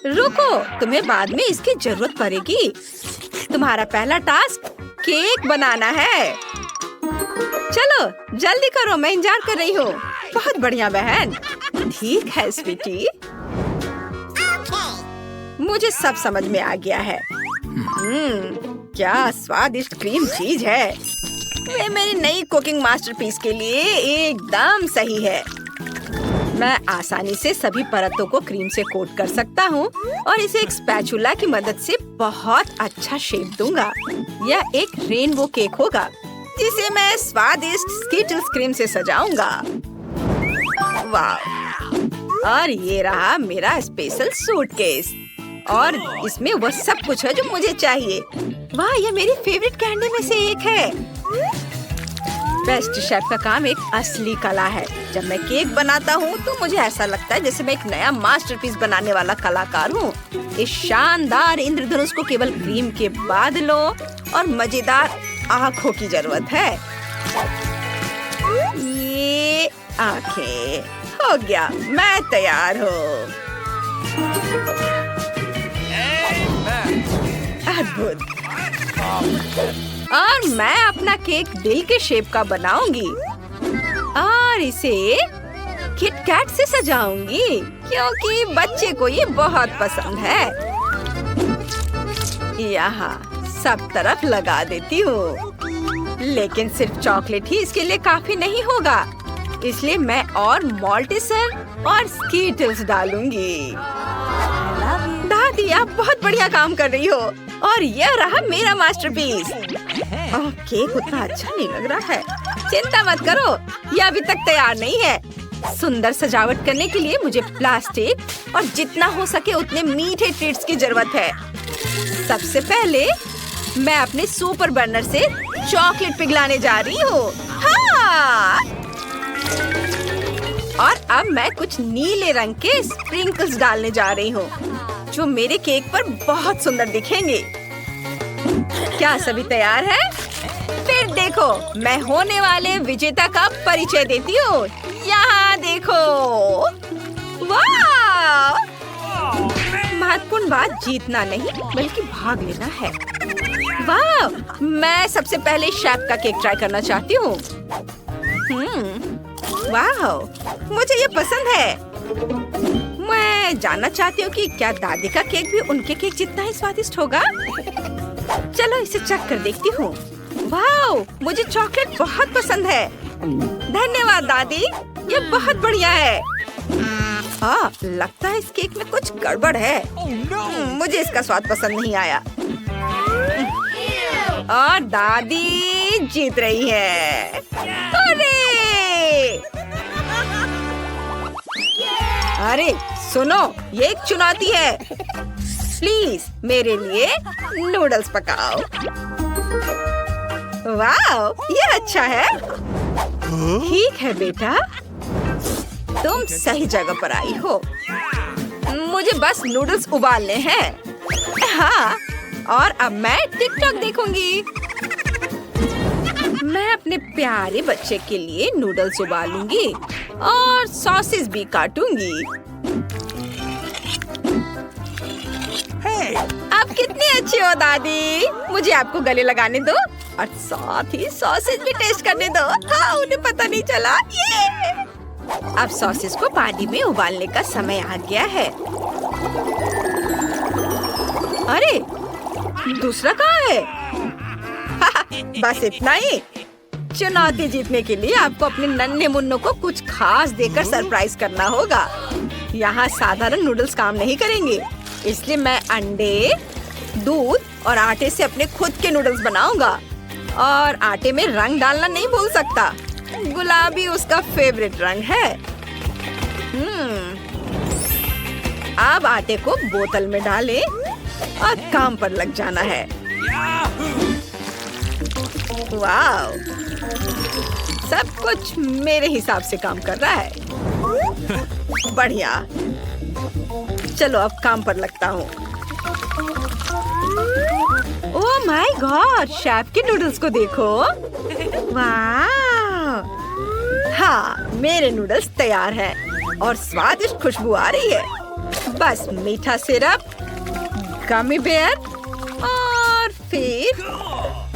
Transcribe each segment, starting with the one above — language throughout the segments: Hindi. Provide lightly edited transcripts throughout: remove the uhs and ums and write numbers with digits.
रुको, तुम्हें बाद में इसकी जरूरत पड़ेगी। तुम्हारा पहला टास्क केक बनाना है। चलो जल्दी करो, मैं इंतजार कर रही हूँ। बहुत बढ़िया बहन। ठीक है स्वीटी, मुझे सब समझ में आ गया है। क्या स्वादिष्ट क्रीम चीज है। वे मेरी नई कुकिंग मास्टरपीस के लिए एकदम सही है। मैं आसानी से सभी परतों को क्रीम से कोट कर सकता हूँ और इसे एक स्पैचुला की मदद से बहुत अच्छा शेप दूंगा। यह एक रेनबो केक होगा जिसे मैं स्वादिष्ट स्कीटल्स क्रीम से सजाऊंगा। वाह! और ये रहा मेरा स्पेशल सूटकेस और इसमें वह सब कुछ है जो मुझे चाहिए। वाह, ये मेरी फेवरेट कैंडी में से एक है। बेस्ट शेफ का काम एक असली कला है। जब मैं केक बनाता हूँ तो मुझे ऐसा लगता है जैसे मैं एक नया मास्टरपीस बनाने वाला कलाकार हूँ। इस शानदार इंद्रधनुष को केवल क्रीम के बादलों और मजेदार आँखों की जरूरत है। ये आँखें, हो गया, मैं तैयार हूँ। अद्भुत। और मैं अपना केक दिल के शेप का बनाऊंगी और इसे किटकैट से सजाऊंगी क्योंकि बच्चे को ये बहुत पसंद है। यहाँ सब तरफ लगा देती हूँ, लेकिन सिर्फ चॉकलेट ही इसके लिए काफी नहीं होगा, इसलिए मैं और मॉल्टिसर और स्कीटल्स डालूंगी। दादी, आप बहुत बढ़िया काम कर रही हो और यह रहा मेरा मास्टरपीस। ओह, केक उतना अच्छा नहीं लग रहा है। चिंता मत करो, यह अभी तक तैयार नहीं है। सुंदर सजावट करने के लिए मुझे प्लास्टिक और जितना हो सके उतने मीठे ट्रीट्स की जरूरत है। सबसे पहले मैं अपने सुपर बर्नर से चॉकलेट पिघलाने जा रही हूँ। हाँ! और अब मैं कुछ नीले रंग के स्प्रिंकल्स डालने जा रही हूँ जो मेरे केक पर बहुत सुंदर दिखेंगे। क्या सभी तैयार है? फिर देखो, मैं होने वाले विजेता का परिचय देती हूँ। यहाँ देखो। वाह! महत्वपूर्ण बात जीतना नहीं बल्कि भाग लेना है। वाह! मैं सबसे पहले शेफ का केक ट्राई करना चाहती हूँ। वाह! मुझे ये पसंद है। मैं जानना चाहती हूँ कि क्या दादी का केक भी उनके केक जितना ही स्वादिष्ट होगा। चलो इसे चख कर देखती हूँ। वाह! मुझे चॉकलेट बहुत पसंद है। धन्यवाद दादी, ये बहुत बढ़िया है। हाँ, लगता है इस केक में कुछ गड़बड़ है। मुझे इसका स्वाद पसंद नहीं आया। और दादी जीत रही है। अरे सुनो, ये एक चुनौती है। प्लीज मेरे लिए नूडल्स पकाओ। वाह, ये अच्छा है। ठीक है बेटा, तुम सही जगह पर आई हो। मुझे बस नूडल्स उबालने हैं। हाँ, और अब मैं टिकटॉक देखूंगी। मैं अपने प्यारे बच्चे के लिए नूडल्स उबालूंगी और सॉसेस भी काटूंगी। आप कितनी अच्छी हो दादी। मुझे आपको गले लगाने दो और साथ ही सॉसेज भी टेस्ट करने दो। हाँ, उन्हें पता नहीं चला। ये अब सॉसेज को पानी में उबालने का समय आ गया है। अरे दूसरा कहाँ है? बस इतना ही। चुनौती जीतने के लिए आपको अपने नन्हे मुन्नों को कुछ खास देकर सरप्राइज करना होगा। यहाँ साधारण नूडल्स काम नहीं करेंगे, इसलिए मैं अंडे, दूध और आटे से अपने खुद के नूडल्स बनाऊंगा। और आटे में रंग डालना नहीं भूल सकता। गुलाबी उसका फेवरेट रंग है। अब आटे को बोतल में डालें और काम पर लग जाना है। वाह! सब कुछ मेरे हिसाब से काम कर रहा है। बढ़िया। चलो अब काम पर लगता हूँ। ओह माय गॉड, शेफ के नूडल्स को देखो। वाह! हाँ, मेरे नूडल्स तैयार हैं और स्वादिष्ट खुशबू आ रही है। बस मीठा सिरप, गमी बेयर और फिर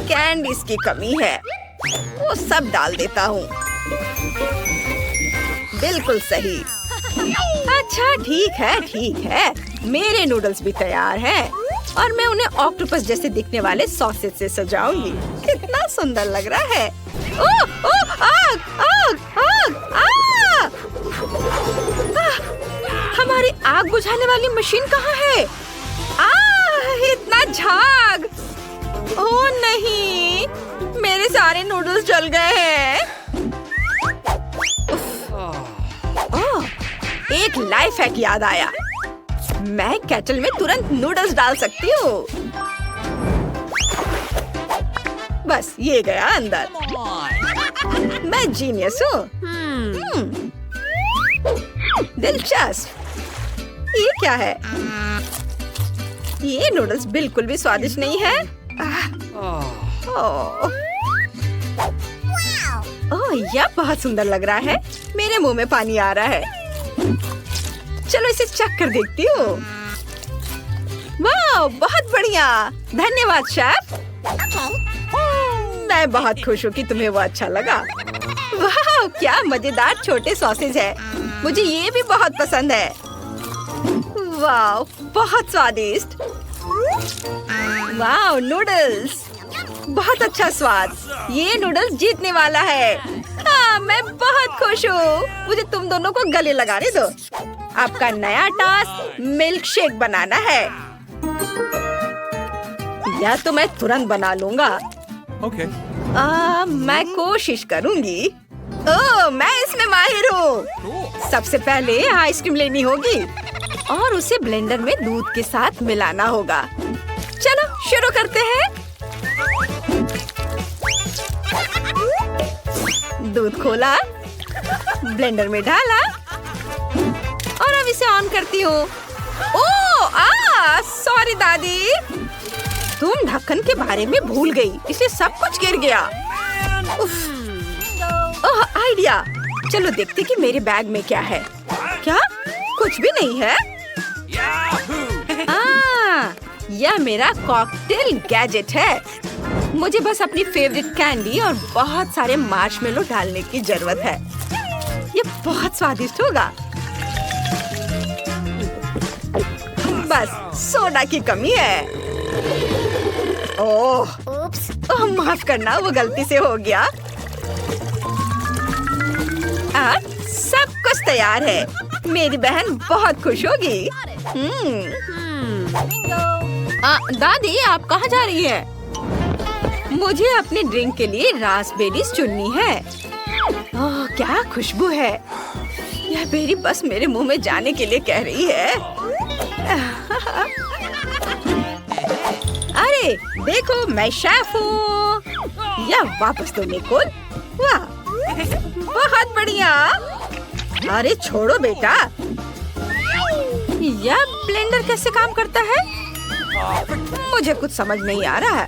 कैंडीज की कमी है, वो सब डाल देता हूँ। बिल्कुल सही। अच्छा ठीक है, मेरे नूडल्स भी तैयार हैं और मैं उन्हें ऑक्टोपस जैसे दिखने वाले सॉसेज से सजाऊंगी। कितना सुंदर लग रहा है। ओह ओह आग आग आग आग! हमारी आग बुझाने वाली मशीन कहाँ है? इतना झाग! ओह नहीं, मेरे सारे नूडल्स जल गए हैं। ओह, एक लाइफ हैक याद आया। मैं केटल में तुरंत नूडल्स डाल सकती हूँ। बस ये गया अंदर। मैं जीनियस हूँ। दिलचस्प। ये क्या है? ये नूडल्स बिल्कुल भी स्वादिष्ट नहीं है। ओह, यह बहुत सुंदर लग रहा है। मेरे मुंह में पानी आ रहा है। चलो इसे चख कर देखती हूँ। वाह, बहुत बढ़िया। धन्यवाद शेफ। मैं बहुत खुश हूँ कि तुम्हें वो अच्छा लगा। वाह, क्या मजेदार छोटे सॉसेज है। मुझे ये भी बहुत पसंद है। वाह, बहुत स्वादिष्ट। वाह, नूडल्स, बहुत अच्छा स्वाद। ये नूडल्स जीतने वाला है। हाँ, मैं बहुत खुश हूँ। मुझे तुम दोनों को गले लगाने दो। आपका नया टास्क मिल्क शेक बनाना है। या तो मैं तुरंत बना लूंगा। Okay. मैं कोशिश करूंगी। ओह, मैं इसमें माहिर हूँ। सबसे पहले आइसक्रीम लेनी होगी और उसे ब्लेंडर में दूध के साथ मिलाना होगा। चलो शुरू करते हैं। दूध खोला, ब्लेंडर में डाला और अब इसे ऑन करती हूँ। ओह, सॉरी दादी, तुम ढक्कन के बारे में भूल गई, इसलिए सब कुछ गिर गया। ओह, आइडिया। चलो देखते कि मेरे बैग में क्या है। क्या? कुछ भी नहीं है। यह मेरा कॉकटेल गैजेट है। मुझे बस अपनी फेवरेट कैंडी और बहुत सारे मार्शमेलो डालने की जरूरत है। ये बहुत स्वादिष्ट होगा। बस सोडा की कमी है। ओह, माफ करना, वो गलती से हो गया। सब कुछ तैयार है। मेरी बहन बहुत खुश होगी। दादी, आप कहाँ जा रही है? मुझे अपने ड्रिंक के लिए रास्पबेरीज चुननी है। ओह, क्या खुशबू है। यह बेरी बस मेरे मुंह में जाने के लिए कह रही है। अरे देखो, मैं शेफ हूँ। यह वापस दो निकोल। वाह, बहुत बढ़िया। अरे छोड़ो बेटा। यह ब्लेंडर कैसे काम करता है? मुझे कुछ समझ नहीं आ रहा है।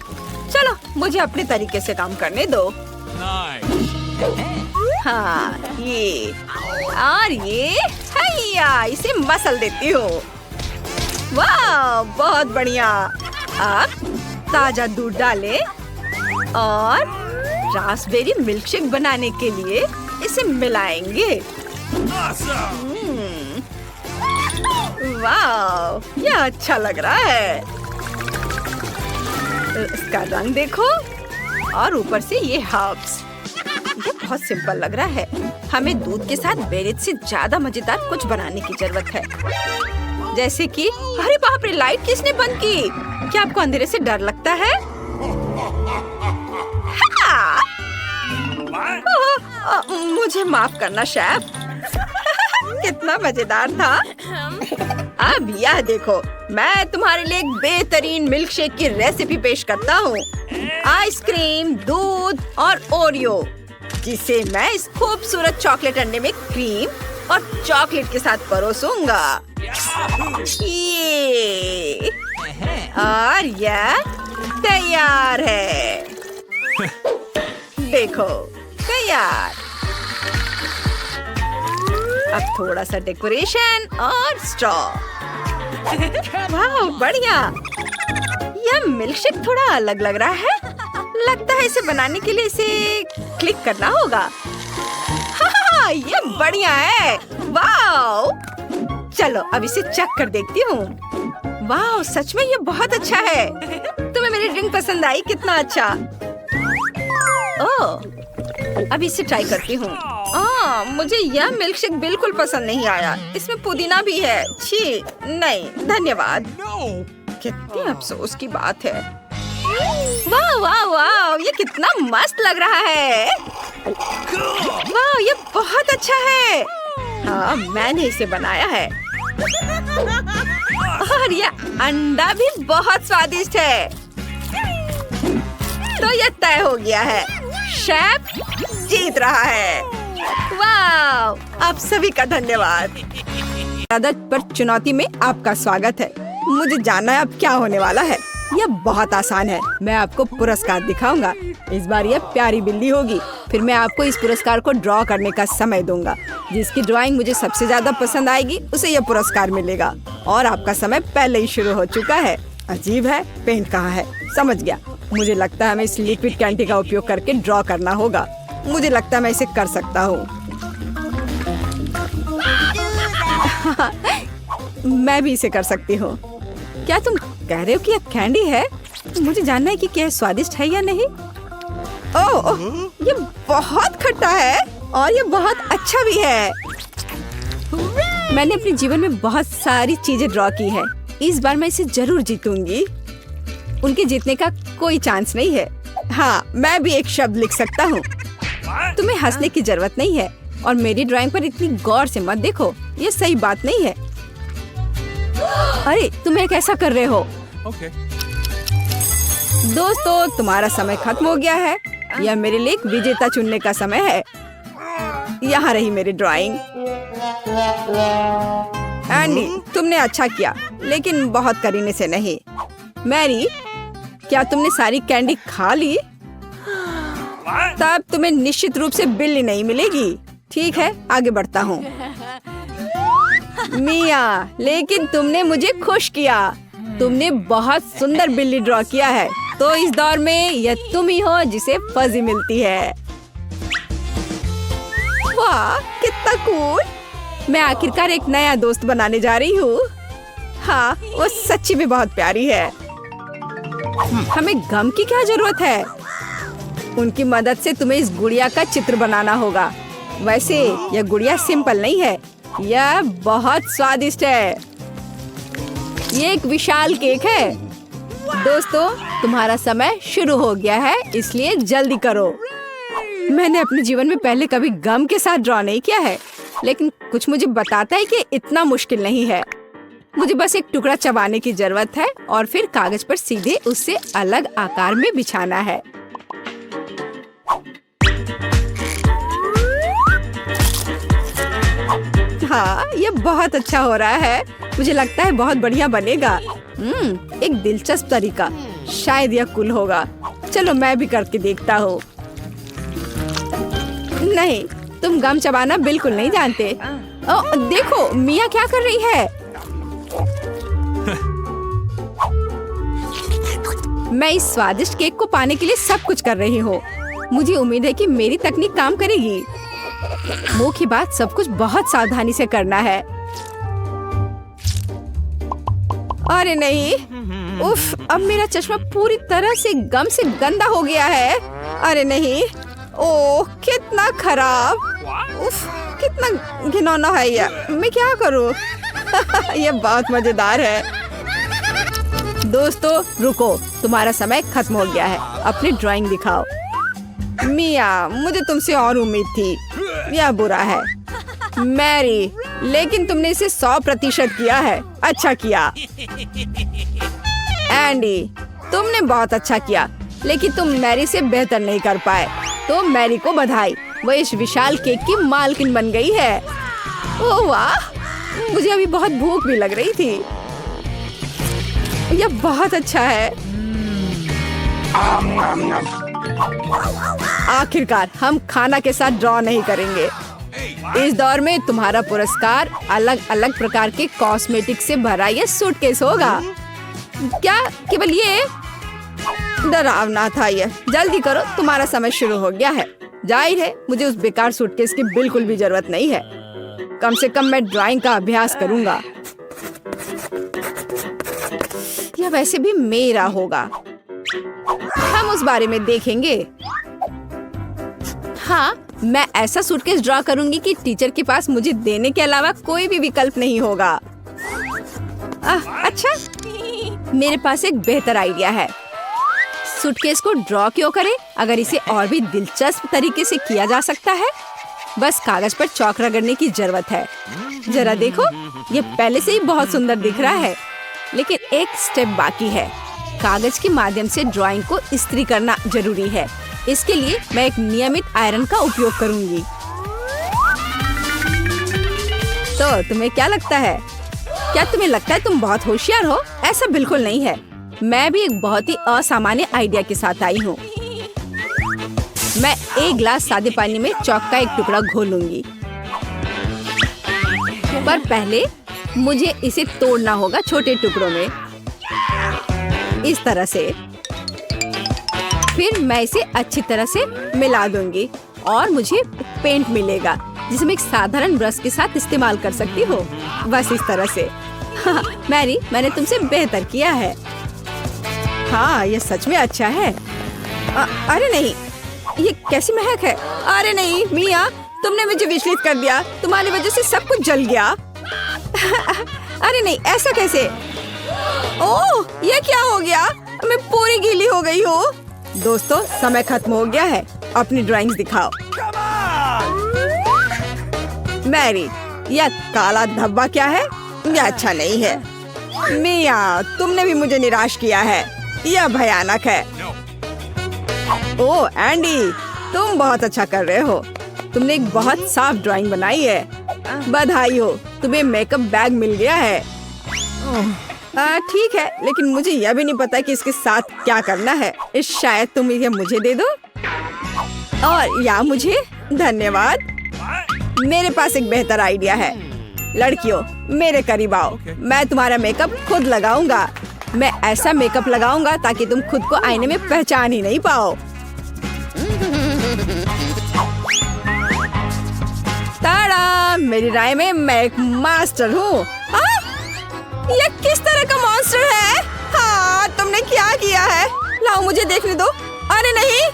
चलो मुझे अपने तरीके से काम करने दो। हाँ, ये और ये, हैया, इसे मसल देती हूँ। वाह, बहुत बढ़िया। अब ताजा दूध डालें और रास्पबेरी मिल्कशेक बनाने के लिए इसे मिलाएंगे। वाह, यह अच्छा लग रहा है। इसका रंग देखो और ऊपर से ये हर्ब्स। ये बहुत सिंपल लग रहा है। हमें दूध के साथ बेरीज से ज्यादा मजेदार कुछ बनाने की जरूरत है। जैसे कि, अरे बाप रे, लाइट किसने बंद की? क्या आपको अंधेरे से डर लगता है? हाँ! मुझे माफ करना शेफ। कितना मजेदार था। अब यह देखो, मैं तुम्हारे लिए एक बेहतरीन मिल्कशेक की रेसिपी पेश करता हूँ। आइसक्रीम, दूध और ओरियो, जिसे मैं इस खूबसूरत चॉकलेट अंडे में क्रीम और चॉकलेट के साथ परोसूंगा। ये और यह तैयार है। देखो, तैयार। अब थोड़ा सा डेकोरेशन और स्ट्रॉ। वाह बढ़िया। यह मिल्कशेक थोड़ा अलग लग रहा है। लगता है इसे बनाने के लिए इसे क्लिक करना होगा। हाँ, ये बढ़िया है। वाह, चलो अब इसे चख कर देखती हूँ। वाह, सच में ये बहुत अच्छा है। तुम्हें मेरी ड्रिंक पसंद आई? कितना अच्छा। ओह, अब इसे ट्राई करती हूँ। मुझे यह मिल्कशेक बिल्कुल पसंद नहीं आया। इसमें पुदीना भी है। छी, नहीं धन्यवाद। कितनी अफसोस की बात है। वाह वाह वाह, ये कितना मस्त लग रहा है। वाह, ये बहुत अच्छा है। हाँ, मैंने इसे बनाया है। और ये अंडा भी बहुत स्वादिष्ट है। तो ये तय हो गया है, शेफ जीत रहा है। वाह, आप सभी का धन्यवाद। आदत पर चुनौती में आपका स्वागत है। मुझे जानना है अब क्या होने वाला है। यह बहुत आसान है। मैं आपको पुरस्कार दिखाऊंगा। इस बार यह प्यारी बिल्ली होगी। फिर मैं आपको इस पुरस्कार को ड्रॉ करने का समय दूंगा। जिसकी ड्राइंग मुझे सबसे ज्यादा पसंद आएगी उसे यह पुरस्कार मिलेगा। और आपका समय पहले ही शुरू हो चुका है। अजीब है, पेंट कहाँ है? समझ गया। मुझे लगता है हमें इस लिक्विड कैंडी का उपयोग करके ड्रॉ करना होगा। मुझे लगता है मैं इसे कर सकता हूँ। मैं भी इसे कर सकती हूँ। क्या तुम कह रहे हो कि यह कैंडी है? मुझे जानना है कि क्या स्वादिष्ट है या नहीं। ओह, ये बहुत खट्टा है और ये बहुत अच्छा भी है। मैंने अपने जीवन में बहुत सारी चीजें ड्रॉ की है। इस बार मैं इसे जरूर जीतूंगी। उनके जीतने का कोई चांस नहीं है। हाँ, मैं भी एक शब्द लिख सकता हूँ। तुम्हें हंसने की जरूरत नहीं है और मेरी ड्राइंग पर इतनी गौर से मत देखो। ये सही बात नहीं है। अरे, तुम ये कैसा कर रहे हो? दोस्तों, तुम्हारा समय खत्म हो गया है। यह मेरे लिए एक विजेता चुनने का समय है। यहाँ रही मेरी ड्राइंग। एंडी, तुमने अच्छा किया, लेकिन बहुत करीने से नहीं। मैरी, क्या तुमने सारी कैंडी खा ली? तब तुम्हें निश्चित रूप से बिल्ली नहीं मिलेगी। ठीक है, आगे बढ़ता हूँ। मिया, लेकिन तुमने मुझे खुश किया। तुमने बहुत सुंदर बिल्ली ड्रॉ किया है। तो इस दौर में यह तुम ही हो जिसे फजी मिलती है। वाह, कितना कूल। मैं आखिरकार एक नया दोस्त बनाने जा रही हूँ। हाँ, वो सच्ची में बहुत प्यारी है। हमें गम की क्या जरूरत है? उनकी मदद से तुम्हें इस गुड़िया का चित्र बनाना होगा। वैसे यह गुड़िया सिंपल नहीं है। यह बहुत स्वादिष्ट है। ये एक विशाल केक है। दोस्तों, तुम्हारा समय शुरू हो गया है, इसलिए जल्दी करो। मैंने अपने जीवन में पहले कभी गम के साथ ड्रॉ नहीं किया है, लेकिन कुछ मुझे बताता है कि इतना मुश्किल नहीं है। मुझे बस एक टुकड़ा चबाने की जरूरत है और फिर कागज पर सीधे उससे अलग आकार में बिछाना है। हाँ, ये बहुत अच्छा हो रहा है। मुझे लगता है बहुत बढ़िया बनेगा। एक दिलचस्प तरीका। शायद यह कूल होगा। चलो मैं भी करके देखता हूँ। नहीं, तुम गम चबाना बिल्कुल नहीं जानते। देखो, मिया क्या कर रही है। मैं इस स्वादिष्ट केक को पाने के लिए सब कुछ कर रही हूँ। मुझे उम्मीद है कि मेरी तकनीक काम करेगी। मुख्य बात, सब कुछ बहुत सावधानी से करना है। अरे नहीं, उफ, अब मेरा चश्मा पूरी तरह से गम से गंदा हो गया है। अरे नहीं, ओह कितना खराब। उफ, कितना घिनौना है ये। मैं क्या करूं? ये बहुत मजेदार है। दोस्तों रुको, तुम्हारा समय खत्म हो गया है। अपनी ड्राइंग दिखाओ। मिया, मुझे तुमसे और उम्मीद थी। यह बुरा है। मैरी, लेकिन तुमने इसे 100% किया है। अच्छा किया। एंडी, तुमने बहुत अच्छा किया, लेकिन तुम मैरी से बेहतर नहीं कर पाए। तो मैरी को बधाई, वो इस विशाल केक की मालकिन बन गई है। ओह वाह, मुझे अभी बहुत भूख भी लग रही थी। यह बहुत अच्छा है। आखिरकार हम खाना के साथ ड्रॉ नहीं करेंगे। इस दौर में तुम्हारा पुरस्कार अलग अलग प्रकार के कॉस्मेटिक से भरा ये सूटकेस होगा। क्या केवल ये? डरावना था ये। जल्दी करो, तुम्हारा समय शुरू हो गया है। जाहिर है मुझे उस बेकार सूटकेस की बिल्कुल भी जरूरत नहीं है। कम से कम मैं ड्राइंग का अभ्यास करूंगा। यह वैसे भी मेरा होगा, हम उस बारे में देखेंगे। हाँ, मैं ऐसा सूटकेस ड्रॉ करूंगी कि टीचर के पास मुझे देने के अलावा कोई भी विकल्प नहीं होगा। अच्छा, मेरे पास एक बेहतर आइडिया है। सूटकेस को ड्रॉ क्यों करें अगर इसे और भी दिलचस्प तरीके से किया जा सकता है। बस कागज पर चौक रगड़ने की जरूरत है। जरा देखो, ये पहले से ही बहुत सुंदर दिख रहा है, लेकिन एक स्टेप बाकी है। कागज के माध्यम से ड्राइंग को इस्त्री करना जरूरी है। इसके लिए मैं एक नियमित आयरन का उपयोग करूंगी। तो तुम्हें क्या लगता है? क्या तुम्हें लगता है तुम बहुत होशियार हो? ऐसा बिल्कुल नहीं है। मैं भी एक बहुत ही असामान्य आइडिया के साथ आई हूँ। मैं एक गिलास सादे पानी में चॉक का एक टुकड़ा घोलूंगी, पर पहले मुझे इसे तोड़ना होगा छोटे टुकड़ों में, इस तरह से। फिर मैं इसे अच्छी तरह से मिला दूंगी और मुझे पेंट मिलेगा जिसे मैं एक साधारण ब्रश के साथ इस्तेमाल कर सकती हूँ। बस इस तरह से। हाँ, मैरी, मैंने तुमसे बेहतर किया है। हाँ, ये सच में अच्छा है। अरे नहीं, ये कैसी महक है? अरे नहीं मिया, तुमने मुझे विचलित कर दिया। तुम्हारी वजह से सब कुछ जल गया। अरे नहीं, ऐसा कैसे? ओह, ये क्या हो गया? मैं पूरी गीली हो गई हूँ। दोस्तों, समय खत्म हो गया है। अपनी ड्राइंग्स दिखाओ। मैरी, यह काला धब्बा क्या है? यह अच्छा नहीं है। मिया, तुमने भी मुझे निराश किया है। यह भयानक है। ओह एंडी, तुम बहुत अच्छा कर रहे हो। तुमने एक बहुत साफ ड्राइंग बनाई है। बधाई हो, तुम्हें मेकअप बैग मिल गया है। ठीक है, लेकिन मुझे यह भी नहीं पता कि इसके साथ क्या करना है। शायद तुम इसे मुझे दे दो। और या मुझे? धन्यवाद। मेरे पास एक बेहतर आइडिया है। लड़कियों, मेरे करीब आओ। मैं तुम्हारा मेकअप खुद लगाऊंगा। मैं ऐसा मेकअप लगाऊंगा ताकि तुम खुद को आईने में पहचान ही नहीं पाओ। ताड़ा! मेरी राय में मैं एक मास्टर हूँ। ये किस तरह का मॉन्स्टर है? हाँ, तुमने क्या किया है? लाओ मुझे देखने दो। अरे नहीं,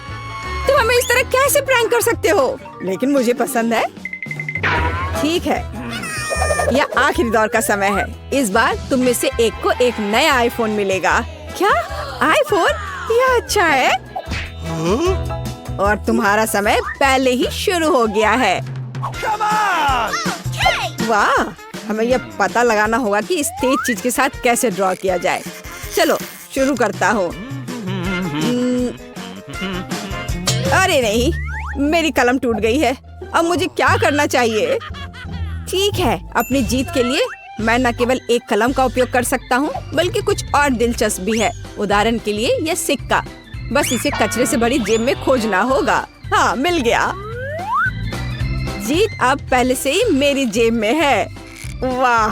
तुम हमें इस तरह कैसे प्रैंक कर सकते हो? लेकिन मुझे पसंद है। ठीक है, यह आखिरी दौर का समय है। इस बार तुम में से एक को एक नया आईफोन मिलेगा। क्या आईफोन? यह अच्छा है। और तुम्हारा समय पहले ही शुरू हो गया है। वाह, हमें यह पता लगाना होगा कि इस तेज चीज के साथ कैसे ड्रॉ किया जाए। चलो शुरू करता हूँ। अरे नहीं, मेरी कलम टूट गई है। अब मुझे क्या करना चाहिए? ठीक है, अपनी जीत के लिए मैं न केवल एक कलम का उपयोग कर सकता हूँ, बल्कि कुछ और दिलचस्प भी है। उदाहरण के लिए यह सिक्का। बस इसे कचरे से भरी जेब में खोजना होगा। हाँ, मिल गया। जीत अब पहले से ही मेरी जेब में है। वाह,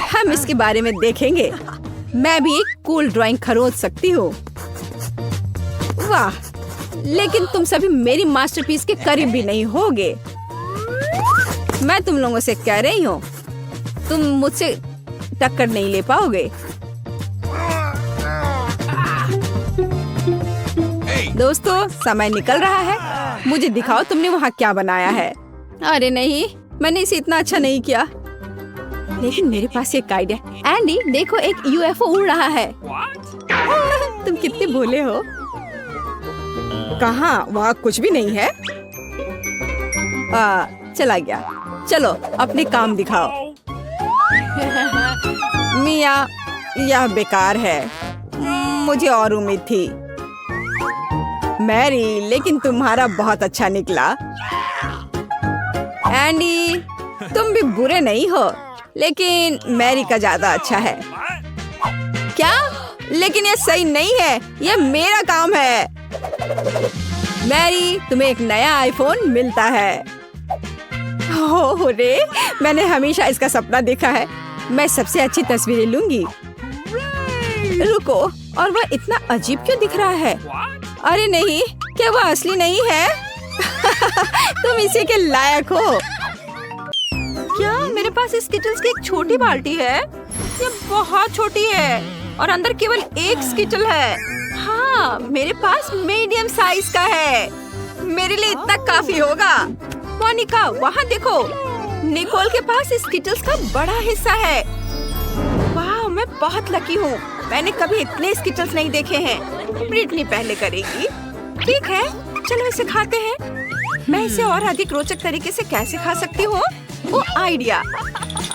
हम इसके बारे में देखेंगे। मैं भी एक कूल ड्राइंग खरीद सकती हूँ। वाह, लेकिन तुम सभी मेरी मास्टरपीस के करीब भी नहीं होगे। मैं तुम लोगों से कह रही हूँ, तुम मुझसे टक्कर नहीं ले पाओगे। दोस्तों, समय निकल रहा है। मुझे दिखाओ तुमने वहाँ क्या बनाया है। अरे नहीं, मैंने इसे इतना अच्छा नहीं किया। लेकिन मेरे पास एक आइडिया। एंडी, देखो, एक यूएफओ उड़ रहा है। तुम कितने भोले हो। कहाँ? वहाँ कुछ भी नहीं है। चला गया। चलो अपने काम दिखाओ। मिया, यह बेकार है। मुझे और उम्मीद थी। मैरी, लेकिन तुम्हारा बहुत अच्छा निकला। एंडी, तुम भी बुरे नहीं हो, लेकिन मैरी का ज्यादा अच्छा है। क्या? लेकिन ये सही नहीं है। ये मेरा काम है। मैरी, तुम्हें एक नया आईफोन मिलता है। हो रे, मैंने हमेशा इसका सपना देखा है। मैं सबसे अच्छी तस्वीरें लूंगी। रुको, और वह इतना अजीब क्यों दिख रहा है? अरे नहीं, क्या वह असली नहीं है? तुम इसी के लायक हो। क्या मेरे पास स्किटल्स की एक छोटी बाल्टी है? ये बहुत छोटी है और अंदर केवल एक स्किटल है। हाँ, मेरे पास मीडियम साइज का है। मेरे लिए इतना काफी होगा। मोनिका, वहाँ देखो, निकोल के पास स्किटल्स का बड़ा हिस्सा है। वाह, मैं बहुत लकी हूँ। मैंने कभी इतने स्किटल्स नहीं देखे हैं। ब्रिटनी पहले करेगी। ठीक है, चलो इसे खाते हैं। मैं इसे और अधिक रोचक तरीके से कैसे खा सकती हूँ? वो आइडिया।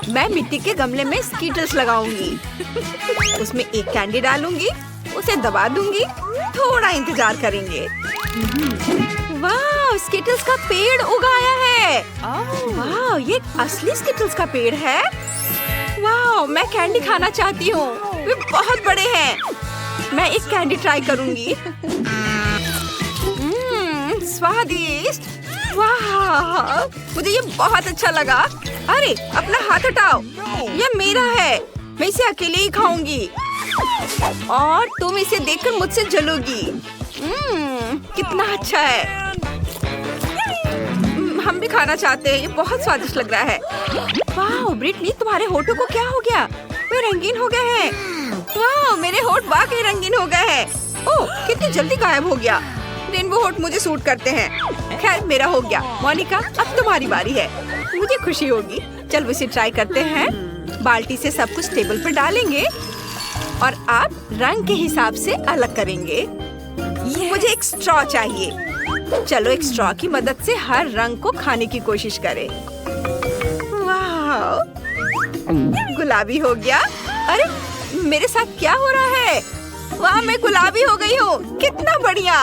मैं मिट्टी के गमले में स्किटल्स लगाऊंगी। उसमें एक कैंडी डालूंगी, उसे दबा दूंगी। थोड़ा इंतजार करेंगे। वाह, स्किटल्स का पेड़ उगाया है। वाह, ये असली स्किटल्स का पेड़ है। वाह, मैं कैंडी खाना चाहती हूँ। वे बहुत बड़े हैं। मैं एक कैंडी ट्राई करूंगी। स्वादिष्ट। वाह, मुझे ये बहुत अच्छा लगा। अरे, अपना हाथ हटाओ, ये मेरा है। मैं इसे अकेले ही खाऊंगी और तुम इसे देखकर मुझसे जलोगी। कितना अच्छा है। हम भी खाना चाहते हैं। ये बहुत स्वादिष्ट लग रहा है। वाह ब्रिटनी, तुम्हारे होठों को क्या हो गया? वे रंगीन हो गए हैं। वाह, मेरे होठ वाकई रंगीन हो गए हैं। ओह, कितनी जल्दी गायब हो गया। रेनबो होठ मुझे सूट करते हैं। खैर, मेरा हो गया। मोनिका, अब तुम्हारी बारी है। मुझे खुशी होगी। चल इसे ट्राई करते हैं। बाल्टी से सब कुछ टेबल पर डालेंगे और आप रंग के हिसाब से अलग करेंगे। मुझे एक स्ट्रॉ चाहिए। चलो एक स्ट्रॉ की मदद से हर रंग को खाने की कोशिश करें। वाह, गुलाबी हो गया। अरे, मेरे साथ क्या हो रहा है? वाह, मैं गुलाबी हो गई हूँ। कितना बढ़िया।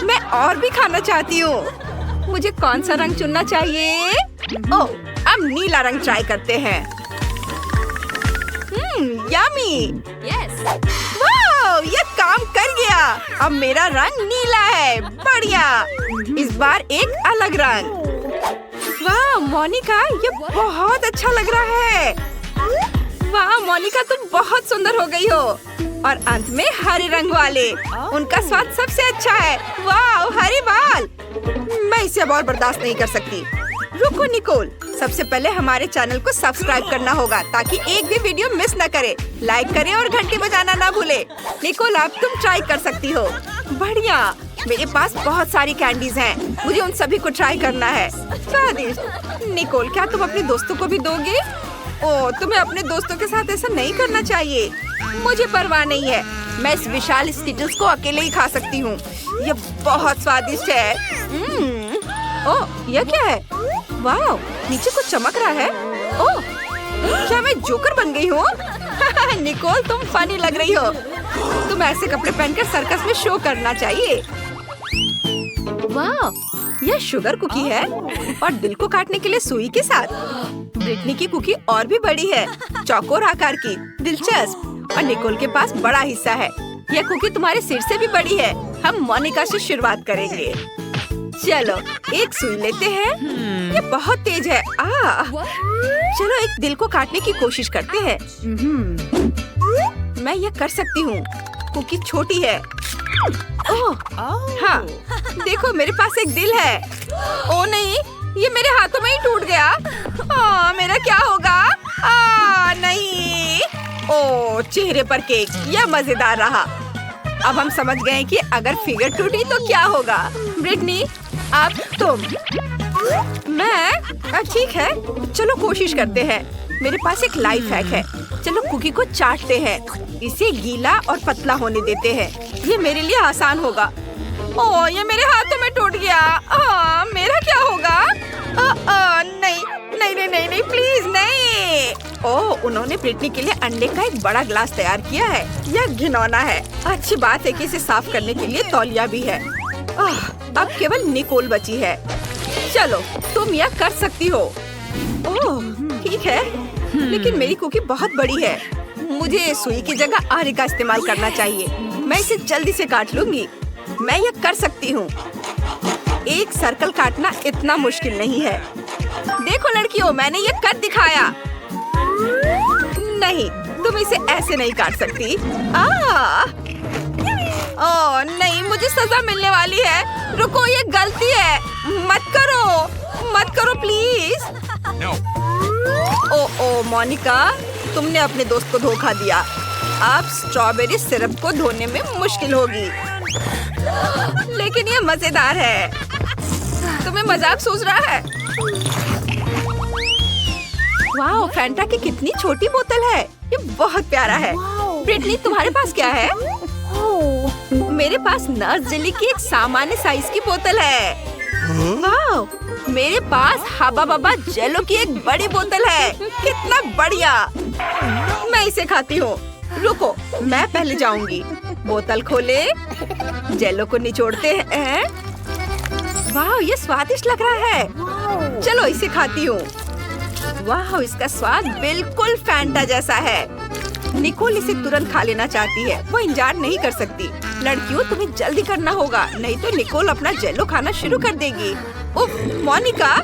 मैं और भी खाना चाहती हूँ। मुझे कौन सा रंग चुनना चाहिए? ओह, अब नीला रंग ट्राई करते हैं। यम्मी। वाह, ये काम कर गया। अब मेरा रंग नीला है। बढ़िया। इस बार एक अलग रंग। वाह मोनिका, ये बहुत अच्छा लग रहा है। वाह मोनिका, तुम बहुत सुंदर हो गई हो। और अंत में हरे रंग वाले, उनका स्वाद सबसे अच्छा है। वाह, हरे बाल। मैं इसे अब और बर्दाश्त नहीं कर सकती। रुको निकोल, सबसे पहले हमारे चैनल को सब्सक्राइब करना होगा ताकि एक भी वीडियो मिस न करे। लाइक करें और घंटी बजाना ना भूले। निकोल, अब तुम ट्राई कर सकती हो। बढ़िया, मेरे पास बहुत सारी कैंडीज हैं। मुझे उन सभी को ट्राई करना है। स्वादिष्ट। निकोल, क्या तुम अपने दोस्तों को भी दोगे? ओह, तुम्हें अपने दोस्तों के साथ ऐसा नहीं करना चाहिए। मुझे परवाह नहीं है। मैं इस विशाल स्किटल्स को अकेले ही खा सकती हूँ। ये बहुत स्वादिष्ट है। ओह, यह क्या है? वाह, नीचे कुछ चमक रहा है। ओह, क्या मैं जोकर बन गई हूँ? निकोल, तुम फनी लग रही हो। तुम ऐसे कपड़े पहनकर सर्कस में शो करना चाहिए। वाह, यह शुगर कुकी है और दिल को काटने के लिए सुई के साथ। ब्रिटनी की कुकी और भी बड़ी है, चौकोर आकार की। दिलचस्प। और निकोल के पास बड़ा हिस्सा है। यह कुकी तुम्हारे सिर से भी बड़ी है। हम मोनिका से शुरुआत करेंगे। चलो एक सुई लेते हैं। ये बहुत तेज है। चलो एक दिल को काटने की कोशिश करते हैं। मैं ये कर सकती हूँ। कुकी छोटी है। ओह, हाँ, देखो मेरे पास एक दिल है। ओ नहीं, ये मेरे हाथों में ही टूट गया। मेरा क्या होगा? नहीं। ओह, चेहरे पर केक। यह मजेदार रहा। अब हम समझ गए कि अगर फिगर टूटी तो क्या होगा। ब्रिटनी, अब तुम। मैं? ठीक है, चलो कोशिश करते हैं। मेरे पास एक लाइफ हैक है। चलो कुकी को चाटते हैं। इसे गीला और पतला होने देते हैं। ये मेरे लिए आसान होगा। ओह, ये मेरे हाथों में टूट गया। मेरा क्या होगा? नहीं नहीं नहीं नहीं नहीं, प्लीज नहीं। ओह, उन्होंने ब्रिटनी के लिए अंडे का एक बड़ा ग्लास तैयार किया है। यह घिनौना है। अच्छी बात है कि इसे साफ करने के लिए तौलिया भी है। अब केवल निकोल बची है। चलो, तुम यह कर सकती हो। ओह, ठीक है, लेकिन मेरी कुकी बहुत बड़ी है। मुझे सुई की जगह आरी का इस्तेमाल करना चाहिए। मैं इसे जल्दी से काट लूंगी। मैं यह कर सकती हूँ। एक सर्कल काटना इतना मुश्किल नहीं है। देखो लड़कियों, मैंने ये कर दिखाया। नहीं, तुम इसे ऐसे नहीं काट सकती। ओह नहीं, मुझे सजा मिलने वाली है। रुको, ये गलती है। मत करो प्लीज। ओ मोनिका, तुमने अपने दोस्त को धोखा दिया। अब स्ट्रॉबेरी सिरप को धोने में मुश्किल होगी। लेकिन ये मजेदार है। तुम्हें मजाक सूझ रहा है? वाह, फैंटा की कितनी छोटी बोतल है। ये बहुत प्यारा है। ब्रिटनी, तुम्हारे पास क्या है? मेरे पास नट्स जेली की एक सामान्य साइज की बोतल है। वाह, मेरे पास हबा बबा जेलो की एक बड़ी बोतल है। कितना बढ़िया। मैं इसे खाती हूँ। रुको, मैं पहले जाऊंगी। बोतल खोले, जेलो को निचोड़ते हैं। वाह, ये स्वादिष्ट लग रहा है। चलो इसे खाती हूँ। वाह, इसका स्वाद बिल्कुल फैंटा जैसा है। निकोल इसे तुरंत खा लेना चाहती है। वो इंतजार नहीं कर सकती। लड़कियों, तुम्हें जल्दी करना होगा, नहीं तो निकोल अपना जेलो खाना शुरू कर देगी। उफ, मोनिका,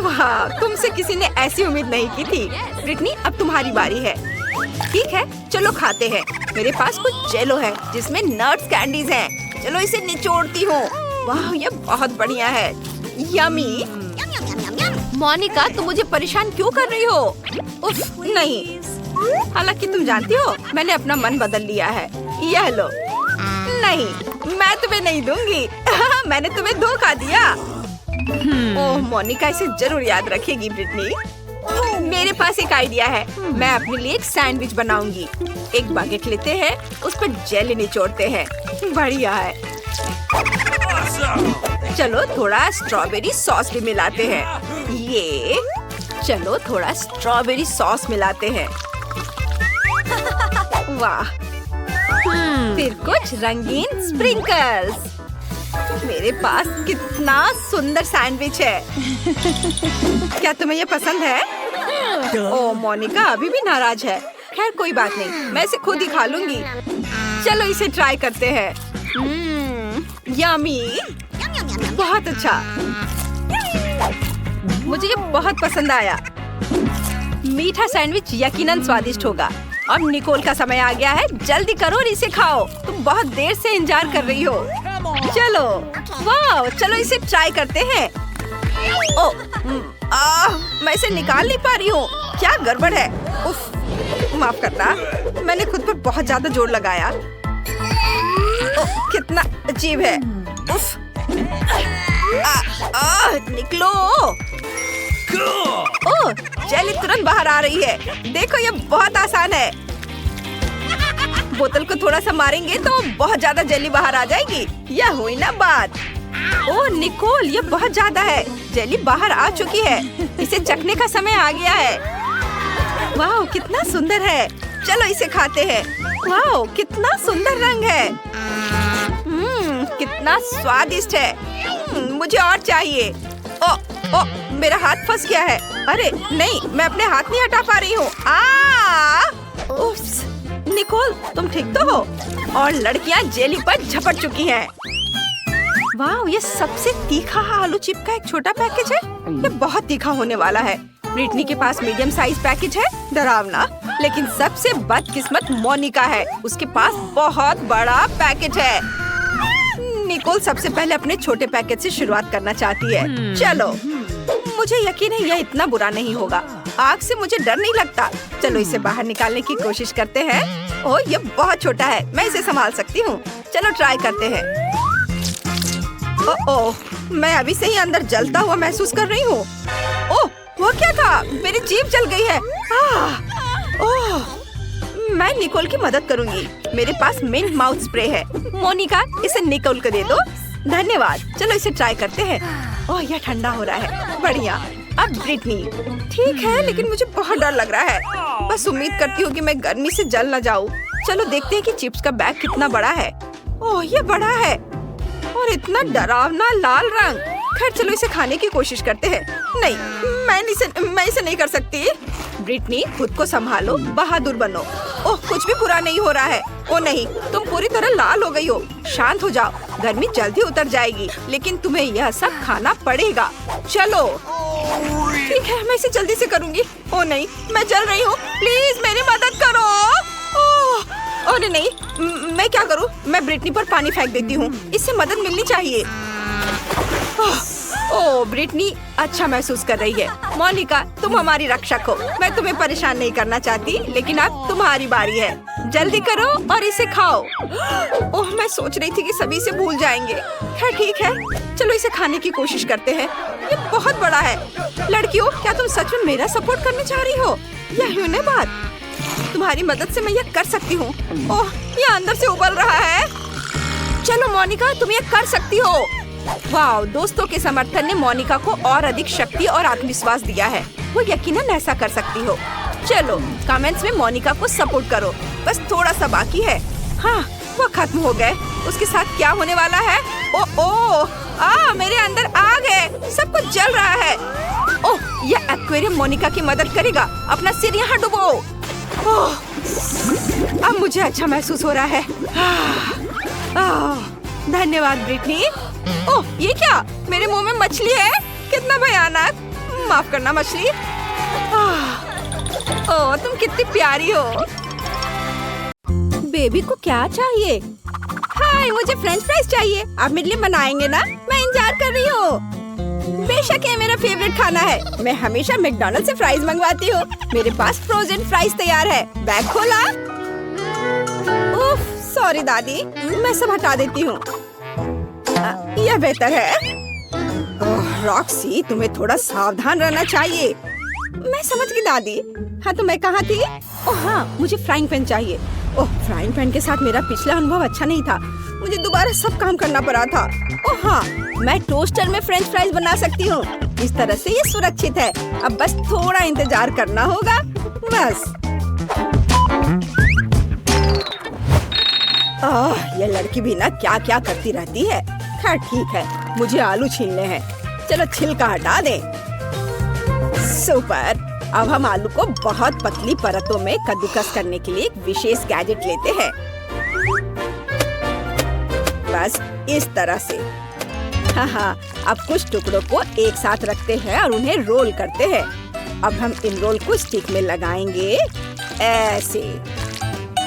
वाह, तुमसे किसी ने ऐसी उम्मीद नहीं की थी। ब्रिटनी, अब तुम्हारी बारी है। ठीक है, चलो खाते हैं। मेरे पास कुछ जेलो है जिसमें नट्स कैंडीज हैं। चलो इसे निचोड़ती हूँ। वाह, ये बहुत बढ़िया है। यमी। मोनिका, तुम मुझे परेशान क्यों कर रही हो? उफ, नहीं। हालांकि तुम जानती हो, मैंने अपना मन बदल लिया है। यह लो। नहीं, मैं तुम्हें नहीं दूंगी। मैंने तुम्हें धोखा दिया। ओह, मोनिका इसे जरूर याद रखेगी। ब्रिटनी, मेरे पास एक आइडिया है। मैं अपने लिए एक सैंडविच बनाऊंगी। एक बागेट लेते हैं, उस पर जेली निचोड़ते हैं। बढ़िया है। चलो थोड़ा स्ट्रॉबेरी सॉस भी मिलाते हैं। ये, चलो थोड़ा स्ट्रॉबेरी सॉस मिलाते हैं। वाह, फिर कुछ रंगीन स्प्रिंकल्स। मेरे पास कितना सुंदर सैंडविच है। क्या तुम्हें ये पसंद है? ओह, मोनिका अभी भी नाराज है। खैर कोई बात नहीं, मैं इसे खुद ही खा लूंगी। चलो इसे ट्राई करते हैं। यम्मी, बहुत अच्छा। मुझे ये बहुत पसंद आया। मीठा सैंडविच यकीनन स्वादिष्ट होगा। अब निकोल का समय आ गया है। जल्दी करो और इसे खाओ। तुम बहुत देर से इंतजार कर रही हो। चलो, वाह, चलो इसे ट्राई करते हैं। ओह, मैं इसे निकाल नहीं पा रही हूँ। क्या गड़बड़ है? उफ, माफ करना, मैंने खुद पर बहुत ज्यादा जोर लगाया। ओह, कितना अजीब है। उफ, निकलो। ओह, जेली तुरंत बाहर आ रही है। देखो, ये बहुत आसान है। बोतल को थोड़ा सा मारेंगे तो बहुत ज्यादा जेली बाहर आ जाएगी। यह हुई ना बात। ओह निकोल, ये बहुत ज्यादा है। जेली बाहर आ चुकी है। इसे चखने का समय आ गया है। वाह, कितना सुंदर है। चलो इसे खाते हैं। वाह, कितना सुंदर रंग है। कितना स्वादिष्ट है। मुझे और चाहिए। ओ, मेरा हाथ फंस गया है। अरे नहीं, मैं अपने हाथ नहीं हटा पा रही हूँ। निकोल, तुम ठीक तो हो? और लड़कियाँ जेली पर झपट चुकी हैं। वाह, ये सबसे तीखा आलू चिप का एक छोटा पैकेज है। ये बहुत तीखा होने वाला है। ब्रिटनी के पास मीडियम साइज पैकेज है। डरावना, लेकिन सबसे बदकिस्मत मोनिका है। उसके पास बहुत बड़ा पैकेज है। निकोल सबसे पहले अपने छोटे पैकेज से शुरुआत करना चाहती है। चलो, मुझे यकीन है यह इतना बुरा नहीं होगा। आग से मुझे डर नहीं लगता। चलो इसे बाहर निकालने की कोशिश करते हैं। ओह, ये बहुत छोटा है। मैं इसे संभाल सकती हूँ। चलो ट्राई करते हैं। ओह, मैं अभी से ही अंदर जलता हुआ महसूस कर रही हूँ। ओह, वो क्या था? मेरी जीभ जल गई है। ओह, मैं निकोल की मदद करूंगी। मेरे पास मिंट माउथ स्प्रे है। मोनिका, इसे निकोल को दे दो। धन्यवाद। चलो इसे ट्राई करते हैं। ओह, यह ठंडा हो रहा है। बढ़िया। अब ब्रिटनी। ठीक है, लेकिन मुझे बहुत डर लग रहा है। बस उम्मीद करती हूँ कि मैं गर्मी से जल न जाऊँ। चलो देखते हैं कि चिप्स का बैग कितना बड़ा है। ओह, ये बड़ा है और इतना डरावना लाल रंग। खैर चलो इसे खाने की कोशिश करते हैं। नहीं, मैं इसे नहीं कर सकती। ब्रिटनी, खुद को संभालो, बहादुर बनो। ओह, कुछ भी बुरा नहीं हो रहा है। ओ नहीं, तुम पूरी तरह लाल हो गई हो। शांत हो जाओ। गर्मी जल्दी उतर जाएगी, लेकिन तुम्हें यह सब खाना पड़ेगा। चलो ठीक है, मैं इसे जल्दी से करूँगी। ओ नहीं, मैं जल रही हूँ, प्लीज मेरी मदद करो। अरे नहीं, मैं क्या करूँ? मैं ब्रिटनी पर पानी फेंक देती हूँ, इससे मदद मिलनी चाहिए। ओह ब्रिटनी अच्छा महसूस कर रही है। मोनिका तुम हमारी रक्षक हो, मैं तुम्हें परेशान नहीं करना चाहती, लेकिन अब तुम्हारी बारी है। जल्दी करो और इसे खाओ। ओह मैं सोच रही थी कि सभी इसे भूल जाएंगे। खैर ठीक है, चलो इसे खाने की कोशिश करते हैं। ये बहुत बड़ा है। लड़कियों, क्या तुम सच में मेरा सपोर्ट करने जा रही हो? यही है बात, तुम्हारी मदद से मैं यह कर सकती हूँ। ओह ये अंदर से उबल रहा है। चलो मोनिका, तुम ये कर सकती हो। वाह, दोस्तों के समर्थन ने मोनिका को और अधिक शक्ति और आत्मविश्वास दिया है। वो यकीनन ऐसा कर सकती हो। चलो कमेंट्स में मोनिका को सपोर्ट करो, बस थोड़ा सा बाकी है। हाँ वो खत्म हो गए। उसके साथ क्या होने वाला है? मेरे अंदर आग है, सब कुछ जल रहा है। ओह यह एक्वेरियम मोनिका की मदद करेगा। अपना सिर यहाँ डुबो। ओह अब मुझे अच्छा महसूस हो रहा है। धन्यवाद ब्रिटनी। ओह ये क्या? मेरे मुंह में मछली है, कितना भयानक। माफ करना मछली। ओह तुम कितनी प्यारी हो। बेबी को क्या चाहिए? हाय मुझे फ्रेंच फ्राइज चाहिए। आप मेरे लिए बनाएंगे ना? मैं इंतजार कर रही हूँ। बेशक ये मेरा फेवरेट खाना है। मैं हमेशा मैकडॉनल्ड से फ्राइज मंगवाती हूँ। मेरे पास फ्रोजन फ्राइज तैयार है। बैग खोला। उफ सॉरी दादी, मैं सब हटा देती हूँ। यह बेहतर है। रॉक्सी तुम्हें थोड़ा सावधान रहना चाहिए। मैं समझ गई दादी। हाँ तो मैं कहाँ थी? ओह हाँ, मुझे फ्राइंग पैन चाहिए। ओह फ्राइंग पैन के साथ मेरा पिछला अनुभव अच्छा नहीं था, मुझे दोबारा सब काम करना पड़ा था। ओह हाँ, मैं टोस्टर में फ्रेंच फ्राइज बना सकती हूँ। इस तरह से ये सुरक्षित है। अब बस थोड़ा इंतजार करना होगा, बस। ये लड़की भी ना क्या क्या करती रहती है। खैर ठीक है, मुझे आलू छीलने हैं। चलो छिलका हटा दें। सुपर। अब हम आलू को बहुत पतली परतों में कद्दूकस करने के लिए एक विशेष गैजेट लेते हैं। बस इस तरह से। हाँ, अब कुछ टुकड़ों को एक साथ रखते हैं और उन्हें रोल करते हैं। अब हम इन रोल को स्टिक में लगाएंगे ऐसे।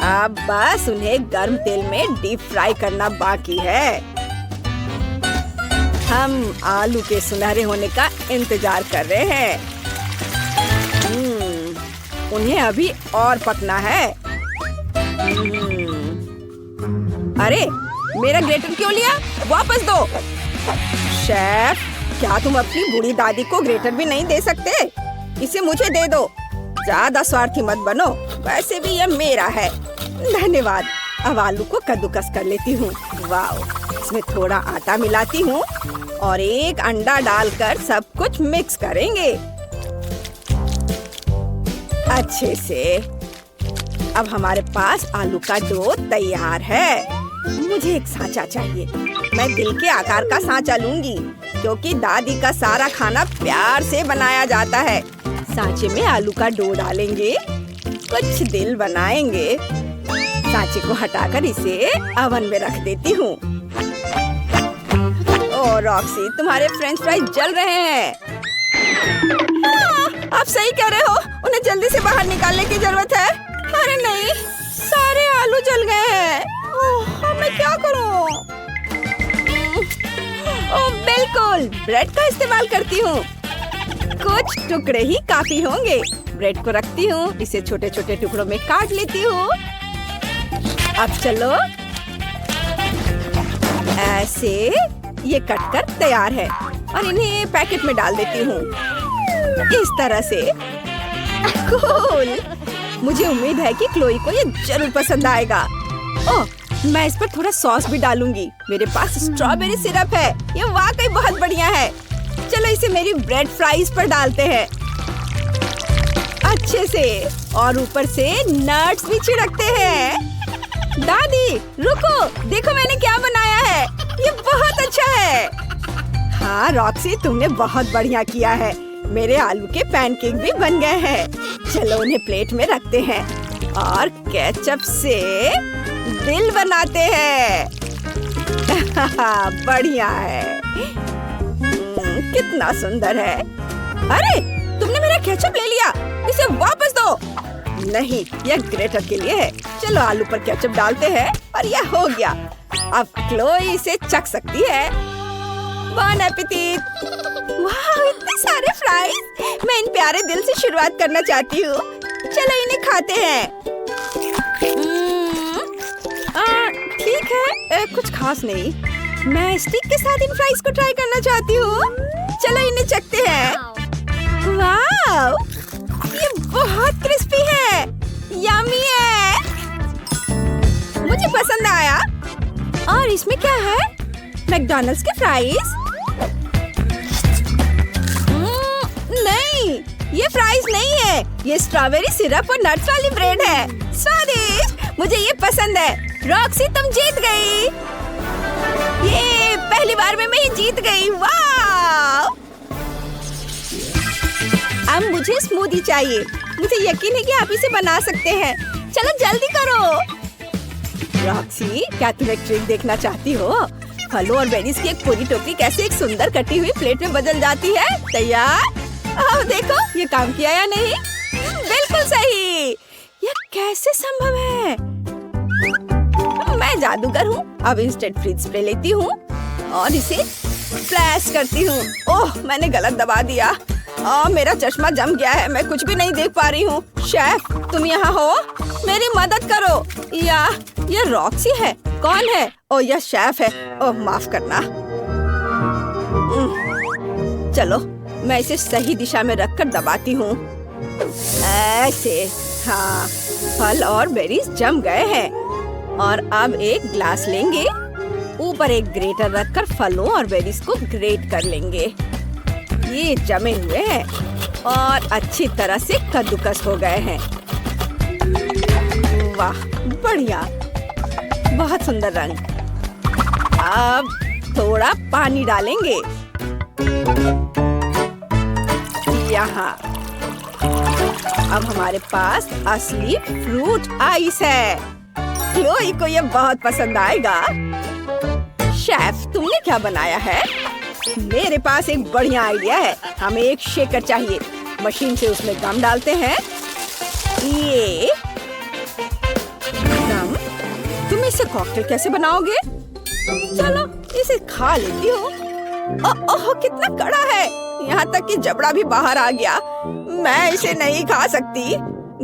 अब बस उन्हें गर्म तेल में डीप फ्राई करना बाकी है। हम आलू के सुनहरे होने का इंतजार कर रहे हैं। उन्हें अभी और पकना है। अरे मेरा ग्रेटर क्यों लिया? वापस दो। शेफ, क्या तुम अपनी बूढ़ी दादी को ग्रेटर भी नहीं दे सकते? इसे मुझे दे दो। ज्यादा स्वार्थी मत बनो, वैसे भी यह मेरा है। धन्यवाद। अब आलू को कद्दूकस कर लेती हूँ। वाह, इसमें थोड़ा आटा मिलाती हूँ और एक अंडा डालकर सब कुछ मिक्स करेंगे अच्छे से। अब हमारे पास आलू का डो तैयार है। मुझे एक सांचा चाहिए। मैं दिल के आकार का सांचा लूंगी, क्योंकि दादी का सारा खाना प्यार से बनाया जाता है। सांचे में आलू का डो डालेंगे, कुछ दिल बनाएंगे। सांचे को हटाकर इसे ओवन में रख देती हूँ। ओह रॉक्सी, तुम्हारे फ्रेंच फ्राइज जल रहे हैं। आप सही कह रहे हो, उन्हें जल्दी से बाहर निकालने की जरूरत है। अरे नहीं, सारे आलू जल गए हैं। मैं क्या करूं? ओह बिल्कुल, ब्रेड का इस्तेमाल करती हूँ। कुछ टुकड़े ही काफी होंगे। ब्रेड को रखती हूँ, इसे छोटे छोटे टुकड़ों में काट लेती हूँ। अब चलो ऐसे ये कटकर तैयार है और इन्हें पैकेट में डाल देती हूँ इस तरह से। कूल। मुझे उम्मीद है कि क्लोई को ये जरूर पसंद आएगा। ओह, मैं इस पर थोड़ा सॉस भी डालूंगी। मेरे पास स्ट्रॉबेरी सिरप है, ये वाकई बहुत बढ़िया है। चलो इसे मेरी ब्रेड फ्राइज पर डालते हैं अच्छे से, और ऊपर से नट्स भी छिड़कते हैं। दादी रुको, देखो मैंने क्या बनाया है। ये बहुत अच्छा है। हाँ रॉक्सी, तुमने बहुत बढ़िया किया है। मेरे आलू के पैनकेक भी बन गए हैं। चलो उन्हें प्लेट में रखते हैं और केचप से दिल बनाते हैं। बढ़िया है। कितना सुंदर है। अरे तुमने मेरा केचप ले लिया, इसे वापस दो। नहीं, यह ग्रेटर के लिए है। चलो आलू पर केचप डालते हैं और यह हो गया। अब क्लोई इसे चख सकती है। बॉन एपेटिट। वाह, इतने सारे फ्राइज। मैं इन प्यारे दिल से शुरुआत करना चाहती हूँ। चलो इन्हें खाते हैं। ठीक है, कुछ खास नहीं। मैं स्टिक के साथ इन फ्राइज को ट्राई करना चाहती हूँ। चलो इन्हें चखते हैं। वाह, ये बहुत क्रिस्पी है, यम्मी है। मुझे पसंद आया। और इसमें क्या है? मैकडॉनल्ड्स के फ्राइज? नहीं, ये फ्राइज नहीं है। ये स्ट्रॉबेरी सिरप और नट्स वाली ब्रेड है। स्वादिष्ट, मुझे ये पसंद है। रॉक्सी, तुम जीत गई। ये पहली बार में मैं ही जीत गई। वाह! अब मुझे स्मूदी चाहिए। मुझे यकीन है कि आप इसे बना सकते हैं। चलो जल्दी करो। रॉक्सी, क्या तुम एक ट्रिक देखना चाहती हो? फलों और बेरीज की एक पूरी टोकरी कैसे एक सुंदर कटी हुई प्लेट में बदल जाती है। तैयार? आओ देखो, ये काम किया या नहीं? बिल्कुल सही। यह कैसे संभव है? मैं जादूगर हूँ। अब इंस्टेंट फ्रीज स्प्रे लेती हूँ और इसे फ्लैश करती हूँ। ओह, मैंने गलत दबा दिया। मेरा चश्मा जम गया है, मैं कुछ भी नहीं देख पा रही हूँ। शेफ, तुम यहाँ हो? मेरी मदद करो। यह रॉक्सी है। कौन है? ओह, यह शेफ है। ओह, माफ करना। चलो, मैं इसे सही दिशा में रखकर दबाती हूँ। ऐसे। हाँ, फल और बेरीज जम गए हैं। और अब एक ग्लास लेंगे, ऊपर एक ग्रेटर रखकर फलों और बेरीज को ग्रेट कर लेंगे। ये जमे हुए हैं और अच्छी तरह से कद्दूकस हो गए हैं। वाह, बढ़िया, बहुत सुंदर रंग। अब थोड़ा पानी डालेंगे यहाँ। अब हमारे पास असली फ्रूट आइस है। क्लोई को ये बहुत पसंद आएगा। शेफ, तुमने क्या बनाया है? मेरे पास एक बढ़िया आइडिया है। हमें एक शेकर चाहिए। मशीन से उसमें गम डालते हैं। ये गम, तुम इससे कॉकटेल कैसे बनाओगे? चलो इसे खा लेती हूँ। ओह, कितना कड़ा है, यहाँ तक कि जबड़ा भी बाहर आ गया। मैं इसे नहीं खा सकती।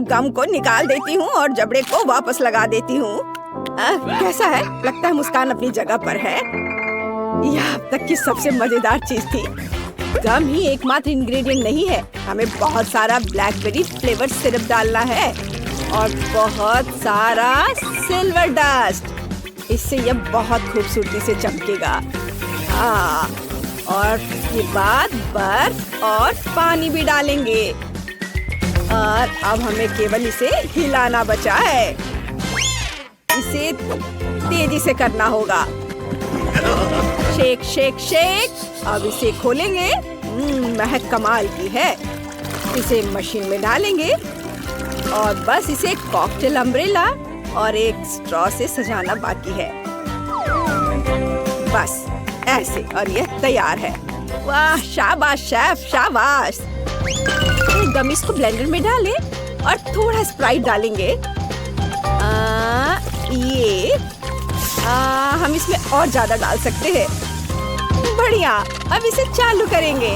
गम को निकाल देती हूँ और जबड़े को वापस लगा देती हूँ। कैसा है? लगता है मुस्कान अपनी जगह पर है। यह अब तक की सबसे मजेदार चीज थी। गम ही एकमात्र इंग्रेडिएंट नहीं है। हमें बहुत सारा ब्लैकबेरी फ्लेवर सिरप डालना है और बहुत सारा सिल्वर डस्ट। इससे यह बहुत खूबसूरती से चमकेगा। हाँ, और ये बाद बर्फ और पानी भी डालेंगे। और अब हमें केवल इसे हिलाना बचा है। इसे तेजी से करना होगा। Shake shake shake. अब इसे खोलेंगे। महक कमाल की है। इसे मशीन में डालेंगे और बस इसे कॉकटेल अम्ब्रेला और एक स्ट्रॉ से सजाना बाकी है। बस ऐसे, और यह तैयार है। वाह, शाबाश शेफ, शाबाश। गमीज को ब्लेंडर में डालें और थोड़ा स्प्राइट डालेंगे। हम इसमें और ज्यादा डाल सकते हैं। बढ़िया, अब इसे चालू करेंगे।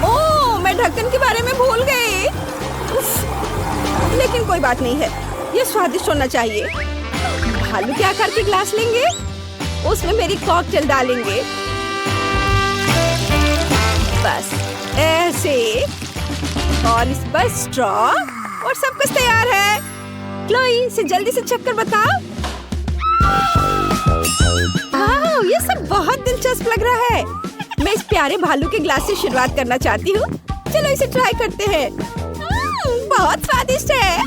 ओह, मैं ढक्कन के बारे में भूल गई। लेकिन कोई बात नहीं है, ये स्वादिष्ट होना चाहिए। भालू के आकार के ग्लास लेंगे, उसमें मेरी कॉकटेल डालेंगे। बस ऐसे, और इस पर स्ट्रॉ, और सब कुछ तैयार है। क्लोई, इसे जल्दी से चेक कर बताओ। वाह, ये सब बहुत दिलचस्प लग रहा है। मैं इस प्यारे भालू के ग्लास से शुरुआत करना चाहती हूँ। चलो इसे ट्राई करते हैं। बहुत स्वादिष्ट है।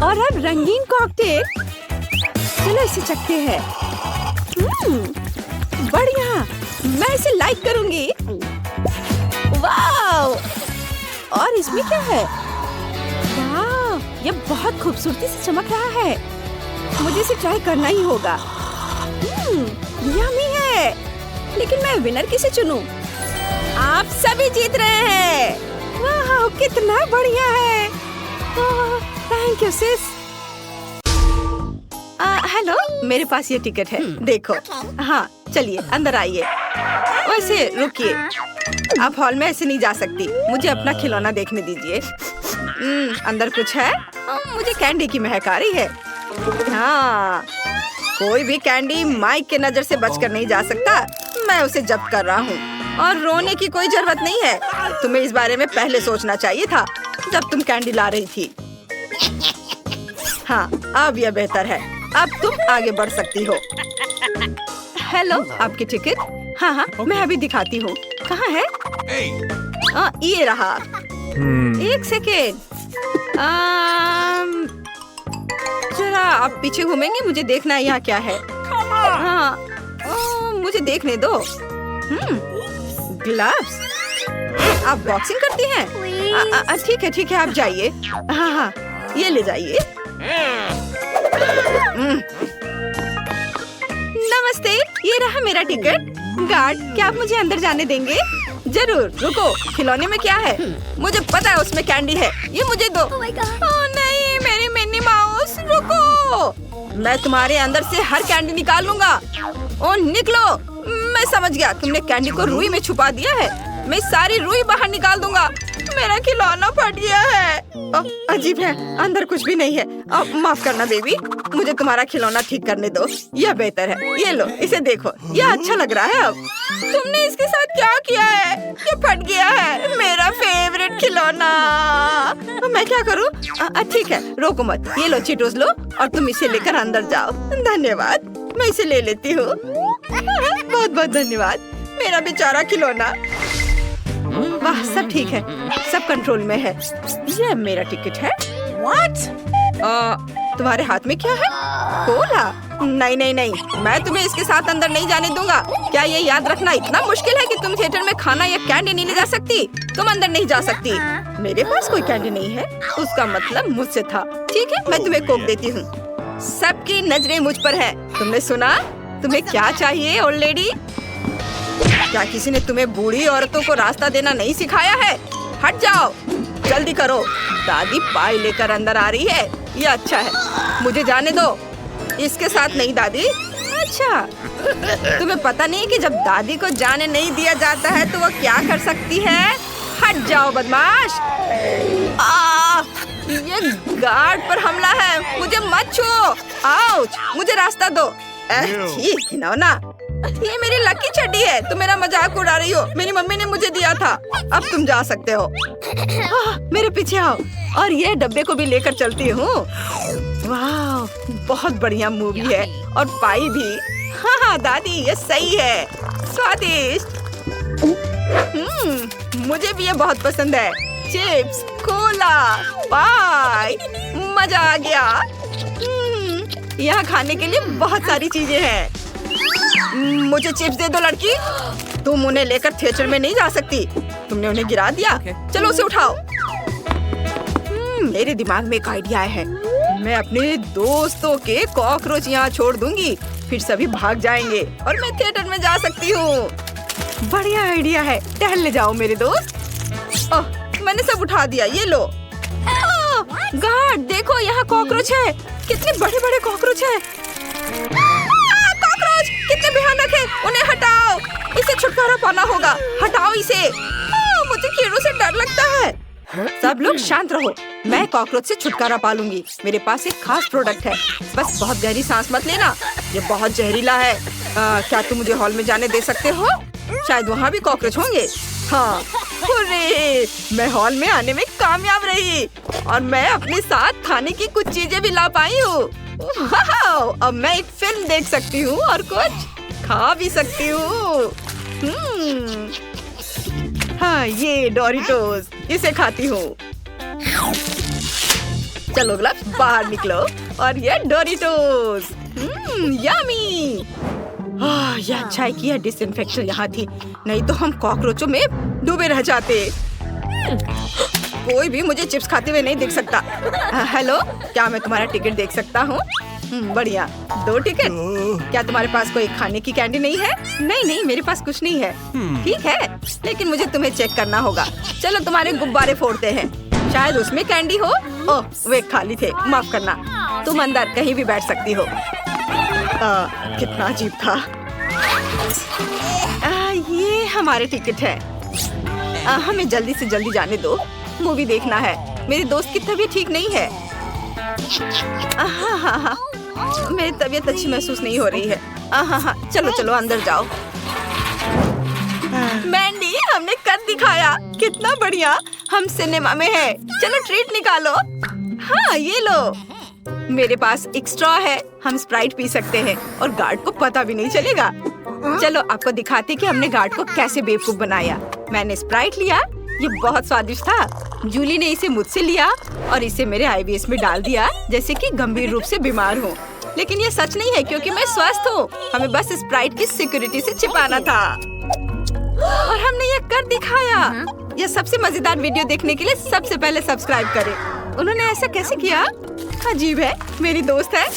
और अब रंगीन कॉकटेल। चलो इसे चखते हैं। बढ़िया, मैं इसे लाइक करूंगी। वाह, और इसमें क्या है? वाह, ये बहुत खूबसूरती से चमक रहा है। मुझे इसे ट्राई करना ही होगा। यम्मी है। है, लेकिन मैं विनर किसे चुनूं? आप सभी जीत रहे हैं। वाह, कितना बढ़िया है। Thank you sis. हेलो, मेरे पास ये टिकट है, देखो। हाँ, चलिए अंदर आइए। वैसे रुकिए, आप हॉल में ऐसे नहीं जा सकती। मुझे अपना खिलौना देखने दीजिए। अंदर कुछ है? मुझे कैंडी की महक आ रही है। हाँ, कोई भी कैंडी माइक के नजर से बचकर नहीं जा सकता। मैं उसे जब्त कर रहा हूँ और रोने की कोई जरूरत नहीं है। तुम्हें इस बारे में पहले सोचना चाहिए था जब तुम कैंडी ला रही थी। हाँ, अब यह बेहतर है। अब तुम आगे बढ़ सकती हो। हेलो, आपकी टिकट? हाँ हाँ, मैं अभी दिखाती हूँ। कहाँ है? ये रहा। एक सेकेंड, जरा आप पीछे घूमेंगे? मुझे देखना है यहाँ क्या है। हाँ, मुझे देखने दो। ग्लव्स? आप बॉक्सिंग करती हैं? ठीक है ठीक है, आप जाइए। हाँ हाँ, ये ले जाइए। नमस्ते, ये रहा मेरा टिकट। गार्ड, क्या आप मुझे अंदर जाने देंगे? जरूर। रुको, खिलौने में क्या है? मुझे पता है उसमें कैंडी है। ये मुझे दो। ओह नहीं, मेरी मिनी माउस, रुको। मैं तुम्हारे अंदर से हर कैंडी निकाल लूंगा। ओह निकलो। मैं समझ गया, तुमने कैंडी को रुई में छुपा दिया है। मैं सारी रुई बाहर निकाल दूंगा। मेरा खिलौना फट गया है। अजीब है, अंदर कुछ भी नहीं है। माफ करना बेबी, मुझे तुम्हारा खिलौना ठीक करने दो। यह बेहतर है। ये लो, इसे देखो, यह अच्छा लग रहा है। अब तुमने इसके साथ क्या किया है? ये फट गया है, मेरा फेवरेट खिलौना। मैं क्या करूँ? ठीक है, रोको मत। ये लो चीटोस लो और तुम इसे लेकर अंदर जाओ। धन्यवाद, मैं इसे ले लेती हूँ। बहुत बहुत धन्यवाद, मेरा बेचारा खिलौना। वाह, सब ठीक है, सब कंट्रोल में है। ये मेरा टिकट है। तुम्हारे हाथ में क्या है? कोला? नहीं नहीं नहीं, मैं तुम्हें इसके साथ अंदर नहीं जाने दूंगा। क्या ये याद रखना इतना मुश्किल है कि तुम थिएटर में खाना या कैंडी नहीं ले जा सकती? तुम अंदर नहीं जा सकती। मेरे पास कोई कैंडी नहीं है, उसका मतलब मुझसे था। ठीक है, मैं तुम्हें कोक देती हूँ। सबकी नजरें मुझ पर है। तुमने सुना? तुम्हें क्या चाहिए ओल्ड लेडी? क्या किसी ने तुम्हें बूढ़ी औरतों को रास्ता देना नहीं सिखाया है? हट जाओ, जल्दी करो। दादी पाई लेकर अंदर आ रही है। ये अच्छा है, मुझे जाने दो। इसके साथ नहीं दादी। अच्छा, तुम्हें पता नहीं कि जब दादी को जाने नहीं दिया जाता है तो वो क्या कर सकती है? हट जाओ बदमाश। ये गार्ड पर हमला है, मुझे मत छुओ। आउच, मुझे रास्ता दो। ठीक खिलौना, ये मेरी लकी चड्डी है। तुम मेरा मजाक उड़ा रही हो। मेरी मम्मी ने मुझे दिया था। अब तुम जा सकते हो। मेरे पीछे आओ और ये डब्बे को भी लेकर चलती हूँ। वाह, बहुत बढ़िया मूवी है और पाई भी। हाँ दादी, ये सही है, स्वादिष्ट। मुझे भी ये बहुत पसंद है। चिप्स, कोला, पाई, मजा आ गया। यहाँ खाने के लिए बहुत सारी चीजें हैं। मुझे चिप्स दे दो लड़की। तुम उन्हें लेकर थिएटर में नहीं जा सकती। तुमने उन्हें गिरा दिया। चलो उसे उठाओ। मेरे दिमाग में एक आइडिया है। मैं अपने दोस्तों के कॉकरोच यहाँ छोड़ दूंगी, फिर सभी भाग जाएंगे और मैं थिएटर में जा सकती हूँ। बढ़िया आइडिया है। टहलने जाओ मेरे दोस्त। ओह, मैंने सब उठा दिया। ये लो। गार्ड, देखो यहाँ कॉकरोच है। कितने बड़े बड़े कॉकरोच है। कॉकरोच कितने भयानक है। उन्हें हटाओ, इसे छुटकारा पाना होगा। हटाओ इसे। मुझे कीड़ों से डर लगता है। सब लोग शांत रहो, मैं कॉकरोच से छुटकारा पालूंगी। मेरे पास एक खास प्रोडक्ट है। बस बहुत गहरी सांस मत लेना, ये बहुत जहरीला है। क्या तुम मुझे हॉल में जाने दे सकते हो? शायद वहाँ भी कॉकरोच होंगे। हाँ, हुर्रे, मैं हॉल में आने में कामयाब रही और मैं अपने साथ खाने की कुछ चीजें भी ला पाई हूँ। अब मैं एक फिल्म देख सकती हूँ और कुछ खा भी सकती हूँ। हाँ, ये डोरिटोस, इसे खाती हूँ। चलो ग्लव्स, बाहर निकलो और ये डोरिटोस। यम्मी। यह अच्छा है कि यह डिसइंफेक्शन यहाँ थी, नहीं तो हम कॉकरोचों में डूबे रह जाते। कोई भी मुझे चिप्स खाते हुए नहीं देख सकता। हेलो, क्या मैं तुम्हारा टिकट देख सकता हूँ? बढ़िया। 2 टिकट। क्या तुम्हारे पास कोई खाने की कैंडी नहीं है? नहीं नहीं, मेरे पास कुछ नहीं है। ठीक है, लेकिन मुझे तुम्हें चेक करना होगा। चलो तुम्हारे गुब्बारे फोड़ते हैं, शायद उसमें कैंडी हो। ओह, वे खाली थे, माफ करना। तुम अंदर कहीं भी बैठ सकती हो। कितना अजीब था। ये हमारे टिकट है। हमें जल्दी से जल्दी जाने दो, मूवी देखना है। मेरी दोस्त की तबीयत ठीक नहीं है। हाँ, मेरी तबीयत अच्छी महसूस नहीं हो रही है। हाँ, चलो चलो अंदर जाओ। मैंडी, हमने कर दिखाया। कितना बढ़िया, हम सिनेमा में हैं। चलो ट्रीट निकालो। हाँ, ये लो। मेरे पास एक स्ट्रॉ है, हम स्प्राइट पी सकते हैं और गार्ड को पता भी नहीं चलेगा। चलो आपको दिखाते कि हमने गार्ड को कैसे बेवकूफ बनाया। मैंने स्प्राइट लिया, ये बहुत स्वादिष्ट था। जूली ने इसे मुझसे लिया और इसे मेरे आईवीएस में डाल दिया, जैसे कि गंभीर रूप से बीमार हूँ। लेकिन ये सच नहीं है क्योंकि मैं स्वस्थ हूँ। हमें बस स्प्राइट की सिक्योरिटी से छिपाना था और हमने ये कर दिखाया। यह सबसे मजेदार वीडियो देखने के लिए सबसे पहले सब्सक्राइब करें। उन्होंने ऐसा कैसे किया? अजीब है। मेरी दोस्त है।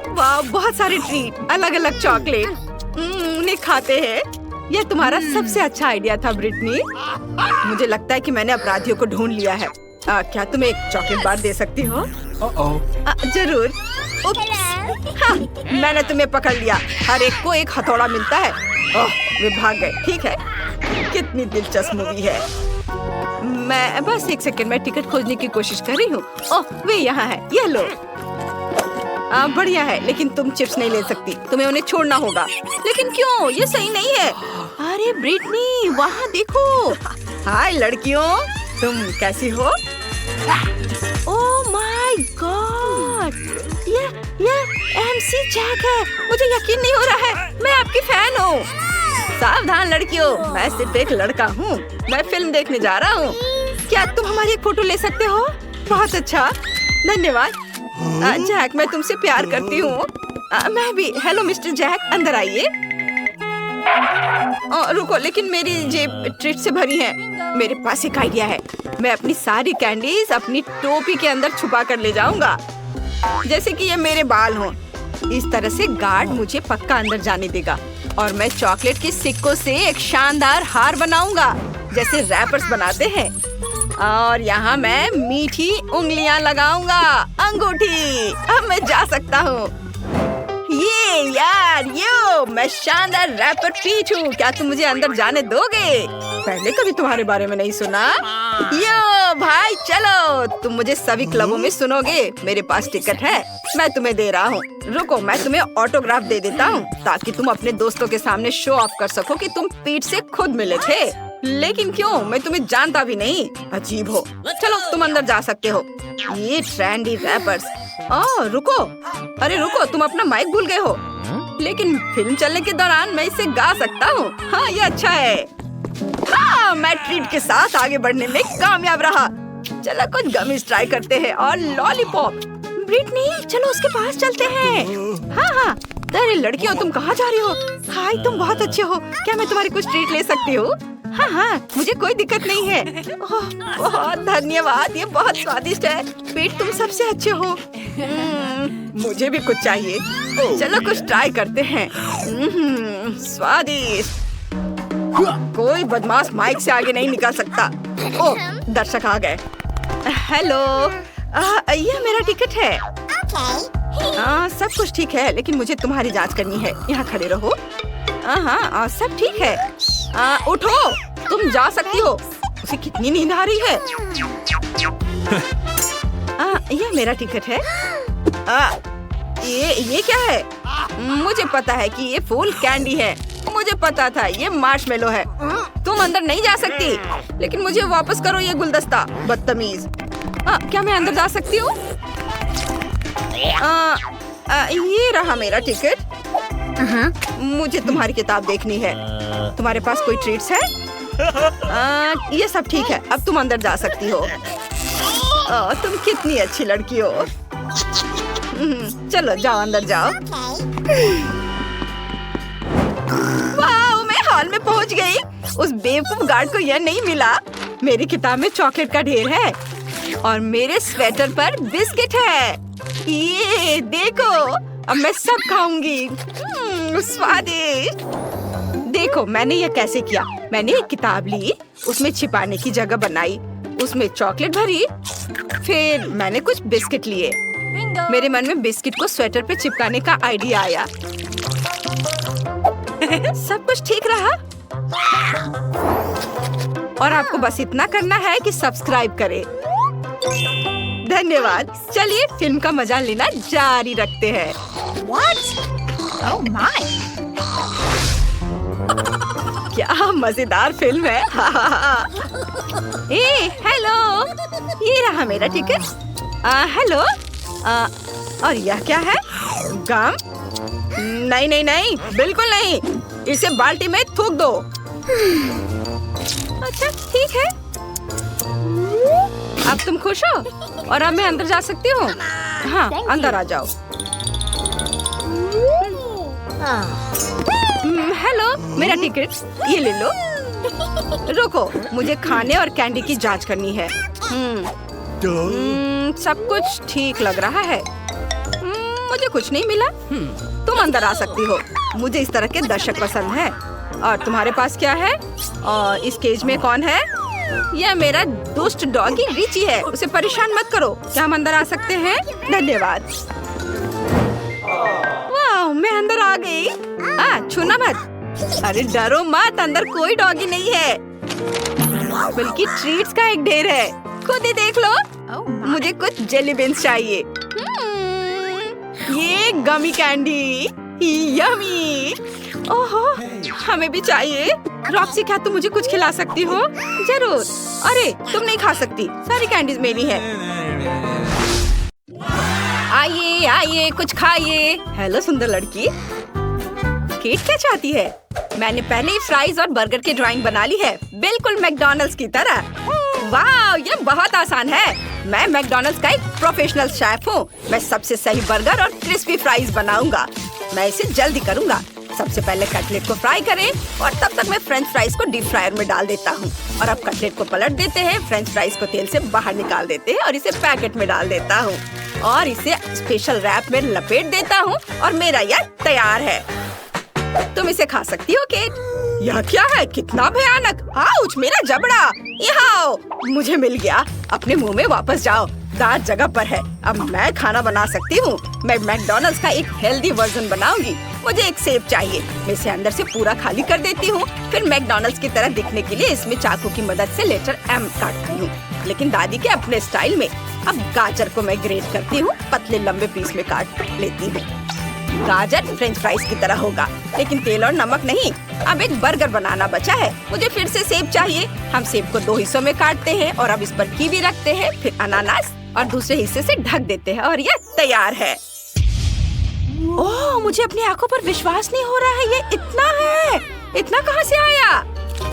वाह, बहुत सारे ट्रीट, अलग अलग चॉकलेट। उन्हें खाते हैं। यह तुम्हारा सबसे अच्छा आइडिया था ब्रिटनी। मुझे लगता है कि मैंने अपराधियों को ढूंढ लिया है। क्या तुम एक चॉकलेट बार दे सकती हो? जरूर। हाँ, मैंने तुम्हें पकड़ लिया। हर एक को एक हथौड़ा मिलता है। ओह, वे भाग गए। ठीक है, कितनी दिलचस्प मूवी है। मैं बस 1 सेकंड में टिकट खोजने की कोशिश कर रही हूँ। ओह, वे यहाँ है, ये लो। बढ़िया है, लेकिन तुम चिप्स नहीं ले सकती। तुम्हें उन्हें छोड़ना होगा। लेकिन क्यों? ये सही नहीं है। अरे ब्रिटनी, वहाँ देखो। हाय लड़कियों, तुम कैसी हो? ओह माय गॉड, ये MC जैक है। मुझे यकीन नहीं हो रहा है। मैं आपकी फैन हूँ। सावधान लड़कियों, मैं सिर्फ एक लड़का हूँ। मैं फिल्म देखने जा रहा हूँ। क्या तुम हमारी एक फोटो ले सकते हो? बहुत अच्छा, धन्यवाद। जैक, मैं तुमसे प्यार करती हूँ। मैं भी। हेलो मिस्टर जैक, अंदर आइए। रुको, लेकिन मेरी जेब ट्रीट से भरी है। मेरे पास एक आइडिया है। मैं अपनी सारी कैंडीज अपनी टोपी के अंदर छुपा कर ले जाऊंगा, जैसे कि ये मेरे बाल हों। इस तरह से गार्ड मुझे पक्का अंदर जाने देगा और मैं चॉकलेट के सिक्कों से एक शानदार हार बनाऊंगा, जैसे रैपर्स बनाते हैं। और यहाँ मैं मीठी उंगलियां लगाऊंगा, अंगूठी। अब मैं जा सकता हूँ। ये यार, मैं शानदार रैपर पीच हूँ। क्या तुम मुझे अंदर जाने दोगे? पहले कभी तुम्हारे बारे में नहीं सुना। भाई चलो, तुम मुझे सभी क्लबों में सुनोगे। मेरे पास टिकट है, मैं तुम्हें दे रहा हूँ। रुको, मैं तुम्हें ऑटोग्राफ दे देता हूँ ताकि तुम अपने दोस्तों के सामने शो ऑफ कर सको कि तुम पीट से खुद मिले थे। लेकिन क्यों? मैं तुम्हें जानता भी नहीं। अजीब हो। चलो, तुम अंदर जा सकते हो। ये ट्रेंडी रैपर्स। रुको, अरे रुको, तुम अपना माइक भूल गए हो। लेकिन फिल्म चलने के दौरान मैं इसे गा सकता हूँ। हाँ, ये अच्छा है। हाँ, मैं ट्रीट के साथ आगे बढ़ने में कामयाब रहा। चलो कुछ गमीज ट्राई करते हैं और लॉलीपॉप। ब्रिटनी, चलो उसके पास चलते हैं। हाँ। अरे लड़कियों, तुम कहाँ जा रही हो? हाय, तुम बहुत अच्छे हो। क्या मैं तुम्हारी कुछ ट्रीट ले सकती हूँ? हाँ, मुझे कोई दिक्कत नहीं है। ओह, बहुत धन्यवाद, ये बहुत स्वादिष्ट है। पीट, तुम सबसे अच्छे हो। मुझे भी कुछ चाहिए। चलो कुछ ट्राई करते हैं। स्वादिष्ट। कोई बदमाश माइक से आगे नहीं निकल सकता। ओह, दर्शक आ गए। हेलो, ये मेरा टिकट है। सब कुछ ठीक है, लेकिन मुझे तुम्हारी जांच करनी है। यहाँ खड़े रहो। हाँ, सब ठीक है। उठो, तुम जा सकती हो। उसे कितनी नींद आ रही है। यह मेरा टिकट है। ये क्या है? मुझे पता है कि ये फूल कैंडी है। मुझे पता था ये मार्शमेलो है। तुम अंदर नहीं जा सकती। लेकिन मुझे वापस करो ये गुलदस्ता, बदतमीज। क्या मैं अंदर जा सकती हूँ? ये रहा मेरा टिकट। मुझे तुम्हारी किताब देखनी है। तुम्हारे पास कोई ट्रीट्स है? ये सब ठीक है, अब तुम अंदर जा सकती हो। तुम कितनी अच्छी लड़की हो। चलो जाओ, अंदर जाओ। वाह, मैं हॉल में पहुंच गई। उस बेवकूफ गार्ड को यह नहीं मिला। मेरी किताब में चॉकलेट का ढेर है और मेरे स्वेटर पर बिस्किट है। ये देखो, अब मैं सब खाऊंगी। स्वादिष्ट। देखो मैंने ये कैसे किया। मैंने एक किताब ली, उसमें छिपाने की जगह बनाई, उसमें चॉकलेट भरी, फिर मैंने कुछ बिस्किट लिए। मेरे मन में बिस्किट को स्वेटर पे चिपकाने का आइडिया आया। सब कुछ ठीक रहा। और आपको बस इतना करना है कि सब्सक्राइब करें। धन्यवाद। चलिए फिल्म का मजा लेना जारी रखते हैं। Oh my! क्या मजेदार फिल्म है। ए, हेलो, ये रहा मेरा टिकट। हेलो। और यह क्या है? गम? नहीं नहीं नहीं, बिल्कुल नहीं। इसे बाल्टी में थूक दो। अच्छा ठीक है। अब तुम खुश हो और अब मैं अंदर जा सकती हूँ? हाँ, अंदर आ जाओ। हेलो, मेरा टिकट ये ले लो। रुको, मुझे खाने और कैंडी की जांच करनी है। सब कुछ ठीक लग रहा है। मुझे कुछ नहीं मिला। तुम अंदर आ सकती हो। मुझे इस तरह के दर्शक पसंद है। और तुम्हारे पास क्या है? और इस केज में कौन है? यह मेरा दुष्ट डॉगी रिची है। उसे परेशान मत करो। क्या हम अंदर आ सकते हैं? धन्यवाद। वाह, मैं अंदर आ गई। छूना मत। अरे डरो मत, अंदर कोई डॉगी नहीं है, बल्कि ट्रीट्स का एक ढेर है। खुद ही देख लो। मुझे कुछ जेली बीन्स चाहिए। ये गमी कैंडी, यम्मी। ओहो, हमें भी चाहिए। रॉक्सी, क्या तुम मुझे कुछ खिला सकती हो? जरूर। अरे तुम नहीं खा सकती, सारी कैंडीज मेरी है। आइए आइए, कुछ खाइए। हेलो सुंदर लड़की, केट क्या चाहती है? मैंने पहले ही फ्राइज और बर्गर की ड्राइंग बना ली है, बिल्कुल मैकडॉनल्ड्स की तरह। वाह, ये बहुत आसान है। मैं मैकडॉनल्ड्स का एक प्रोफेशनल शेफ हूँ। मैं सबसे सही बर्गर और क्रिस्पी फ्राइज बनाऊंगा। मैं इसे जल्दी करूंगा। सबसे पहले कटलेट को फ्राई करें और तब तक मैं फ्रेंच फ्राइज को डीप फ्रायर में डाल देता हूँ। और अब कटलेट को पलट देते हैं, फ्रेंच फ्राइज को तेल से बाहर निकाल देते हैं और इसे पैकेट में डाल देता हूँ और इसे स्पेशल रैप में लपेट देता हूँ और मेरा यह तैयार है। तुम इसे खा सकती हो केट। यह क्या है? कितना भयानक। आउच, मेरा जबड़ा। यहाँ आओ, मुझे मिल गया। अपने मुंह में वापस जाओ, दांत जगह पर है। अब मैं खाना बना सकती हूँ। मैं मैकडॉनल्ड्स का एक हेल्दी वर्जन बनाऊंगी। मुझे एक सेब चाहिए। मैं इसे अंदर से पूरा खाली कर देती हूँ। फिर मैकडॉनल्ड्स की तरह दिखने के लिए इसमें चाकू की मदद से लेटर M काटती हूँ, लेकिन दादी के अपने स्टाइल में। अब गाजर को मैं ग्रेट करती हूँ, पतले लंबे पीस में काट लेती हूँ। गाजर फ्रेंच फ्राइज की तरह होगा, लेकिन तेल और नमक नहीं। अब एक बर्गर बनाना बचा है। मुझे फिर से सेब चाहिए। हम सेब को 2 हिस्सों में काटते हैं और अब इस पर कीवी रखते हैं, फिर अनानास और दूसरे हिस्से से ढक देते हैं और यह तैयार है। ओह, मुझे अपनी आंखों पर विश्वास नहीं हो रहा है। ये इतना है। इतना कहाँ से आया?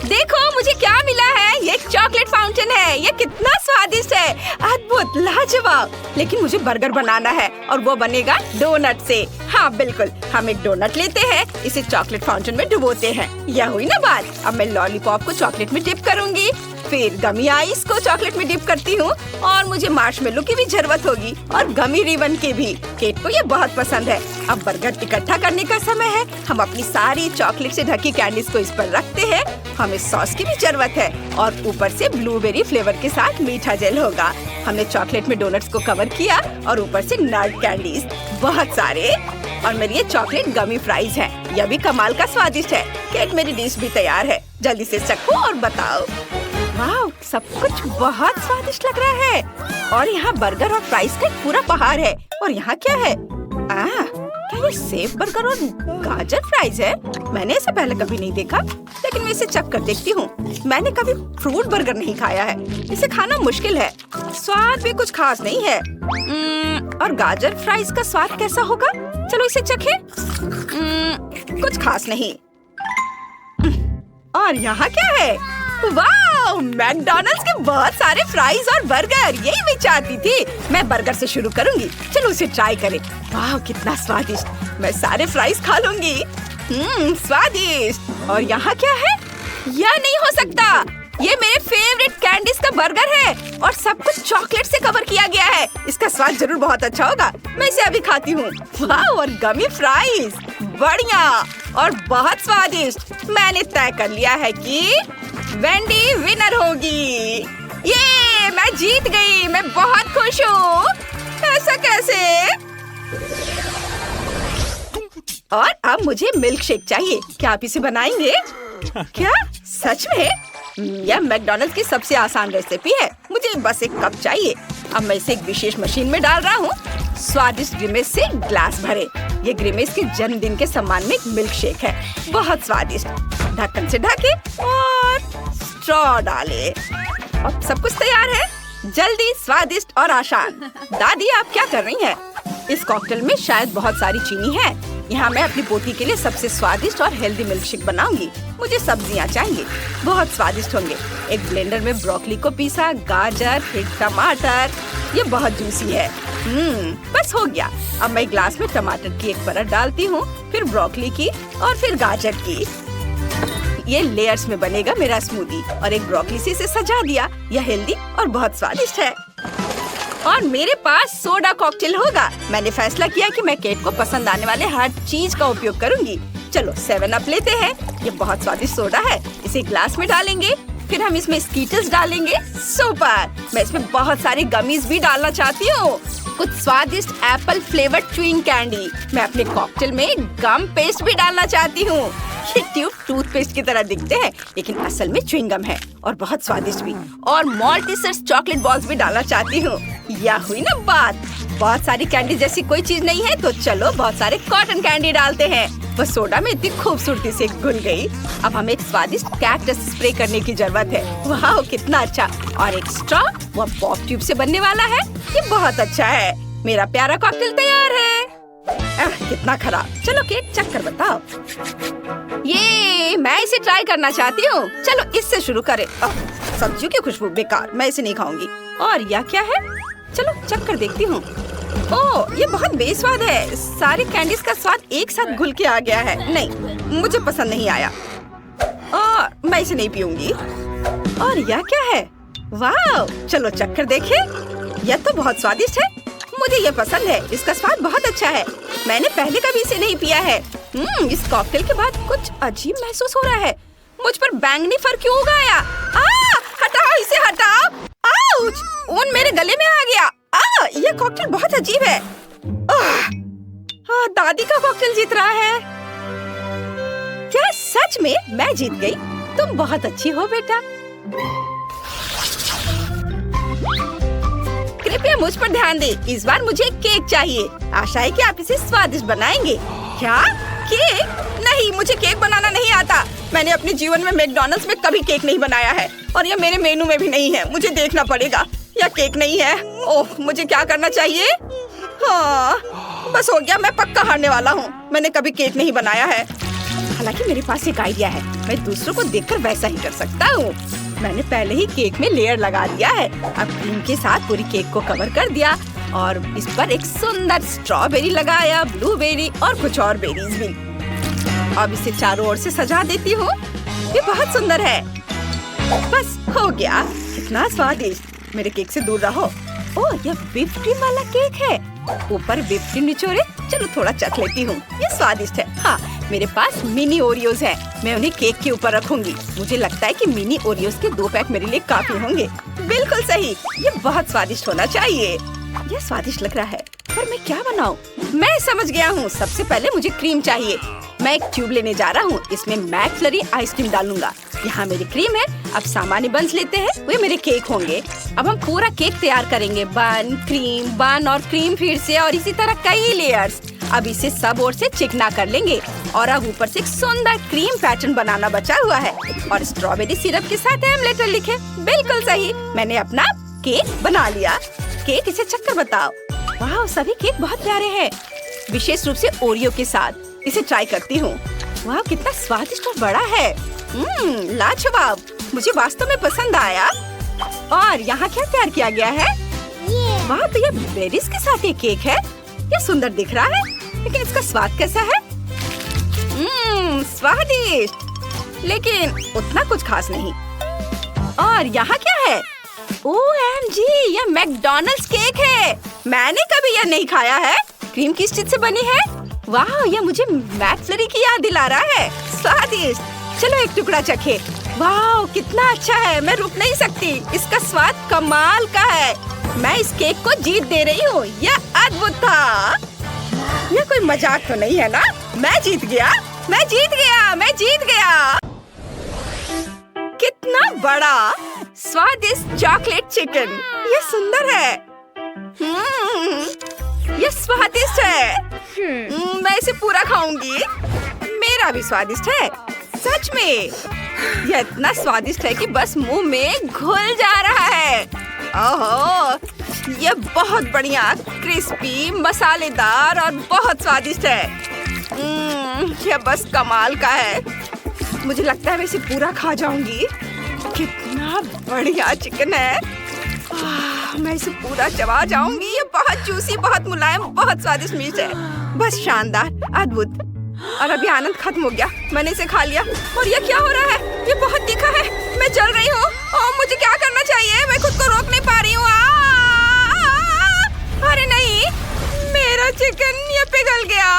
देखो मुझे क्या मिला है। ये चॉकलेट फाउंटेन है। ये कितना स्वादिष्ट है, अद्भुत, लाजवाब। लेकिन मुझे बर्गर बनाना है और वो बनेगा डोनट से। हाँ बिल्कुल, हम एक डोनट लेते हैं, इसे चॉकलेट फाउंटेन में डुबोते हैं। यह हुई ना बात। अब मैं लॉलीपॉप को चॉकलेट में डिप करूंगी, फिर गमी आइस को चॉकलेट में डिप करती हूँ और मुझे मार्शमेलो की भी जरूरत होगी और गमी रिबन की भी। केट को ये बहुत पसंद है। अब बर्गर इकट्ठा करने का समय है। हम अपनी सारी चॉकलेट से ढकी कैंडीज को इस पर रखते हैं। हमें सॉस की भी जरूरत है और ऊपर से ब्लूबेरी फ्लेवर के साथ मीठा जेल होगा। हमने चॉकलेट में डोनट्स को कवर किया और ऊपर से नट कैंडीज बहुत सारे। और मेरी ये चॉकलेट गमी फ्राइज है। यह भी कमाल का स्वादिष्ट है। केट, मेरी डिश भी तैयार है। जल्दी से चखो और बताओ। वाह, सब कुछ बहुत स्वादिष्ट लग रहा है। और यहाँ बर्गर और फ्राइज का पूरा पहाड़ है। और यहाँ क्या है? क्या ये सेब बर्गर और गाजर फ्राइज है? मैंने इसे पहले कभी नहीं देखा, लेकिन मैं इसे चख कर देखती हूँ। मैंने कभी फ्रूट बर्गर नहीं खाया है। इसे खाना मुश्किल है। स्वाद भी कुछ खास नहीं है। और गाजर फ्राइज का स्वाद कैसा होगा? चलो इसे चखें। कुछ खास नहीं। और यहाँ क्या है? वाह, मैकडॉनल्ड्स के बहुत सारे फ्राइज और बर्गर। यही मैं चाहती थी। मैं बर्गर से शुरू करूंगी। चलो उसे ट्राई करें। वाह, कितना स्वादिष्ट। मैं सारे फ्राइज खा लूंगी। स्वादिष्ट। और यहाँ क्या है? यह नहीं हो सकता। ये मेरे फेवरेट कैंडीज का बर्गर है और सब कुछ चॉकलेट से कवर किया गया है। इसका स्वाद जरूर बहुत अच्छा होगा। मैं इसे अभी खाती हूँ। वाह, और गमी फ्राइज बढ़िया और बहुत स्वादिष्ट। मैंने तय कर लिया है कि वेंडी विनर होगी। ये मैं जीत गई। मैं बहुत खुश हूँ। ऐसा कैसे? और अब मुझे मिल्क शेक चाहिए। क्या आप इसे बनाएंगे? क्या सच में? यह मैकडॉनल्ड्स की सबसे आसान रेसिपी है। मुझे बस एक कप चाहिए। अब मैं इसे एक विशेष मशीन में डाल रहा हूँ। स्वादिष्ट ग्रिमेस से ग्लास भरे। ये ग्रिमेस के जन्मदिन के सम्मान में एक मिल्क शेक है। बहुत स्वादिष्ट। ढक्कन से ढके और स्ट्रॉ डाले। अब सब कुछ तैयार है। जल्दी, स्वादिष्ट और आसान। दादी, आप क्या कर रही हैं? इस कॉकटेल में शायद बहुत सारी चीनी है। यहाँ मैं अपनी पोती के लिए सबसे स्वादिष्ट और हेल्दी मिल्क शेक बनाऊंगी। मुझे सब्जियाँ चाहिए। बहुत स्वादिष्ट होंगे। एक ब्लेंडर में ब्रोकली को पीसा, गाजर, फिर टमाटर। ये बहुत जूसी है। बस हो गया। अब मैं ग्लास में टमाटर की एक परत डालती हूँ, फिर ब्रोकली की और फिर गाजर की। ये लेयर्स में बनेगा मेरा स्मूदी। और एक ब्रोकली से इसे सजा दिया। यह हेल्दी और बहुत स्वादिष्ट है। और मेरे पास सोडा कॉकटेल होगा। मैंने फैसला किया कि मैं केट को पसंद आने वाले हर चीज का उपयोग करूंगी। चलो 7 अप लेते हैं। ये बहुत स्वादिष्ट सोडा है। इसे ग्लास में डालेंगे, फिर हम इसमें स्कीटल्स डालेंगे। सुपर। मैं इसमें बहुत सारे गमीज भी डालना चाहती हूँ। कुछ स्वादिष्ट एप्पल फ्लेवर्ड च्युइंग कैंडी। मैं अपने कॉकटेल में गम पेस्ट भी डालना चाहती हूँ। ये ट्यूब टूथपेस्ट की तरह दिखते हैं, लेकिन असल में च्युइंग गम है और बहुत स्वादिष्ट भी। और मॉल्टीसर्स चॉकलेट बॉल्स भी डालना चाहती हूँ। यह हुई ना बात। बहुत सारी कैंडी जैसी कोई चीज नहीं है, तो चलो बहुत सारे कॉटन कैंडी डालते हैं। वो सोडा में इतनी खूबसूरती से घुल गई। अब हमें एक स्वादिष्ट कैक्टस स्प्रे करने की जरूरत है। वाह, कितना अच्छा। और एक स्ट्रॉ, वो पॉप ट्यूब से बनने वाला है। ये बहुत अच्छा है। मेरा प्यारा कॉकटेल तैयार है। कितना खराब। चलो केट, चक्कर बताओ। ये मैं इसे ट्राई करना चाहती हूँ। चलो इससे शुरू करें। सब्जियों की खुशबू बेकार। मैं इसे नहीं खाऊंगी। और यह क्या है? चलो चक्कर देखती हूँ। ओह, ये बहुत बेस्वाद है। सारे कैंडीज का स्वाद एक साथ घुल के आ गया है। नहीं, मुझे पसंद नहीं आया और मैं इसे नहीं पीऊंगी। और यह क्या है? वाह, चलो चक्कर देखें। यह तो बहुत स्वादिष्ट है। मुझे ये पसंद है। इसका स्वाद बहुत अच्छा है। मैंने पहले कभी इसे नहीं पिया है। इस कॉकटेल के बाद कुछ अजीब महसूस हो रहा है। मुझ पर बैंगनी फर क्यों उग आया? हटाओ इसे, हटाओ। आउच! ऊन मेरे गले में आ गया। ये कॉकटेल बहुत अजीब है। दादी का कॉकटेल जीत रहा है। क्या सच में मैं जीत गई? तुम बहुत अच्छी हो बेटा। कृपया मुझ पर ध्यान दे। इस बार मुझे केक चाहिए। आशा है कि आप इसे स्वादिष्ट बनाएंगे। क्या केक? नहीं, मुझे केक बनाना नहीं आता। मैंने अपने जीवन में मैकडॉनल्ड्स में कभी केक नहीं बनाया है और यह मेरे मेनू में भी नहीं है। मुझे देखना पड़ेगा। यह केक नहीं है। ओह, मुझे क्या करना चाहिए? हाँ, बस हो गया। मैं पक्का हारने वाला हूँ। मैंने कभी केक नहीं बनाया है। हालांकि मेरे पास एक आइडिया है। मैं दूसरों को देखकर वैसा ही कर सकता हूँ। मैंने पहले ही केक में लेयर लगा दिया है। अब क्रीम के साथ पूरी केक को कवर कर दिया और इस पर एक सुंदर स्ट्रॉबेरी लगाया, ब्लूबेरी और कुछ और बेरीज भी। अब इसे चारों ओर से सजा देती हूँ। ये बहुत सुंदर है। बस हो गया। कितना स्वादिष्ट। मेरे केक से दूर रहो। ओह, यह व्हिप क्रीम वाला केक है। ऊपर व्हिप क्रीम निचोड़े। चलो थोड़ा चख लेती हूँ। ये स्वादिष्ट है। हाँ, मेरे पास मिनी ओरियोज है। मैं उन्हें केक के ऊपर रखूंगी। मुझे लगता है कि मिनी ओरियोज के 2 पैक मेरे लिए काफी होंगे। बिल्कुल सही। ये बहुत स्वादिष्ट होना चाहिए। यह स्वादिष्ट लग रहा है, पर मैं क्या बनाऊं? मैं समझ गया हूँ। सबसे पहले मुझे क्रीम चाहिए। मैं एक ट्यूब लेने जा रहा हूँ। इसमें मैकफ्लरी आइसक्रीम डालूंगा। यहाँ मेरी क्रीम है। अब सामान्य बंस लेते हैं। वे मेरे केक होंगे। अब हम पूरा केक तैयार करेंगे। बन और क्रीम फिर से और इसी तरह कई लेयर्स। अब इसे सब ओर से चिकना कर लेंगे और अब ऊपर से एक सुंदर क्रीम पैटर्न बनाना बचा हुआ है। और स्ट्रॉबेरी सिरप के साथ एम लेटर लिखे। बिल्कुल सही। मैंने अपना केक बना लिया। केक, इसे चक्कर बताओ। वाह, सभी केक बहुत प्यारे हैं, विशेष रूप से ओरियो के साथ। इसे ट्राई करती हूँ। वाह, कितना स्वादिष्ट और बड़ा है। लाजवाब। मुझे वास्तव में पसंद आया। और यहाँ क्या तैयार किया गया है? वाह, तो ये बेरीज के साथ एक केक है। ये सुंदर दिख रहा है, लेकिन इसका स्वाद कैसा है? स्वादिष्ट, लेकिन उतना कुछ खास नहीं। और यहाँ क्या है? OMG, यह मैकडॉनल्ड्स केक है। मैंने कभी यह नहीं खाया है। क्रीम किस चीज से बनी है? वाह, यह मुझे मैकफ्लरी की याद दिला रहा है। स्वादिष्ट। चलो एक टुकड़ा चखे। वाह, कितना अच्छा है। मैं रुक नहीं सकती। इसका स्वाद कमाल का है। मैं इस केक को जीत दे रही हूँ। यह अद्भुत था। यह कोई मजाक तो नहीं है ना? मैं जीत गया। मैं जीत गया। मैं जीत गया। कितना बड़ा स्वादिष्ट चॉकलेट चिकन। यह सुंदर है। यह स्वादिष्ट है। मैं इसे पूरा खाऊंगी। मेरा भी स्वादिष्ट है। सच में यह इतना स्वादिष्ट है कि बस मुंह में घुल जा रहा है। ओहो, यह बहुत बढ़िया, क्रिस्पी, मसालेदार और बहुत स्वादिष्ट है। यह बस कमाल का है। मुझे लगता है मैं इसे पूरा खा जाऊंगी। कितना बढ़िया चिकन है। मैं इसे पूरा चबा जाऊंगी। ये बहुत जूसी, बहुत मुलायम, बहुत स्वादिष्ट मीट है। बस शानदार, अद्भुत। और अभी आनंद खत्म हो गया। मैंने इसे खा लिया। और ये क्या हो रहा है? ये बहुत तीखा है। मैं जल रही हूँ। मुझे क्या करना चाहिए? मैं खुद को रोक नहीं पा रही हूँ। अरे नहीं, मेरा चिकन ये पिघल गया।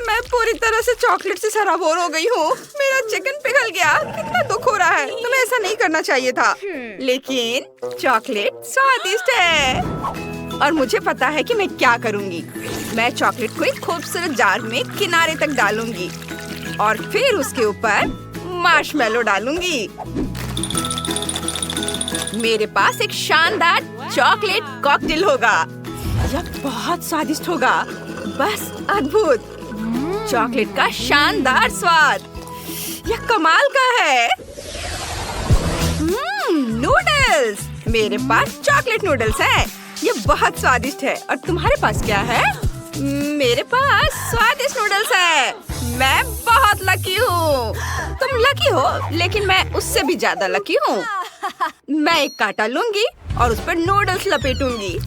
मैं पूरी तरह से चॉकलेट से सराबोर हो गई हूँ। मेरा चिकन पिघल गया। कितना दुख हो रहा है। तुम्हें ऐसा नहीं करना चाहिए था। लेकिन चॉकलेट स्वादिष्ट है और मुझे पता है कि मैं क्या करूँगी। मैं चॉकलेट को एक खूबसूरत जार में किनारे तक डालूंगी और फिर उसके ऊपर मार्शमेलो डालूंगी। मेरे पास एक शानदार चॉकलेट कॉकटेल होगा। यह बहुत स्वादिष्ट होगा। बस अद्भुत। चॉकलेट का शानदार स्वाद। यह कमाल का है। नूडल्स। मेरे पास चॉकलेट नूडल्स हैं। ये बहुत स्वादिष्ट है। और तुम्हारे पास क्या है? मेरे पास स्वादिष्ट नूडल्स है। मैं बहुत लकी हूँ। तुम लकी हो, लेकिन मैं उससे भी ज्यादा लकी हूँ। मैं एक कांटा लूंगी और उस पर नूडल्स लपेटूंगी।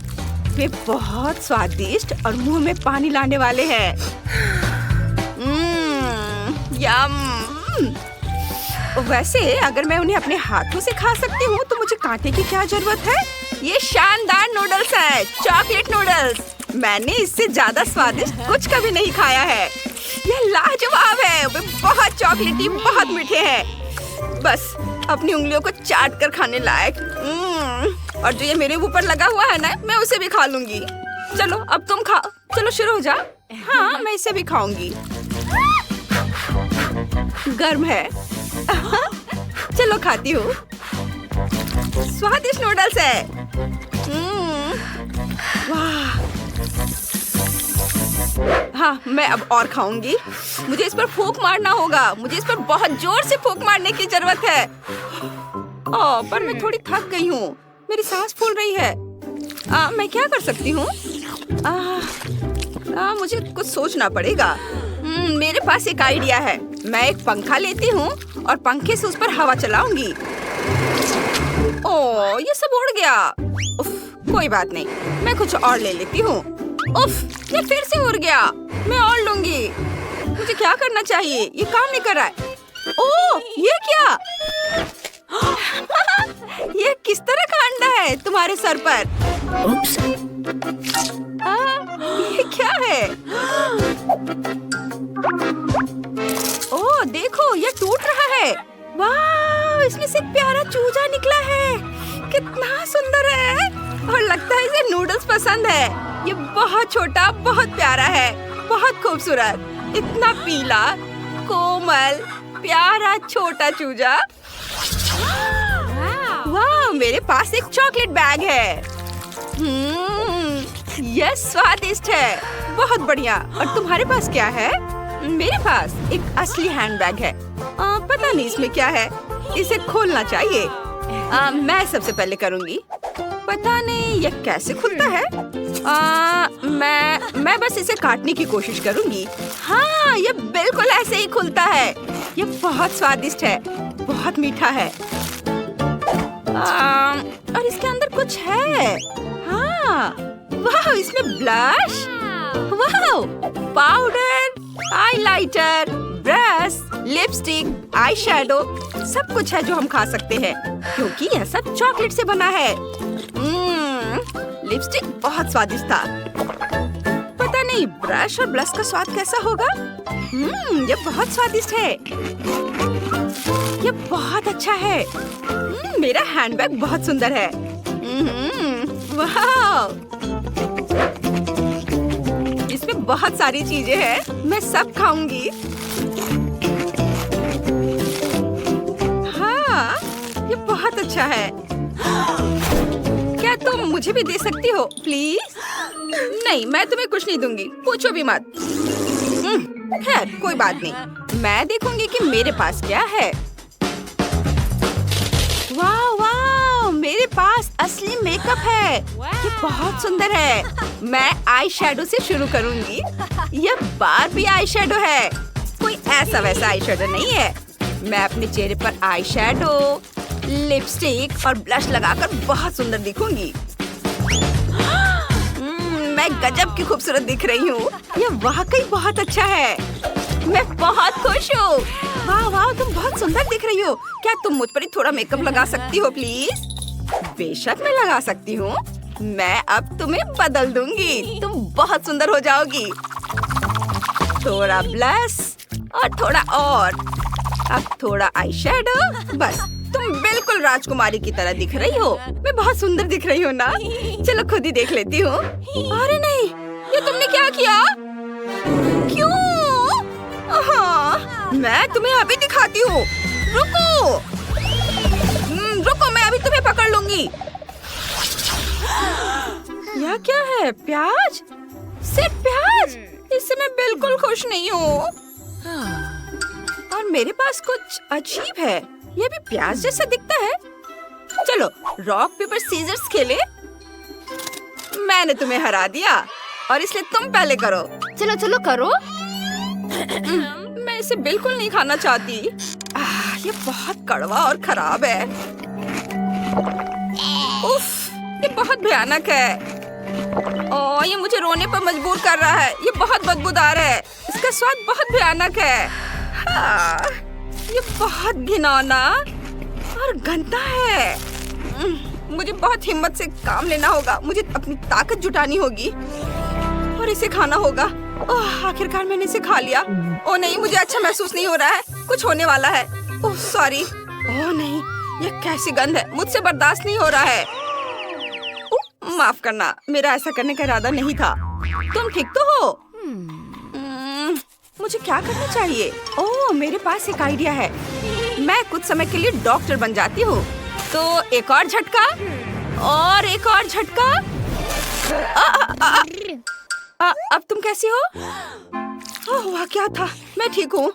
वे बहुत स्वादिष्ट और मुंह में पानी लाने वाले हैं। यम। वैसे अगर मैं उन्हें अपने हाथों से खा सकती हूँ तो मुझे कांटे की क्या जरूरत है? ये शानदार नूडल्स है, चॉकलेट नूडल्स। मैंने इससे ज्यादा स्वादिष्ट कुछ कभी नहीं खाया है। यह लाजवाब है। वे बहुत चॉकलेटी, बहुत मीठे हैं। बस अपनी उंगलियों को चाट कर खाने लायक। और जो ये मेरे ऊपर लगा हुआ है ना, मैं उसे भी खा लूंगी। चलो अब तुम खाओ। चलो शुरू हो जा। हाँ, मैं इसे भी खाऊंगी। गर्म है। चलो खाती हूँ। स्वादिष्ट नूडल्स है। वाह। हाँ, मैं अब और खाऊंगी। मुझे इस पर फूंक मारना होगा। मुझे इस पर बहुत जोर से फूंक मारने की जरूरत है। पर मैं थोड़ी थक गई हूँ। मेरी सांस फूल रही है। मैं क्या कर सकती हूँ? मुझे कुछ सोचना पड़ेगा। मेरे पास एक आइडिया है। मैं एक पंखा लेती हूँ और पंखे से उस पर हवा चलाऊंगी। ओह, ये सब उड़ गया। उफ, कोई बात नहीं, मैं कुछ और ले लेती हूँ। उफ, ये फिर से उड़ गया। मैं और लूंगी। मुझे क्या करना चाहिए? ये काम नहीं कर रहा है। ओह, ये क्या? ये किस तरह का अंडा है तुम्हारे सर पर? ये क्या है? ओह, देखो, ये टूट रहा है। वाह, इसमें से एक प्यारा चूजा निकला है। कितना सुंदर है। और लगता है इसे नूडल्स पसंद है। ये बहुत छोटा, बहुत प्यारा है, बहुत खूबसूरत। इतना पीला, कोमल, प्यारा छोटा चूजा। वाह, मेरे पास एक चॉकलेट बैग है। यह स्वादिष्ट है। बहुत बढ़िया। और तुम्हारे पास क्या है? मेरे पास एक असली हैंडबैग है। पता नहीं इसमें क्या है। इसे खोलना चाहिए। मैं सबसे पहले करूँगी। पता नहीं यह कैसे खुलता है। मैं बस इसे काटने की कोशिश करूँगी। हाँ, यह बिल्कुल ऐसे ही खुलता है। यह बहुत स्वादिष्ट है, बहुत मीठा है। और इसके अंदर कुछ है। हाँ, वाह, इसमें ब्लश, वाह, powder, highlighter, brush lipstick, eye shadow, सब कुछ है जो हम खा सकते हैं क्योंकि यह सब चॉकलेट से बना है। लिपस्टिक बहुत स्वादिष्ट था। पता नहीं ब्रश और ब्लश का स्वाद कैसा होगा। ये बहुत स्वादिष्ट है। ये बहुत अच्छा है। मेरा हैंडबैग बहुत सुंदर है। वाह! इसमें बहुत सारी चीजें हैं। मैं सब खाऊंगी। हाँ, ये बहुत अच्छा है। क्या तुम मुझे भी दे सकती हो प्लीज? नहीं, मैं तुम्हें कुछ नहीं दूंगी, पूछो भी मत। खैर कोई बात नहीं, मैं देखूंगी कि मेरे पास क्या है। वाह वाह, मेरे पास असली मेकअप है। ये बहुत सुंदर है। मैं आई शेडो से शुरू करूंगी। यह बार्बी आई शेडो है। कोई ऐसा वैसा आई शेडो नहीं है। मैं अपने चेहरे पर आई शेडो, लिपस्टिक और ब्लश लगाकर बहुत सुंदर दिखूंगी। मैं गजब की खूबसूरत दिख रही हूँ। यह वाकई बहुत अच्छा है। मैं बहुत खुश हूँ। वाह वाह, तुम बहुत सुंदर दिख रही हो। क्या तुम मुझ पर थोड़ा मेकअप लगा सकती हो प्लीज? बेशक मैं लगा सकती हूँ। मैं अब तुम्हें बदल दूंगी। तुम बहुत सुंदर हो जाओगी। थोड़ा ब्लश और थोड़ा और। अब थोड़ा आई शेडो। बस तुम बिल्कुल राजकुमारी की तरह दिख रही हो। मैं बहुत सुंदर दिख रही हूँ ना? चलो खुद ही देख लेती हूँ। अरे नहीं, ये तुमने क्या किया? क्यों? हाँ, मैं तुम्हें अभी दिखाती हूँ। रुको। रुको, मैं अभी तुम्हें पकड़ लूंगी। यह क्या है? प्याज? सिर्फ प्याज? इससे मैं बिल्कुल खुश नहीं हूँ। और मेरे पास कुछ अजीब है। यह भी प्याज जैसा दिखता है। चलो रॉक पेपर सीजर्स खेले। मैंने तुम्हें हरा दिया और इसलिए तुम पहले करो। चलो चलो करो। मैं इसे बिल्कुल नहीं खाना चाहती। ये बहुत कड़वा और खराब है। उफ, ये बहुत भयानक है। और ये मुझे रोने पर मजबूर कर रहा है। ये बहुत बदबूदार है। इसका स्वाद बहुत भयानक है। हाँ, ये बहुत घिनौना और गंदा है। मुझे बहुत हिम्मत से काम लेना होगा। मुझे अपनी ताकत जुटानी होगी और इसे खाना होगा। ओह, आखिरकार मैंने इसे खा लिया। ओह नहीं, मुझे अच्छा महसूस नहीं हो रहा है। कुछ होने वाला है। Oh sorry. ओह नहीं, ये कैसी गंध है। मुझसे बर्दाश्त नहीं हो रहा है। माफ करना, मेरा ऐसा करने का इरादा नहीं था। तुम ठीक तो हो? मुझे क्या करना चाहिए? ओह, मेरे पास एक आइडिया है। मैं कुछ समय के लिए डॉक्टर बन जाती हूँ। तो एक और झटका और एक और झटका। अब तुम कैसी हो? ओह वाह, क्या था? मैं ठीक हूँ।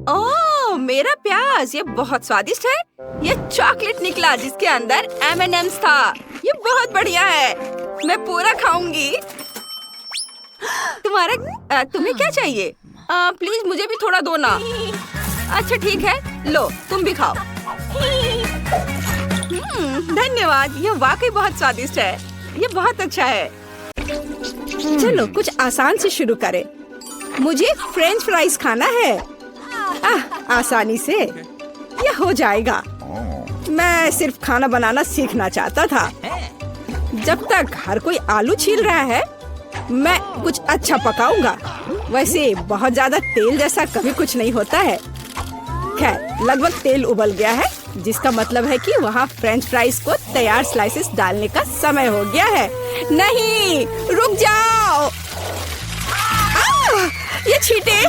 ओह मेरा प्याज, ये बहुत स्वादिष्ट है। ये चॉकलेट निकला जिसके अंदर M&M's था। ये बहुत बढ़िया है। मैं पूरा खाऊंगी। तुम्हें क्या चाहिए? प्लीज मुझे भी थोड़ा दो ना। अच्छा ठीक है, लो तुम भी खाओ। धन्यवाद, यह वाकई बहुत स्वादिष्ट है। ये बहुत अच्छा है। चलो कुछ आसान से शुरू करें। मुझे फ्रेंच फ्राइज खाना है। आसानी से यह हो जाएगा। मैं सिर्फ खाना बनाना सीखना चाहता था। जब तक हर कोई आलू छील रहा है, मैं कुछ अच्छा पकाऊंगा। वैसे बहुत ज्यादा तेल जैसा कभी कुछ नहीं होता है। खैर, लगभग तेल उबल गया है, जिसका मतलब है कि वहाँ फ्रेंच फ्राइज को तैयार स्लाइसेस डालने का समय हो गया है। नहीं, रुक जाओ। ये छींटे,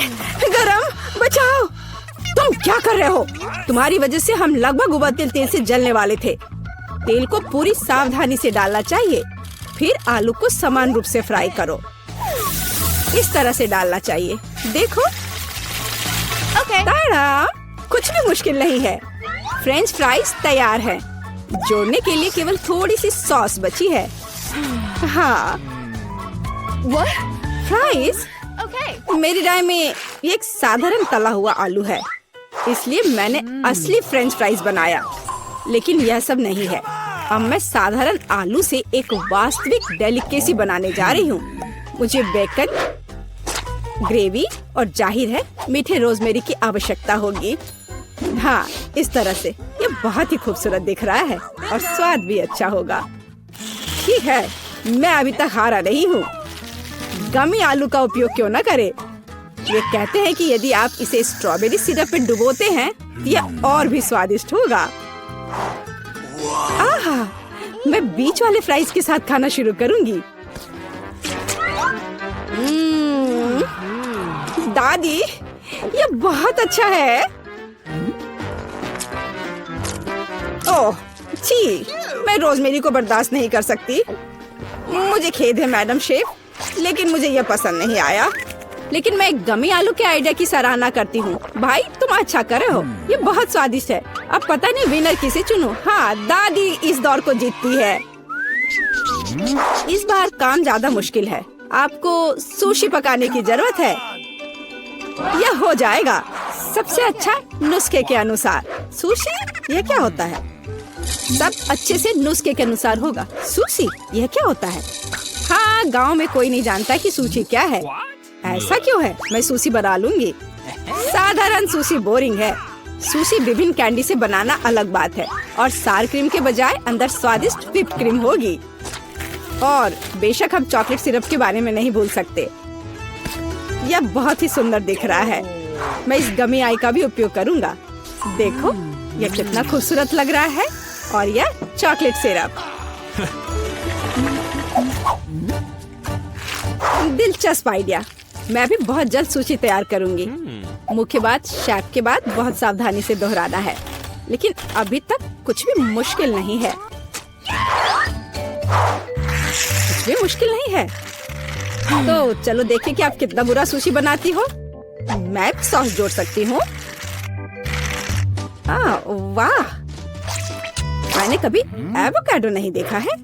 गरम, बचाओ। तुम क्या कर रहे हो? तुम्हारी वजह से हम लगभग उबलते तेल से जलने वाले थे। तेल को पूरी सावधानी से डालना चाहिए। फिर आलू को समान रूप से फ्राई करो। इस तरह से डालना चाहिए। देखो, ताड़ा, कुछ भी मुश्किल नहीं है। फ्रेंच फ्राइज तैयार हैं। जोड़ने के लिए केवल थोड़ी सी सॉस बची है। हाँ, फ्राइज मेरी राय में ये एक साधारण तला हुआ आलू है, इसलिए मैंने असली फ्रेंच फ्राइज बनाया। लेकिन यह सब नहीं है। अब मैं साधारण आलू से एक वास्तविक डेलिकेसी बनाने जा रही हूँ। मुझे बेकन, ग्रेवी और जाहिर है मीठे रोजमेरी की आवश्यकता होगी। हाँ, इस तरह से ये बहुत ही खूबसूरत दिख रहा है और स्वाद भी अच्छा होगा। ठीक है, मैं अभी तक हारा नहीं हूँ। गमी आलू का उपयोग क्यों न करें? ये कहते हैं कि यदि आप इसे स्ट्रॉबेरी सिरप में डुबोते हैं तो यह और भी स्वादिष्ट होगा। आहा, मैं बीच वाले फ्राइज के साथ खाना शुरू करूंगी। दादी, ये बहुत अच्छा है। ओह, छी, मैं रोजमेरी को बर्दाश्त नहीं कर सकती। मुझे खेद है मैडम शेफ, लेकिन मुझे यह पसंद नहीं आया। लेकिन मैं गमी आलू के आइडिया की सराहना करती हूँ। भाई, तुम अच्छा कर रहे हो, ये बहुत स्वादिष्ट है। अब पता नहीं विनर किसे चुनूं। हाँ, दादी इस दौर को जीतती है। इस बार काम ज्यादा मुश्किल है। आपको सुशी पकाने की जरूरत है। यह हो जाएगा सबसे अच्छा नुस्खे के अनुसार। सुशी, यह क्या होता है? सब अच्छे से नुस्खे के अनुसार होगा। सुशी, यह क्या होता है? हाँ, गांव में कोई नहीं जानता कि सुशी क्या है। ऐसा क्यों है? मैं सुशी बना लूंगी। साधारण सुशी बोरिंग है। सुशी विभिन्न कैंडी से बनाना अलग बात है और सार क्रीम के बजाय अंदर स्वादिष्ट व्हिप क्रीम होगी। और बेशक हम चॉकलेट सिरप के बारे में नहीं भूल सकते। यह बहुत ही सुंदर दिख रहा है। मैं इस गमी आई का भी उपयोग करूंगा। देखो, यह कितना खूबसूरत लग रहा है। और यह चॉकलेट सिरप। दिलचस्प आइडिया। मैं भी बहुत जल्द सूची तैयार करूंगी। मुख्य बात शेफ के बाद बहुत सावधानी से दोहराना है। लेकिन अभी तक कुछ भी मुश्किल नहीं है। कुछ भी मुश्किल नहीं है। तो चलो देखें कि आप कितना बुरा सुशी बनाती हो। मैं सॉस जोड़ सकती हूँ। वाह, मैंने कभी एवोकाडो नहीं देखा है।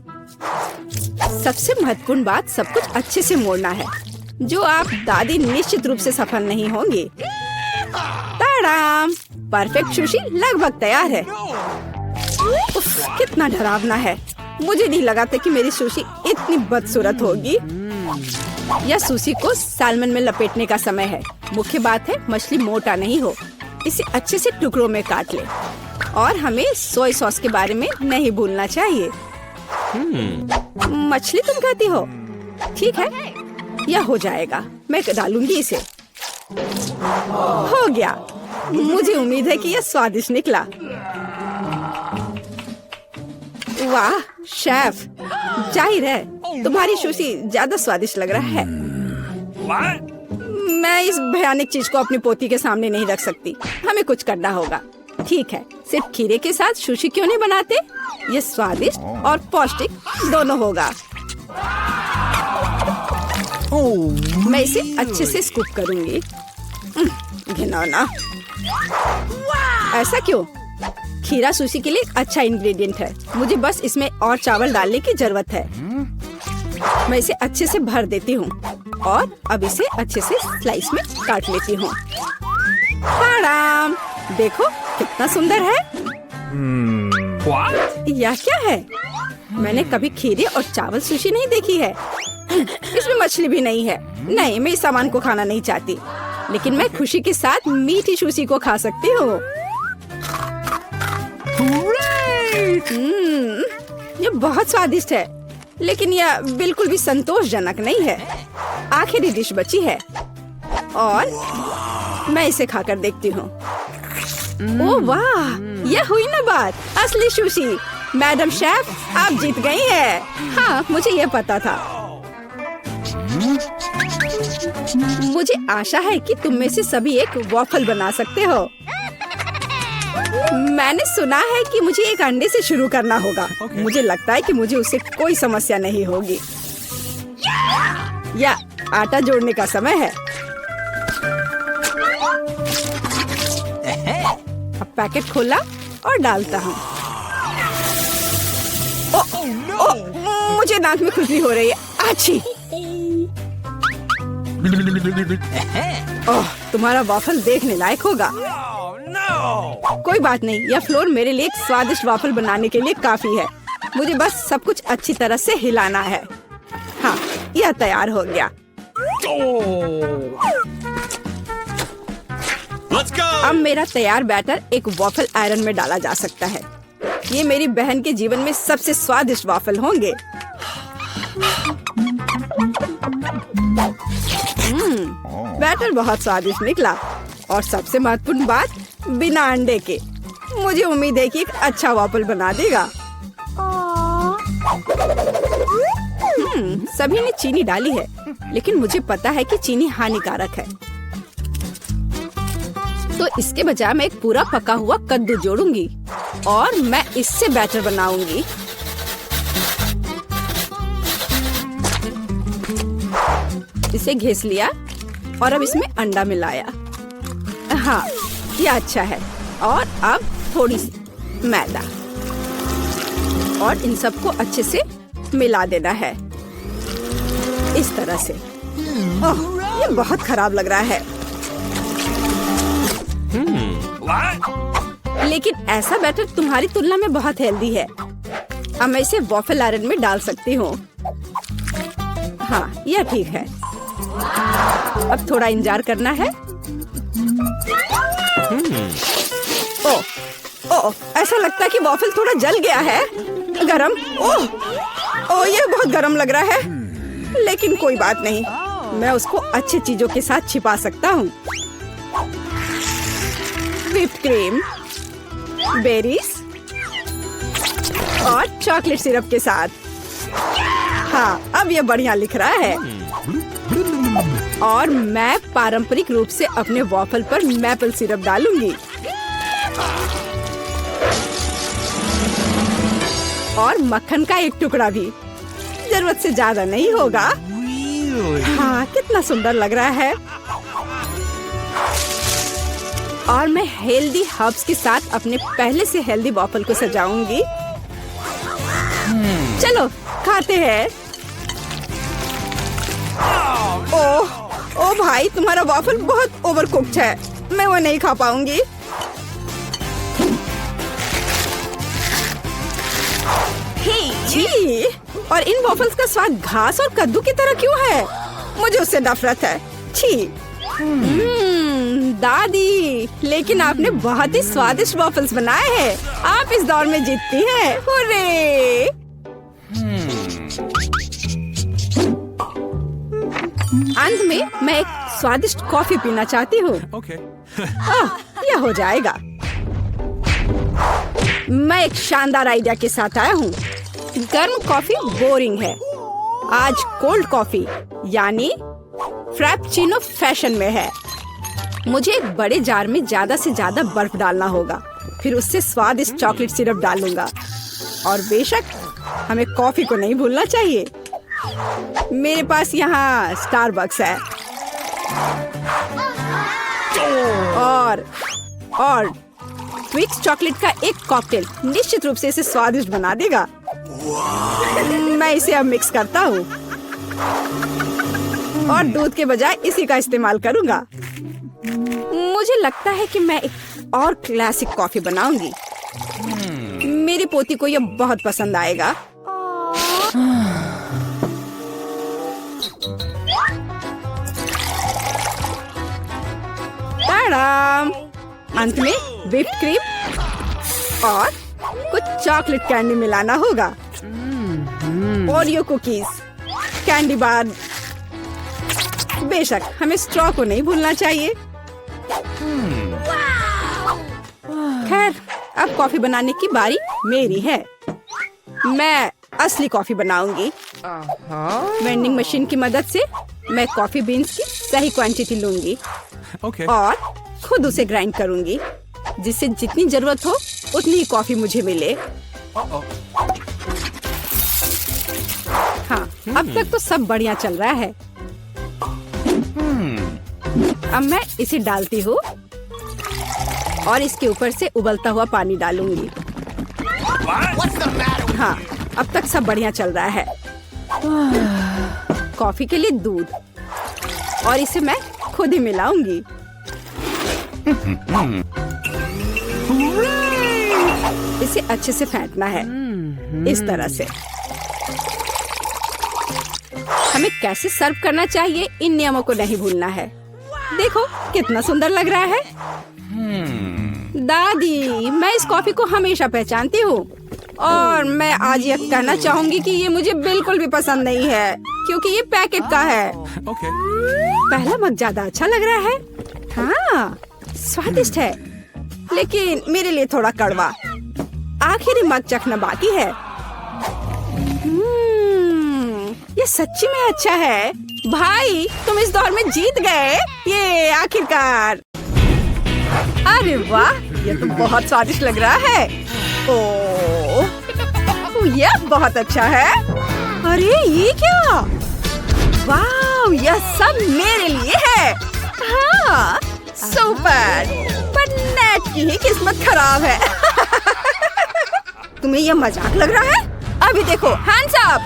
सबसे महत्वपूर्ण बात, सब कुछ अच्छे से मोड़ना है, जो आप दादी निश्चित रूप से सफल नहीं होंगी। ताड़ाम, परफेक्ट सुशी लगभग तैयार है। उफ, कितना डरावना है। मुझे नहीं लगा था कि मेरी सुशी इतनी बदसूरत होगी। यह सुशी को सालमन में लपेटने का समय है। मुख्य बात है मछली मोटा नहीं हो। इसे अच्छे से टुकड़ों में काट ले। और हमें सोया सॉस के बारे में नहीं भूलना चाहिए। मछली तुम कहती हो? ठीक है, यह हो जाएगा। मैं डालूंगी इसे। हो गया। मुझे उम्मीद है कि यह स्वादिष्ट निकला। वाह शेफ, जाहिर है तुम्हारी सुशी ज्यादा स्वादिष्ट लग रहा है। मैं इस भयानक चीज को अपनी पोती के सामने नहीं रख सकती। हमें कुछ करना होगा। ठीक है, सिर्फ खीरे के साथ सुशी क्यों नहीं बनाते? ये स्वादिष्ट और पौष्टिक दोनों होगा। मैं इसे अच्छे से स्कूप करूंगी। घिनौना। ऐसा क्यों? खीरा सुशी के लिए अच्छा इंग्रेडिएंट है। मुझे बस इसमें और चावल डालने की जरूरत है। मैं इसे अच्छे से भर देती हूँ और अब इसे अच्छे से स्लाइस में काट लेती हूँ। देखो कितना सुंदर है। यह क्या है? मैंने कभी खीरे और चावल सुशी नहीं देखी है। इसमें मछली भी नहीं है। नहीं, मैं इस सामान को खाना नहीं चाहती। लेकिन मैं खुशी के साथ मीठी सुशी को खा सकती हूँ। ये बहुत स्वादिष्ट है, लेकिन यह बिल्कुल भी संतोषजनक नहीं है। आखिरी डिश बची है और मैं इसे खाकर देखती हूँ। ओह वाह, यह हुई ना बात। असली सुशी। मैडम शेफ, आप जीत गई हैं। हाँ, मुझे यह पता था। मुझे आशा है कि तुम में से सभी एक वॉफल बना सकते हो। मैंने सुना है कि मुझे एक अंडे से शुरू करना होगा। मुझे लगता है कि मुझे उससे कोई समस्या नहीं होगी। या आटा जोड़ने का समय है। अब पैकेट खोला और डालता हूँ। मुझे नाक में खुजली हो रही है। आछी। ओह, तुम्हारा वाफल देखने लायक होगा। कोई बात नहीं, यह फ्लोर मेरे लिए एक स्वादिष्ट वाफल बनाने के लिए काफी है। मुझे बस सब कुछ अच्छी तरह से हिलाना है। हाँ, यह तैयार हो गया। Let's go! अब मेरा तैयार बैटर एक वॉफल आयरन में डाला जा सकता है। ये मेरी बहन के जीवन में सबसे स्वादिष्ट वॉफल होंगे। बैटर बहुत स्वादिष्ट निकला और सबसे महत्वपूर्ण बात, बिना अंडे के। मुझे उम्मीद है कि एक अच्छा वॉफल बना देगा। सभी ने चीनी डाली है, लेकिन मुझे पता है कि चीनी हानिकारक है। तो इसके बजाय मैं एक पूरा पका हुआ कद्दू जोड़ूंगी और मैं इससे बैटर बनाऊंगी। इसे घिस लिया और अब इसमें अंडा मिलाया। हाँ, ये अच्छा है। और अब थोड़ी सी मैदा और इन सबको अच्छे से मिला देना है, इस तरह से। ओह, ये बहुत खराब लग रहा है। लेकिन ऐसा बैटर तुम्हारी तुलना में बहुत हेल्दी है। अब मैं इसे वॉफल आयरन में डाल सकती हूँ। हाँ, यह ठीक है। अब थोड़ा इंतजार करना है। ओह, ओह, ऐसा लगता है कि वॉफल थोड़ा जल गया है। गरम। ओह, ओह, ये बहुत गरम लग रहा है। लेकिन कोई बात नहीं, मैं उसको अच्छी चीजों के साथ छिपा सकता हूँ। व्हिप्ड क्रीम, बेरीज और चॉकलेट सिरप के साथ। हाँ, अब ये बढ़िया लिख रहा है। और मैं पारंपरिक रूप से अपने वॉफल पर मैपल सिरप डालूंगी और मक्खन का एक टुकड़ा भी। जरूरत से ज्यादा नहीं होगा। हाँ, कितना सुंदर लग रहा है। और मैं हेल्दी हर्ब्स के साथ अपने पहले से हेल्दी वॉफल को सजाऊंगी। चलो खाते हैं। ओह, ओ भाई, तुम्हारा वॉफल बहुत ओवरकुक्ड है। मैं वो नहीं खा पाऊंगी। छी, और इन वॉफल्स का स्वाद घास और कद्दू की तरह क्यों है? मुझे उससे नफरत है। छी। दादी, लेकिन आपने बहुत ही स्वादिष्ट वॉफल्स बनाए हैं। आप इस दौर में जीतती हैं। हुर्रे! अंत में मैं एक स्वादिष्ट कॉफी पीना चाहती हूँ। Okay. यह हो जाएगा। मैं एक शानदार आइडिया के साथ आया हूँ। गर्म कॉफी बोरिंग है। आज कोल्ड कॉफी यानी फ्रैप्पुचिनो फैशन में है। मुझे एक बड़े जार में ज्यादा से ज्यादा बर्फ डालना होगा। फिर उससे स्वादिष्ट चॉकलेट सिरप डालूंगा। और बेशक हमें कॉफी को नहीं भूलना चाहिए। मेरे पास यहाँ स्टारबक्स है। और ट्विक्स चॉकलेट का एक कॉकटेल निश्चित रूप से इसे स्वादिष्ट बना देगा। मैं इसे अब मिक्स करता हूँ और दूध के बजाय इसी का इस्तेमाल करूँगा। मुझे लगता है कि मैं एक और क्लासिक कॉफी बनाऊंगी। मेरी पोती को यह बहुत पसंद आएगा। ताड़ाम! अंत में व्हिप्ड क्रीम और कुछ चॉकलेट कैंडी मिलाना होगा। Oreo cookies, candy bar. बेशक हमें स्ट्रॉ को नहीं भूलना चाहिए। खैर, अब कॉफी बनाने की बारी मेरी है। मैं असली कॉफी बनाऊंगी। वेंडिंग मशीन की मदद से मैं कॉफी बीन्स की सही क्वांटिटी लूंगी Okay. और खुद उसे ग्राइंड करूंगी, जिससे जितनी जरूरत हो उतनी ही कॉफी मुझे मिले। हाँ, अब तक तो सब बढ़िया चल रहा है। अब मैं इसे डालती हूँ और इसके ऊपर से उबलता हुआ पानी डालूंगी। हाँ, अब तक सब बढ़िया चल रहा है। कॉफी के लिए दूध और इसे मैं खुद ही मिलाऊंगी। इसे अच्छे से फेंटना है, इस तरह से। हमें कैसे सर्व करना चाहिए, इन नियमों को नहीं भूलना है। देखो कितना सुंदर लग रहा है। दादी, मैं इस कॉफी को हमेशा पहचानती हूँ और मैं आज ये कहना चाहूंगी कि ये मुझे बिल्कुल भी पसंद नहीं है क्योंकि ये पैकेट का है। Okay. पहला मग ज्यादा अच्छा लग रहा है। हाँ, स्वादिष्ट है, लेकिन मेरे लिए थोड़ा कड़वा। आखिरी मग चखना बाकी है। ये सच्ची में अच्छा है। भाई, तुम इस दौर में जीत गए। ये आखिरकार। अरे वाह, ये तो बहुत स्वादिष्ट लग रहा है। ओह, ये बहुत अच्छा है। अरे ये क्या? वाह, यह सब मेरे लिए है। हाँ, सुपर। पर नेट की ही किस्मत खराब है। तुम्हें यह मजाक लग रहा है? अभी देखो, हैंड्स अप।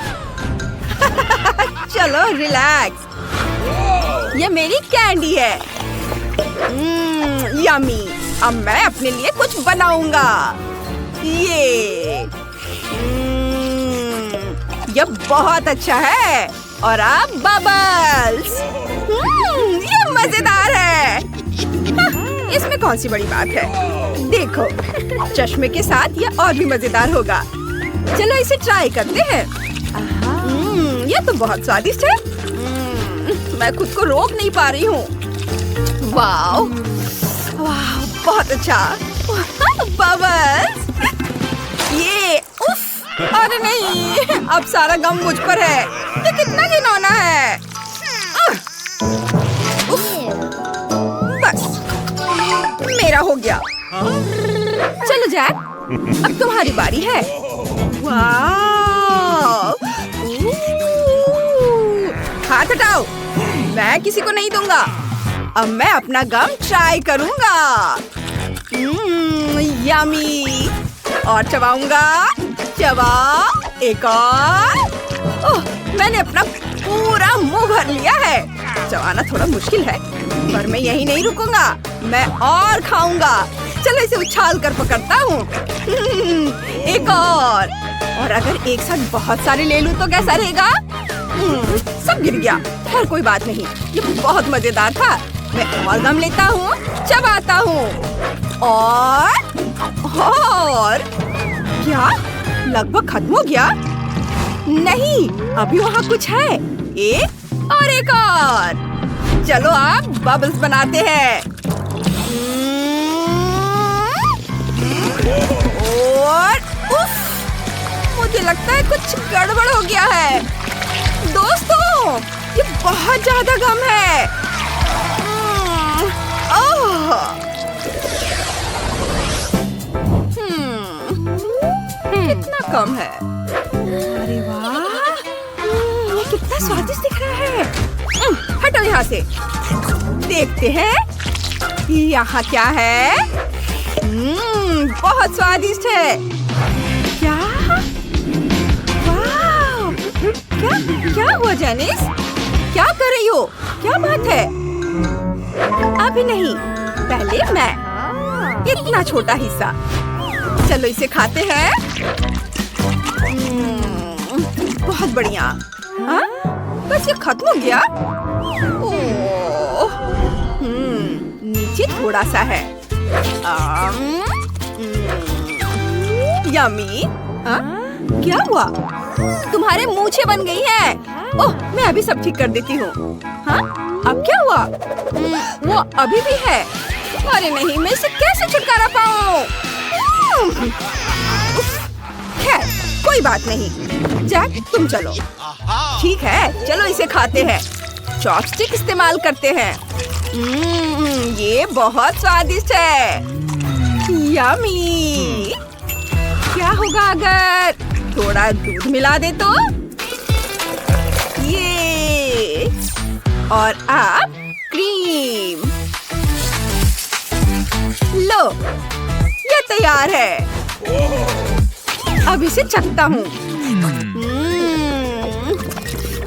चलो रिलैक्स। ये मेरी कैंडी है। यम्मी। अब मैं अपने लिए कुछ बनाऊंगा। ये बहुत अच्छा है। और अब बबल्स। ये मजेदार है। इसमें कौन सी बड़ी बात है? देखो, चश्मे के साथ ये और भी मजेदार होगा। चलो इसे ट्राई करते हैं। ये तो बहुत स्वादिष्ट है। मैं खुद को रोक नहीं पा रही हूँ। वाह, वाह, बहुत अच्छा। बबल्स। ये उफ, अरे नहीं, अब सारा गम मुझ पर है। ये कितना घिनौना है। बस, मेरा हो गया। चलो जैक, अब तुम्हारी बारी है। वाह, हाथ हटाओ। मैं किसी को नहीं दूंगा। अब मैं अपना गम ट्राई करूंगा। यम्मी। और चबाऊंगा। चबा। एक और। ओह, मैंने अपना पूरा मुंह भर लिया है। चबाना थोड़ा मुश्किल है, पर मैं यही नहीं रुकूंगा। मैं और खाऊंगा। चलो इसे उछाल कर पकड़ता हूँ। एक और अगर एक साथ बहुत सारे ले लूं तो कैसा रहेगा? सब गिर गया। खैर कोई बात नहीं, ये बहुत मजेदार था। मैं और गम लेता हूँ, चबाता हूँ। और क्या? लगभग खत्म हो गया? नहीं, अभी वहाँ कुछ है। एक और। चलो आप बबल्स बनाते हैं। और उफ, मुझे लगता है कुछ गड़बड़ हो गया है। दोस्तों, ये बहुत ज्यादा गम है। कितना कम है। अरे वाह, ये कितना स्वादिष्ट दिख रहा है। हटो यहाँ से। देखते हैं यहाँ क्या है। बहुत स्वादिष्ट है। क्या? वाह, क्या हुआ जेनिस? क्या कर रही हो? क्या बात है? अभी नहीं, पहले मैं। इतना छोटा हिस्सा। चलो इसे खाते हैं। बहुत बढ़िया। हाँ? बस ये खत्म हो गया? ओह, नीचे थोड़ा सा है। यम्मी। क्या हुआ? तुम्हारे मूंछें बन गई हैं। ओह, मैं अभी सब ठीक कर देती हूँ। हाँ? अब क्या हुआ? वो अभी भी है। अरे नहीं, मैं इसे कैसे छुटकारा पाऊँ? खैर, कोई बात नहीं। जैक, तुम चलो। ठीक है, चलो इसे खाते हैं। चॉपस्टिक इस्तेमाल करते हैं। ये बहुत स्वादिष्ट है। यम्मी। क्या होगा अगर थोड़ा दूध मिला दे तो? ये और अब क्रीम। लो, ये तैयार है। अब इसे चखता हूँ।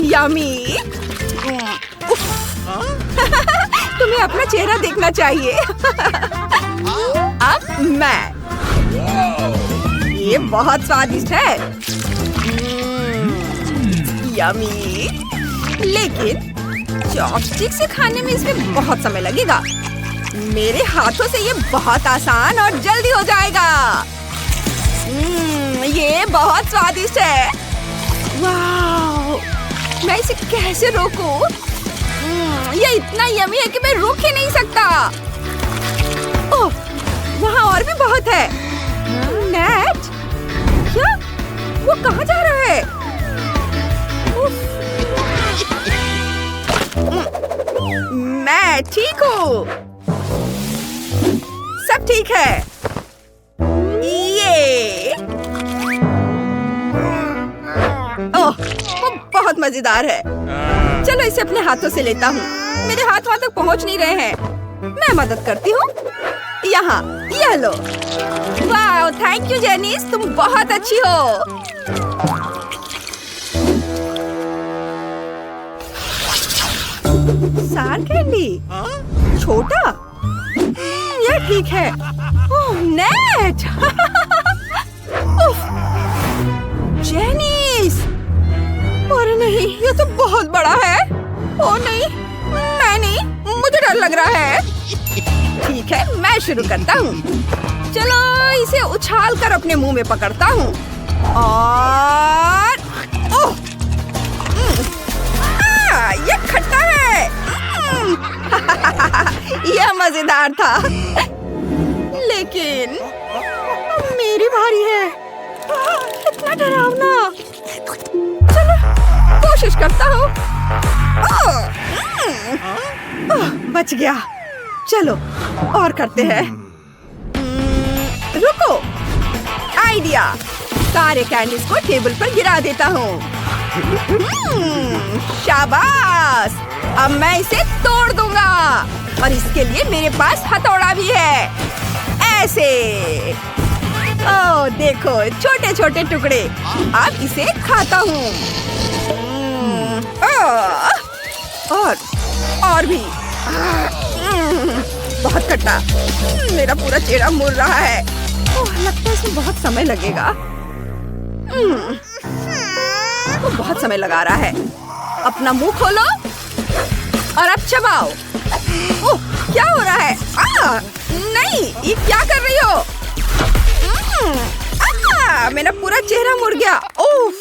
यम्मी। तुम्हें अपना चेहरा देखना चाहिए। अब मैं। ये बहुत स्वादिष्ट है। यम्मी। लेकिन चॉपस्टिक से खाने में इसमें बहुत समय लगेगा। मेरे हाथों से ये बहुत आसान और जल्दी हो जाएगा। ये बहुत स्वादिष्ट है। वाह! मैं इसे कैसे रोकूं? ये इतना यम्मी है कि मैं रोक ही नहीं सकता। ओह, वहाँ और भी बहुत है। नेट? क्या? वो कहाँ जा रहा है? मैं ठीक हूँ। सब ठीक है। ये ओह, वो बहुत मजेदार है। चलो इसे अपने हाथों से लेता हूँ। मेरे हाथ वहाँ तक पहुँच नहीं रहे हैं। मैं मदद करती हूँ। यहाँ, ये लो। वाह, थैंक यू जेनिस, तुम बहुत अच्छी हो। सार कैंडी? छोटा? ये ठीक है। ओह, नेट! उफ, जेनिस! अरे नहीं, ये तो बहुत बड़ा है। ओह नहीं, मैं नहीं, मुझे डर लग रहा है। ठीक है, मैं शुरू करता हूँ। चलो इसे उछाल कर अपने मुंह में पकड़ता हूँ और ओह, ये खट्टा है। यह मजेदार था, लेकिन मेरी बारी है। कितना डरावना। चलो कोशिश करता हूँ। बच गया। चलो और करते हैं। रुको, आइडिया। सारे कैंडीज को टेबल पर गिरा देता हूँ। शाबाश! अब मैं इसे तोड़ दूंगा और इसके लिए मेरे पास हथौड़ा भी है। ऐसे। ओह देखो, छोटे छोटे टुकड़े। अब इसे खाता हूँ। और भी। बहुत खट्टा। मेरा पूरा चेहरा मुड़ रहा है। ओह, लगता है इसमें बहुत समय लगेगा। वो बहुत समय लगा रहा है। अपना मुंह खोलो और अब चबाओ। ओह, क्या हो रहा है? नहीं, ये क्या कर रही हो? मेरा पूरा चेहरा मुड़ गया। उफ,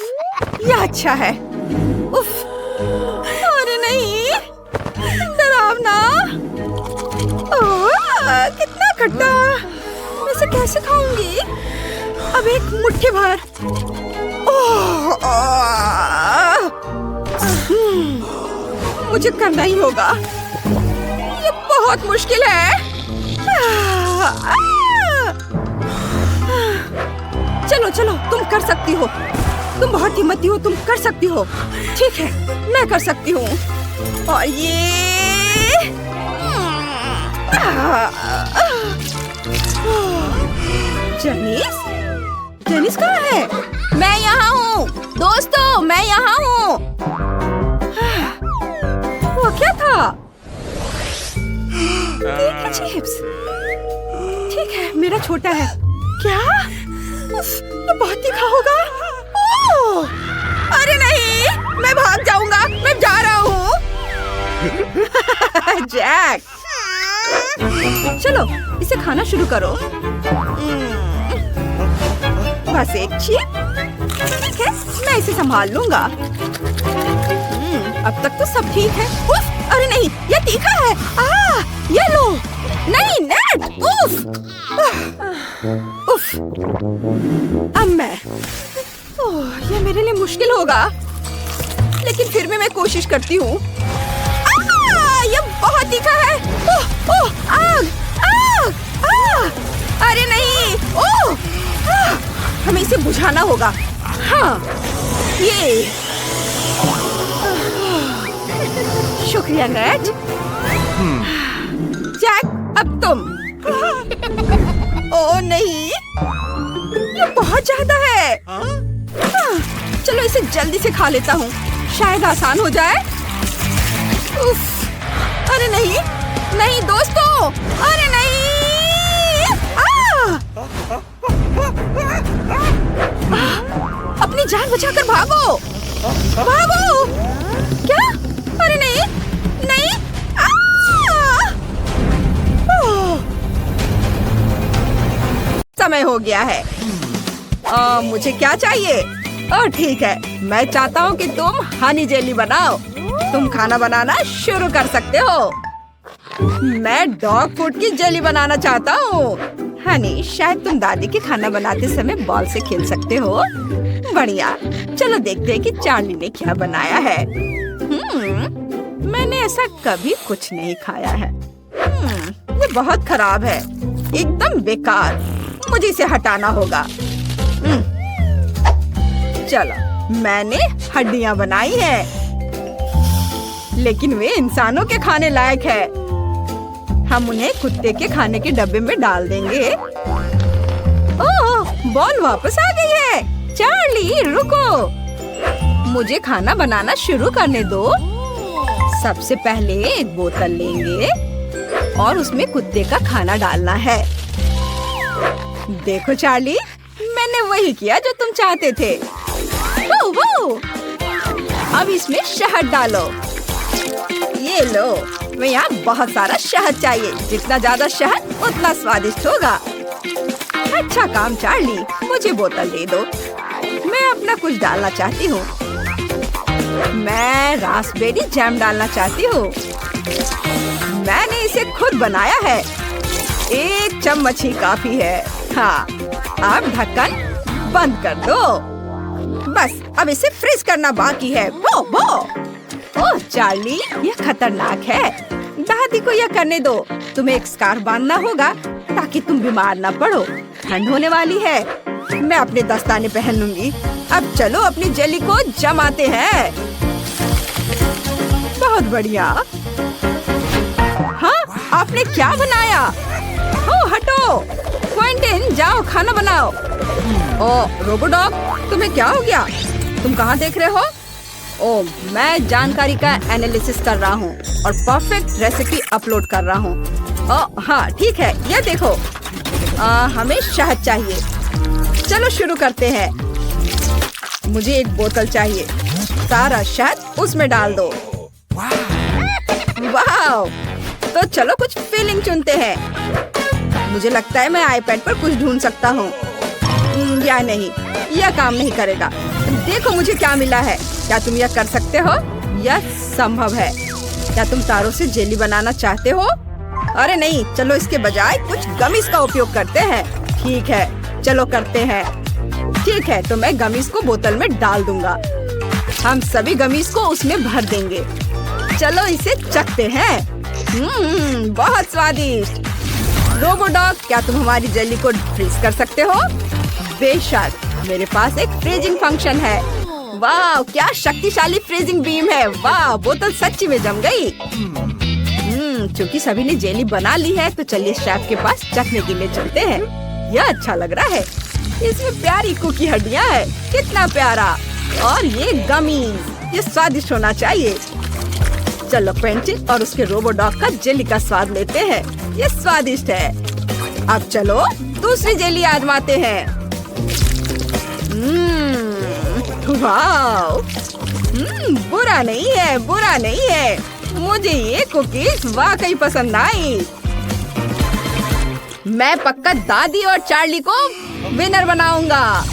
ये अच्छा है। उफ, अरे नहीं, डरावना। कितना खट्टा। मैं इसे कैसे खाऊंगी? अब एक मुट्ठी भर। मुझे करना ही होगा। ये बहुत मुश्किल है। चलो चलो, तुम कर सकती हो। तुम बहुत हिम्मती हो, तुम कर सकती हो। ठीक है, मैं कर सकती हूँ। और ये जेनिस? जेनिस कहाँ है? मैं यहाँ हूँ दोस्तों, मैं यहाँ हूँ। वो क्या था? चिप्स। ठीक है, मेरा छोटा है। क्या? ये बहुत तीखा होगा। ओह! अरे नहीं, मैं भाग जाऊंगा। मैं जा रहा हूँ। जैक, चलो इसे खाना शुरू करो। बस एक चिप। ठीक है, मैं इसे संभाल लूंगा। अब तक तो सब ठीक है। उफ, अरे नहीं, ये तीखा है। ये लो। नहीं, नेट। उफ, उफ। अब मैं। ओह, ये मेरे लिए मुश्किल होगा, लेकिन फिर भी मैं कोशिश करती हूँ। ये बहुत तीखा है। ओह, ओह, आग, आग, आग। अरे नहीं। ओह, हमें इसे बुझाना होगा। हाँ, ये। शुक्रिया नेट। जैक, अब तुम। ओह नहीं, ये बहुत ज्यादा है। चलो इसे जल्दी से खा लेता हूँ, शायद आसान हो जाए। उफ, अरे नहीं, नहीं दोस्तों, अरे नहीं। अपनी जान बचाकर भागो, भागो। क्या? समय हो गया है। मुझे क्या चाहिए? ठीक है, मैं चाहता हूँ कि तुम हनी जेली बनाओ। तुम खाना बनाना शुरू कर सकते हो। मैं डॉग फूड की जेली बनाना चाहता हूँ। हनी, शायद तुम दादी के खाना बनाते समय बॉल से खेल सकते हो। बढ़िया, चलो देखते हैं कि चार्ली ने क्या बनाया है। मैंने ऐसा कभी कुछ नहीं खाया है। ये बहुत खराब है, एकदम बेकार। मुझे इसे हटाना होगा। चलो, मैंने हड्डियां बनाई है, लेकिन वे इंसानों के खाने लायक है। हम उन्हें कुत्ते के खाने के डब्बे में डाल देंगे। ओह, बॉल वापस आ गई है। चार्ली, रुको, मुझे खाना बनाना शुरू करने दो। सबसे पहले एक बोतल लेंगे और उसमें कुत्ते का खाना डालना है। देखो चार्ली, मैंने वही किया जो तुम चाहते थे। वो। अब इसमें शहद डालो। ये लो, मैं यहाँ बहुत सारा शहद चाहिए। जितना ज्यादा शहद उतना स्वादिष्ट होगा। अच्छा काम चार्ली, मुझे बोतल दे दो। मैं अपना कुछ डालना चाहती हूँ। मैं रास्पबेरी जैम डालना चाहती हूँ। मैंने इसे खुद बनाया है। 1 चम्मच ही काफी है। हाँ, अब ढक्कन बंद कर दो। बस अब इसे फ्रीज करना बाकी है। वो। ओह चार्ली, यह खतरनाक है। दादी को यह करने दो। तुम्हें एक स्कार्फ बांधना होगा ताकि तुम बीमार न पड़ो। ठंड होने वाली है। मैं अपने दस्ताने पहन लूंगी। अब चलो अपनी जेली को जमाते हैं। बहुत बढ़िया। हाँ, आपने क्या बनाया? ओह हटो। क्विंटन, जाओ खाना बनाओ। ओह रोबोडॉग, तुम्हें क्या हो गया? तुम कहाँ देख रहे हो? ओह, मैं जानकारी का एनालिसिस कर रहा हूँ और परफेक्ट रेसिपी अपलोड कर रहा हूँ। ओह हाँ, ठीक है, ये देखो। हमें शहद चाहिए। चलो शुरू करते हैं। मुझे एक बोतल चाहिए। सारा शहद उसमें डाल दो। वाह! तो चलो कुछ फीलिंग चुनते हैं। मुझे लगता है मैं आईपैड पर कुछ ढूंढ सकता हूँ। या नहीं, यह काम नहीं करेगा। देखो मुझे क्या मिला है। क्या तुम यह कर सकते हो? यह संभव है। क्या तुम तारों से जेली बनाना चाहते हो? अरे नहीं, चलो इसके बजाय कुछ गमीज का उपयोग करते हैं। ठीक है, चलो करते हैं। ठीक है, तो मैं गमीज को बोतल में डाल दूंगा। हम सभी गमीज को उसमें भर देंगे। चलो इसे चखते हैं। बहुत स्वादिष्ट। रोबोडॉग, क्या तुम हमारी जेली को फ्रीज कर सकते हो? बेशक, मेरे पास एक फ्रीजिंग फंक्शन है। वाह, क्या शक्तिशाली फ्रीजिंग बीम है। वाह, बोतल सच्ची में जम गई। चूंकि सभी ने जेली बना ली है, तो चलिए शेफ के पास चखने के लिए चलते हैं। यह अच्छा लग रहा है। इसमें प्यारी कुकी हड्डियां है। कितना प्यारा। और ये गमीज, ये स्वादिष्ट होना चाहिए। चलो क्विंटन और उसके रोबोडॉग का जेली का स्वाद लेते हैं। ये स्वादिष्ट है। अब चलो दूसरी जेली आजमाते हैं। वाव! बुरा नहीं है, बुरा नहीं है। मुझे ये कुकीज वाकई पसंद आई। मैं पक्का दादी और चार्ली को विनर बनाऊंगा।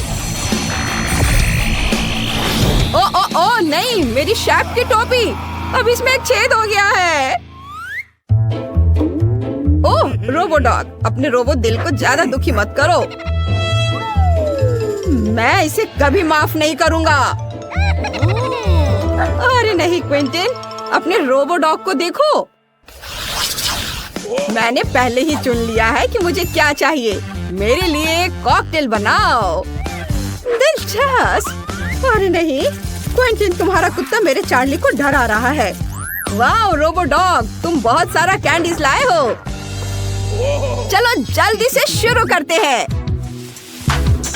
ओ नहीं, मेरी शेफ की टोपी। अब इसमें एक छेद हो गया है। ओह रोबोडॉग, अपने रोबो दिल को ज्यादा दुखी मत करो। मैं इसे कभी माफ नहीं करूंगा। अरे नहीं क्विंटन, अपने रोबोडॉग को देखो। मैंने पहले ही चुन लिया है कि मुझे क्या चाहिए। मेरे लिए कॉकटेल बनाओ। दिलचस्प। अरे नहीं क्विंटन, तुम्हारा कुत्ता मेरे चार्ली को डरा रहा है। वाह रोबोडॉग, तुम बहुत सारा कैंडीज लाए हो। चलो जल्दी से शुरू करते हैं।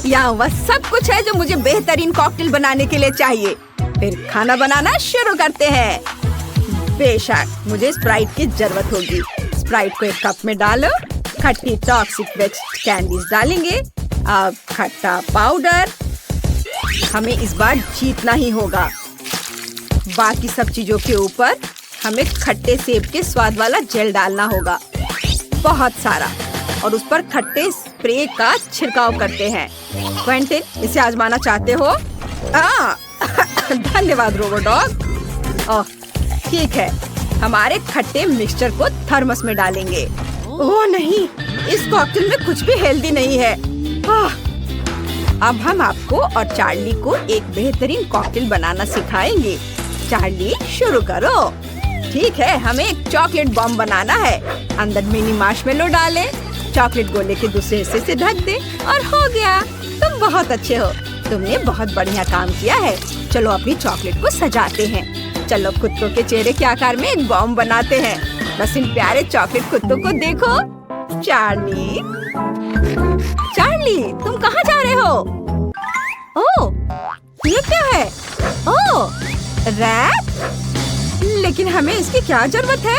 यहाँ वह सब कुछ है जो मुझे बेहतरीन कॉकटेल बनाने के लिए चाहिए। फिर खाना बनाना शुरू करते हैं। बेशक, मुझे स्प्राइट की जरूरत होगी। स्प्राइट को एक कप में डालो। खट्टी टॉक्सिक वेज कैंडीज डालेंगे। अब खट्टा पाउडर। हमें इस बार जीतना ही होगा। बाकी सब चीजों के ऊपर हमें खट्टे सेब के स्वाद वाला जेल डालना होगा। बहुत सारा। और उस पर खट्टे स्प्रे का छिड़काव करते हैं। क्वेंटिन, इसे आजमाना चाहते हो? धन्यवाद रोबोडॉग। ओह ठीक है, हमारे खट्टे मिक्सचर को थर्मस में डालेंगे। ओह नहीं, इस कॉकटेल में कुछ भी हेल्दी नहीं है। अब हम आपको और चार्ली को एक बेहतरीन कॉकटेल बनाना सिखाएंगे। चार्ली शुरू करो। ठीक है, हमें एक चॉकलेट बॉम्ब बनाना है। अंदर मिनी मार्शमेलो डालें, चॉकलेट गोले के दूसरे हिस्से से ढक दें और हो गया। तुम बहुत अच्छे हो, तुमने बहुत बढ़िया काम किया है। चलो अपनी चॉकलेट को सजाते हैं। चलो कुत्तों के चेहरे के आकार में एक बॉम्ब बनाते हैं। बस इन प्यारे चॉकलेट कुत्तों को देखो। चार्ली, चार्ली, तुम कहाँ जा रहे हो? ओह, ये क्या है? ओह, रैप? लेकिन हमें इसकी क्या जरूरत है?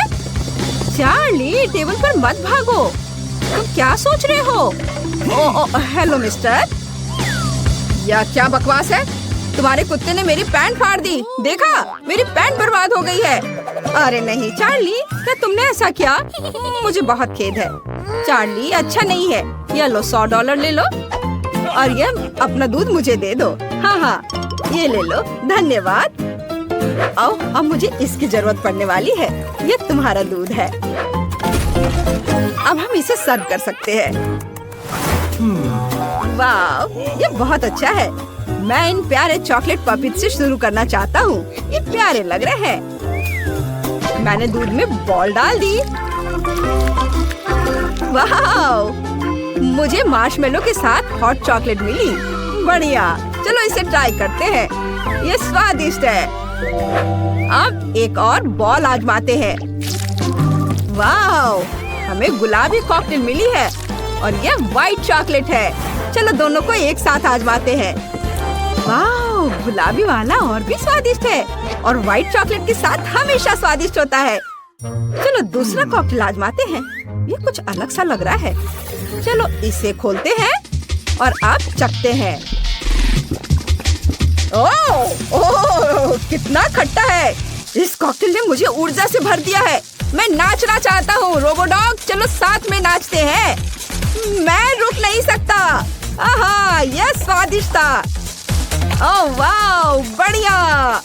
चार्ली, टेबल पर मत भागो। तुम क्या सोच रहे हो? ओह, हेलो मिस्टर। यह क्या बकवास है? तुम्हारे कुत्ते ने मेरी पैंट फाड़ दी। देखा, मेरी पैंट बर्बाद हो गई है। अरे नहीं चार्ली, क्या तुमने ऐसा किया? मुझे बहुत खेद है। चार्ली, अच्छा नहीं है। ये लो $100 ले लो और ये अपना दूध मुझे दे दो। हाँ, ये ले लो, धन्यवाद। आओ, अब मुझे इसकी जरूरत पड़ने वाली है। ये तुम्हारा दूध है। अब हम इसे सर्व कर सकते हैं। वाह, ये बहुत अच्छा है। मैं इन प्यारे चॉकलेट पपीज से शुरू करना चाहता हूँ। ये प्यारे लग रहे हैं। मैंने दूध में बॉल डाल दी। वाह, मुझे मार्शमेलो के साथ हॉट चॉकलेट मिली। बढ़िया, चलो इसे ट्राई करते हैं। ये स्वादिष्ट है। अब एक और बॉल आजमाते हैं। वाह, हमें गुलाबी कॉकटेल मिली है और ये व्हाइट चॉकलेट है। चलो दोनों को एक साथ आजमाते हैं। वाह, गुलाबी वाला और भी स्वादिष्ट है और व्हाइट चॉकलेट के साथ हमेशा स्वादिष्ट होता है। चलो दूसरा कॉकटेल आजमाते हैं। ये कुछ अलग सा लग रहा है। चलो इसे खोलते हैं और आप चखते हैं। ओह, कितना खट्टा है। इस कॉकटेल ने मुझे ऊर्जा से भर दिया है। मैं नाचना चाहता हूँ। रोबोडॉग, चलो साथ में नाचते हैं। मैं रुक नहीं सकता। आहा, यह स्वादिष्ट था। ओह वाह, बढ़िया।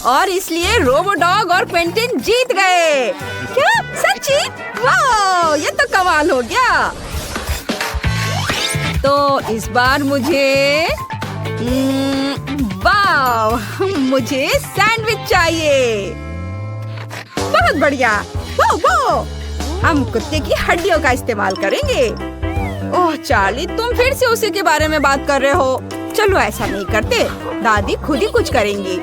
और इसलिए रोबोडॉग और क्वेंटिन जीत गए। क्या सच्ची? वाह, ये तो कमाल हो गया। तो इस बार मुझे वाह, मुझे सैंडविच चाहिए। बहुत बढ़िया। वो हम कुत्ते की हड्डियों का इस्तेमाल करेंगे। ओह चार्ली, तुम फिर से उसी के बारे में बात कर रहे हो। चलो ऐसा नहीं करते, दादी खुद ही कुछ करेंगी।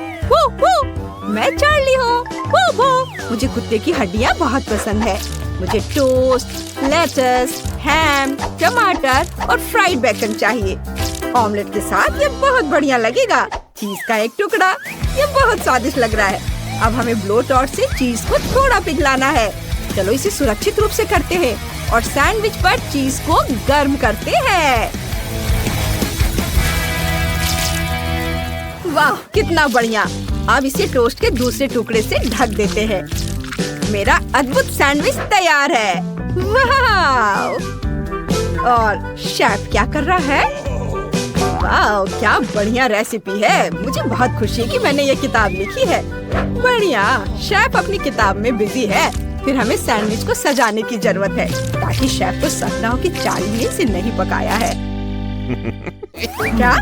मैं चार्ली हूँ। मुझे कुत्ते की हड्डियाँ बहुत पसंद है। मुझे टोस्ट, लेटस, हैम, टमाटर और फ्राइड बेकन चाहिए। ऑमलेट के साथ ये बहुत बढ़िया लगेगा। चीज का एक टुकड़ा, ये बहुत स्वादिष्ट लग रहा है। अब हमें ब्लो टॉर्च से चीज को थोड़ा पिघलाना है। चलो इसे सुरक्षित रूप से करते हैं और सैंडविच पर चीज को गर्म करते हैं। वाह, कितना बढ़िया। अब इसे टोस्ट के दूसरे टुकड़े से ढक देते हैं। मेरा अद्भुत सैंडविच तैयार है। वाह! और शेफ क्या कर रहा है? वाह, क्या बढ़िया रेसिपी है। मुझे बहुत खुशी है कि मैंने ये किताब लिखी है। बढ़िया, शेफ अपनी किताब में बिजी है। फिर हमें सैंडविच को सजाने की जरूरत है ताकि शेफ को शक न हो कि चार्ली ने इसे नहीं पकाया है। क्या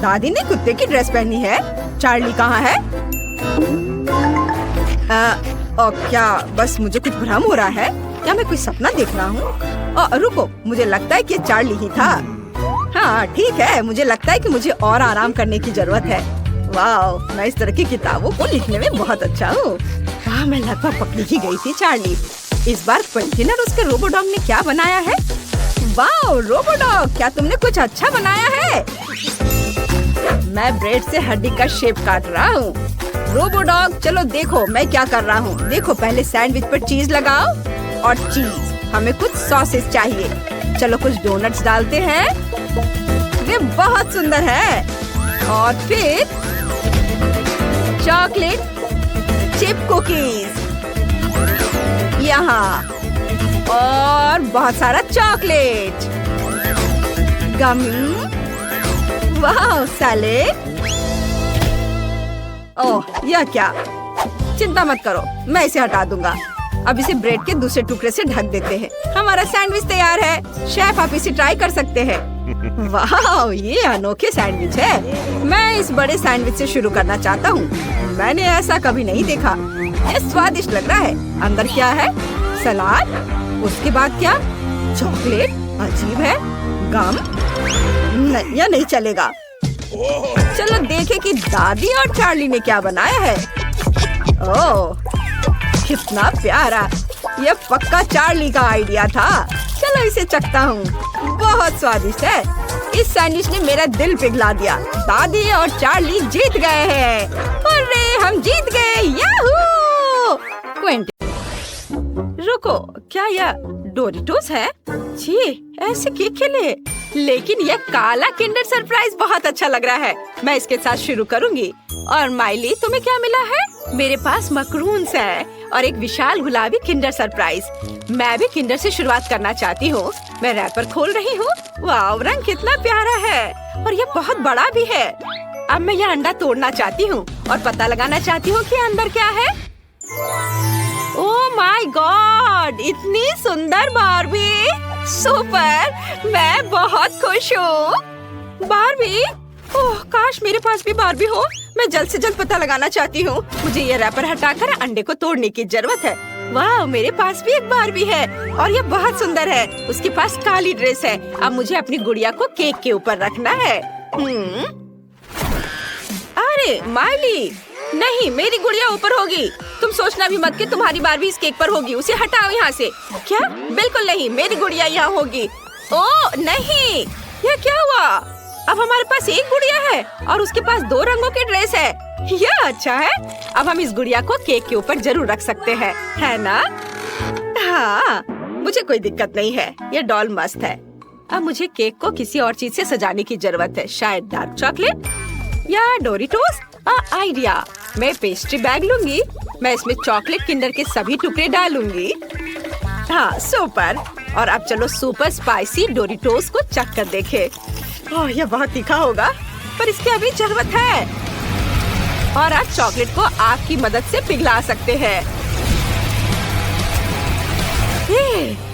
दादी ने कुत्ते की ड्रेस पहनी है? चार्ली कहाँ है? और क्या बस मुझे कुछ भ्रम हो रहा है? क्या मैं कोई सपना देख रहा हूँ? रुको, मुझे लगता है कि ये चार्ली ही था। हाँ ठीक है, मुझे लगता है कि मुझे और आराम करने की जरूरत है। वाह, मैं इस तरह की किताबों को लिखने में बहुत अच्छा हूँ। हाँ, मैं लगभग पकड़ी ही गई थी चार्ली। इस बार क्वेंटिन और उसके रोबोडॉग ने क्या बनाया है? वाह रोबोडॉग, क्या तुमने कुछ अच्छा बनाया है? मैं ब्रेड से हड्डी का शेप काट रहा हूँ। रोबोडॉग, चलो देखो मैं क्या कर रहा हूँ। देखो, पहले सैंडविच पर चीज लगाओ और चीज। हमें कुछ सॉसेस चाहिए। चलो कुछ डोनट्स डालते हैं। वे बहुत सुंदर है। और फिर चॉकलेट चिप कुकीज यहाँ। और बहुत सारा चॉकलेट। गम। वाह सैलेड। ओह यह क्या? चिंता मत करो, मैं इसे हटा दूंगा। अब इसे ब्रेड के दूसरे टुकड़े से ढक देते हैं। हमारा सैंडविच तैयार है। शेफ आप इसे ट्राई कर सकते हैं। वाह ये अनोखे सैंडविच है। मैं इस बड़े सैंडविच से शुरू करना चाहता हूँ। मैंने ऐसा कभी नहीं देखा। ये स्वादिष्ट लग रहा है। अंदर क्या है? सलाद। उसके बाद क्या? चॉकलेट। अजीब है। गम। नहीं यह नहीं चलेगा। चलो देखें कि दादी और चार्ली ने क्या बनाया है। ओह कितना प्यारा। यह पक्का चार्ली का आइडिया था। चलो इसे चखता हूँ। बहुत स्वादिष्ट है। इस सैंडविच ने मेरा दिल पिघला दिया। दादी और चार्ली जीत गए हैं। अरे हम जीत गए। याहू! क्विंटन रुको, क्या यह डोरिटोस है? छी ऐसे केक खेले। लेकिन यह काला किंडर सरप्राइज बहुत अच्छा लग रहा है। मैं इसके साथ शुरू करूंगी। और माइली तुम्हें क्या मिला है? मेरे पास मकरून्स है और एक विशाल गुलाबी किंडर सरप्राइज। मैं भी किंडर से शुरुआत करना चाहती हूँ। मैं रैपर खोल रही हूँ। वाह रंग कितना प्यारा है और यह बहुत बड़ा भी है। अब मैं यह अंडा तोड़ना चाहती हूँ और पता लगाना चाहती हूँ कि अंदर क्या है। ओह माय गॉड इतनी सुंदर बार्बी। सुपर, मैं बहुत खुश हूँ। बार्बी? ओह काश मेरे पास भी बार्बी हो। मैं जल्द से जल्द पता लगाना चाहती हूँ। मुझे ये रैपर हटाकर अंडे को तोड़ने की जरूरत है। वाह मेरे पास भी एक बार्बी है और ये बहुत सुंदर है। उसके पास काली ड्रेस है। अब मुझे अपनी गुड़िया को केक के ऊपर रखना है। अरे माइली नहीं, मेरी गुड़िया ऊपर होगी। तुम सोचना भी मत कि तुम्हारी बार्बी इस केक पर होगी। उसे हटाओ यहाँ से। क्या? बिल्कुल नहीं, मेरी गुड़िया यहाँ होगी। ओह नहीं, यह क्या हुआ? अब हमारे पास एक गुड़िया है और उसके पास 2 रंगों की ड्रेस है। यह अच्छा है। अब हम इस गुड़िया को केक के ऊपर जरूर रख सकते हैं, है ना? हाँ मुझे कोई दिक्कत नहीं है। यह डॉल मस्त है। अब मुझे केक को किसी और चीज से सजाने की जरूरत है। शायद डार्क चॉकलेट या डोरिटोस। आइडिया, मैं पेस्ट्री बैग लूंगी। मैं इसमें चॉकलेट किंडर के सभी टुकड़े डालूंगी। हाँ सुपर। और अब चलो सुपर स्पाइसी डोरिटोस को चख कर देखें। ओह यह बहुत तीखा होगा पर इसकी अभी जरूरत है। और आप चॉकलेट को आग की मदद से पिघला सकते हैं।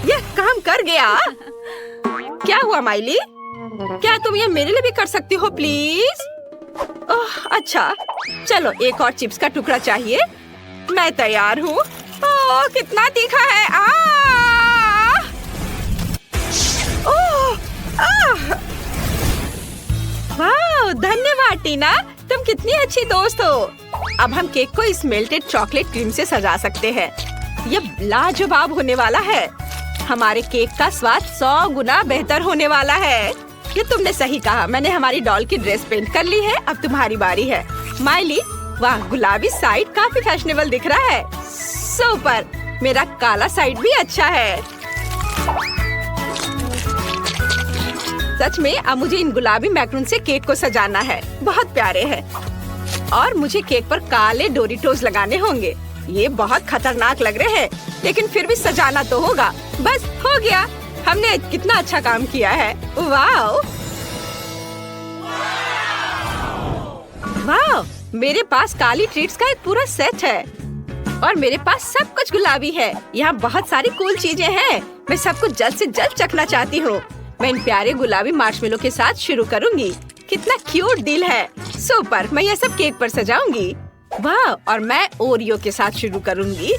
यह काम कर गया। क्या हुआ माइली? क्या तुम ये मेरे लिए भी कर सकती हो प्लीज? ओह अच्छा, चलो एक और चिप्स का टुकड़ा चाहिए। मैं तैयार हूँ। ओह कितना तीखा है। वाह धन्यवाद टीना, तुम कितनी अच्छी दोस्त हो। अब हम केक को इस मेल्टेड चॉकलेट क्रीम से सजा सकते हैं। यह लाजवाब होने वाला है। हमारे केक का स्वाद 100 गुना बेहतर होने वाला है। ये तुमने सही कहा। मैंने हमारी डॉल की ड्रेस पेंट कर ली है। अब तुम्हारी बारी है। माइली वाह गुलाबी साइड काफी फैशनेबल दिख रहा है। सुपर, मेरा काला साइड भी अच्छा है। सच में अब मुझे इन गुलाबी मैक्रून से केक को सजाना है। बहुत प्यारे हैं। और मुझे केक पर काले डोरिटोस लगाने होंगे। ये बहुत खतरनाक लग रहे हैं लेकिन फिर भी सजाना तो होगा। बस हो गया। हमने कितना अच्छा काम किया है। वाह वाह, मेरे पास काली ट्रीट्स का एक पूरा सेट है और मेरे पास सब कुछ गुलाबी है। यहाँ बहुत सारी कूल चीजें हैं। मैं सब कुछ जल्द से जल्द चखना चाहती हूँ। मैं इन प्यारे गुलाबी मार्शमेलो के साथ शुरू करूँगी। कितना क्यूट दिल है। सुपर, मैं ये सब केक पर सजाऊंगी। वाह, और मैं ओरियो के साथ शुरू करूँगी।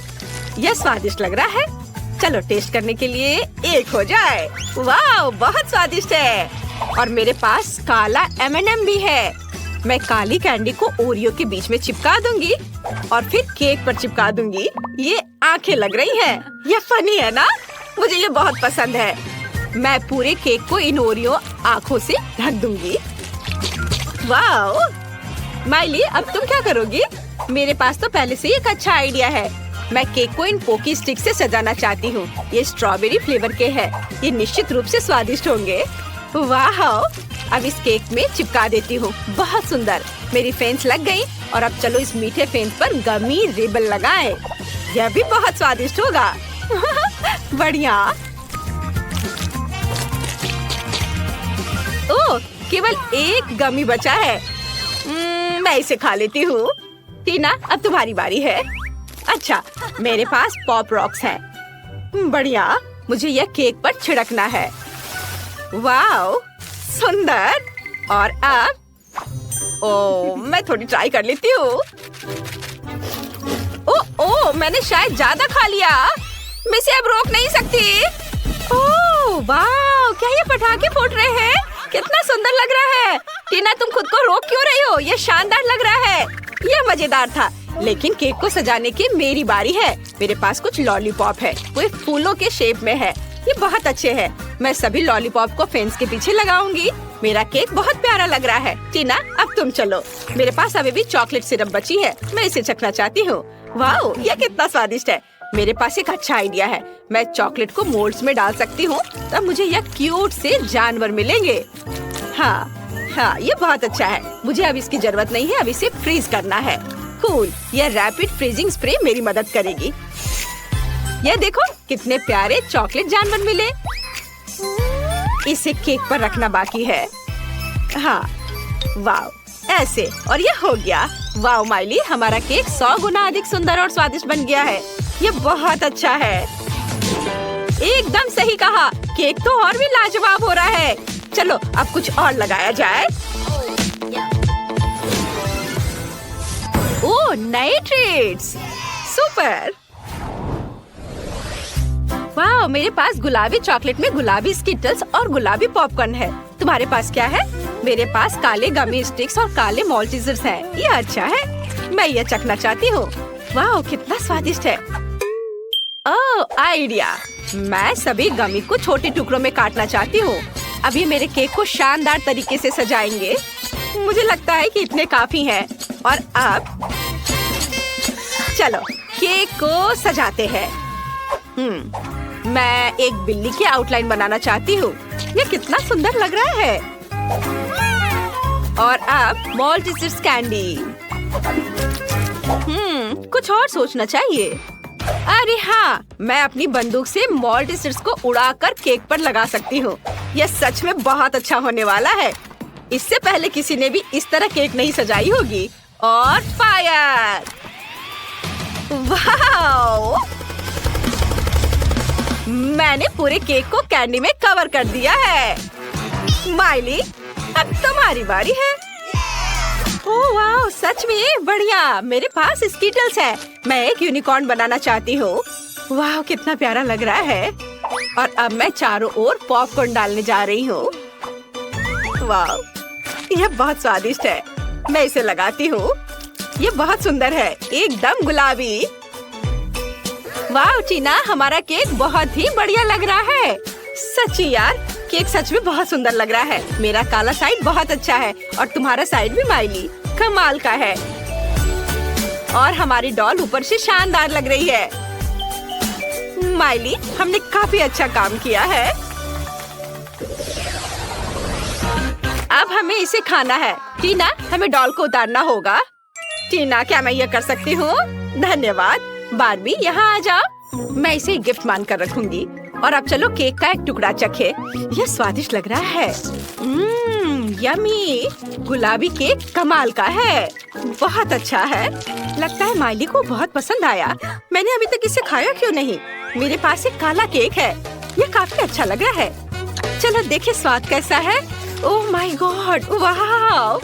यह स्वादिष्ट लग रहा है। चलो टेस्ट करने के लिए एक हो जाए। वाह बहुत स्वादिष्ट है। और मेरे पास काला M&M भी है। मैं काली कैंडी को ओरियो के बीच में चिपका दूंगी और फिर केक पर चिपका दूंगी। ये आंखें लग रही हैं। ये फनी है ना? मुझे ये बहुत पसंद है। मैं पूरे केक को इन ओरियो आंखों से ढक दूंगी। वाह माइली, अब तुम क्या करोगी? मेरे पास तो पहले से ही एक अच्छा आइडिया है। मैं केक को इन पोकी स्टिक से सजाना चाहती हूँ। ये स्ट्रॉबेरी फ्लेवर के हैं। ये निश्चित रूप से स्वादिष्ट होंगे। वाह, अब इस केक में चिपका देती हूँ। बहुत सुंदर, मेरी फेंस लग गई। और अब चलो इस मीठे फेंस पर गमी रिबन लगाएं। यह भी बहुत स्वादिष्ट होगा। बढ़िया। ओह, केवल एक गमी बचा है। मैं इसे खा लेती हूँ। टीना, अब तुम्हारी बारी है। अच्छा, मेरे पास पॉप रॉक्स हैं। बढ़िया, मुझे यह केक पर छिड़कना है। वाओ, सुंदर। और अब ओह, मैं थोड़ी ट्राई कर लेती हूँ। ओह, मैंने शायद ज्यादा खा लिया। मैं इसे अब रोक नहीं सकती। ओह वाह, क्या ये पटाखे फूट रहे हैं? कितना सुंदर लग रहा है। टीना, तुम खुद को रोक क्यों रही हो? ये शानदार लग रहा है। यह मजेदार था, लेकिन केक को सजाने की मेरी बारी है। मेरे पास कुछ लॉलीपॉप है, वो फूलों के शेप में है। ये बहुत अच्छे हैं। मैं सभी लॉलीपॉप को फेंस के पीछे लगाऊंगी। मेरा केक बहुत प्यारा लग रहा है। टीना, अब तुम चलो। मेरे पास अभी भी चॉकलेट सिरप बची है, मैं इसे चखना चाहती हूँ। वाओ, यह कितना स्वादिष्ट है। मेरे पास एक अच्छा आइडिया है। मैं चॉकलेट को मोल्ड्स में डाल सकती हूँ, तब मुझे यह क्यूट से जानवर मिलेंगे। हाँ, ये बहुत अच्छा है। मुझे अब इसकी जरूरत नहीं है, अब इसे फ्रीज करना है। कूल, यह रैपिड फ्रीजिंग स्प्रे मेरी मदद करेगी। यह देखो, कितने प्यारे चॉकलेट जानवर मिले। इसे केक पर रखना बाकी है। हाँ, वाओ, ऐसे, और यह हो गया। वाओ माइली, हमारा केक 100 गुना अधिक सुंदर और स्वादिष्ट बन गया है। यह बहुत अच्छा है। एकदम सही कहा, केक तो और भी लाजवाब हो रहा है। चलो, अब कुछ और लगाया जाए। ओह, नए ट्रीट्स, सुपर। वाह, मेरे पास गुलाबी चॉकलेट में गुलाबी स्किटल्स और गुलाबी पॉपकॉर्न है। तुम्हारे पास क्या है? मेरे पास काले गमी स्टिक्स और काले मॉल्टीजर्स हैं। ये अच्छा है, मैं ये चखना चाहती हूँ। वाह, कितना स्वादिष्ट है। ओह, आइडिया। मैं सभी गमी को छोटे टुकड़ों में काटना चाहती हूँ। अब ये मेरे केक को शानदार तरीके से सजाएंगे। मुझे लगता है कि इतने काफी हैं। और अब चलो केक को सजाते हैं। मैं एक बिल्ली की आउटलाइन बनाना चाहती हूँ। ये कितना सुंदर लग रहा है। और अब मॉल्टीजर्स कैंडी। कुछ और सोचना चाहिए। अरे हाँ, मैं अपनी बंदूक से मॉल्टीजर्स को उड़ाकर केक पर लगा सकती हूँ। यह सच में बहुत अच्छा होने वाला है। इससे पहले किसी ने भी इस तरह केक नहीं सजाई होगी। और फायर! वाओ! मैंने पूरे केक को कैंडी में कवर कर दिया है। माइली, अब तुम्हारी बारी है। ओह वाह, सच में बढ़िया। मेरे पास स्कीटल्स है। मैं एक यूनिकॉर्न बनाना चाहती हूँ। वाह, कितना प्यारा लग रहा है। और अब मैं चारों ओर पॉपकॉर्न डालने जा रही हूँ। वाह, यह बहुत स्वादिष्ट है। मैं इसे लगाती हूँ। ये बहुत सुंदर है, एकदम गुलाबी। वाह टीना, हमारा केक बहुत ही बढ़िया लग रहा है। सच्ची यार, केक सच में बहुत सुंदर लग रहा है। मेरा काला साइड बहुत अच्छा है और तुम्हारा साइड भी माइली कमाल का है। और हमारी डॉल ऊपर से शानदार लग रही है। माइली, हमने काफी अच्छा काम किया है। अब हमें इसे खाना है। टीना, हमें डॉल को उतारना होगा। टीना, क्या मैं ये कर सकती हूँ? धन्यवाद। बार्बी, यहाँ आ जाओ। मैं इसे गिफ्ट मानकर रखूंगी। और अब चलो केक का एक टुकड़ा चखे। यह स्वादिष्ट लग रहा है। यमी, गुलाबी केक कमाल का है। बहुत अच्छा है। लगता है माइली को बहुत पसंद आया। मैंने अभी तक इसे खाया क्यों नहीं? मेरे पास एक काला केक है। यह काफी अच्छा लग रहा है। चलो देखे स्वाद कैसा है। ओह माय गॉड, वाह!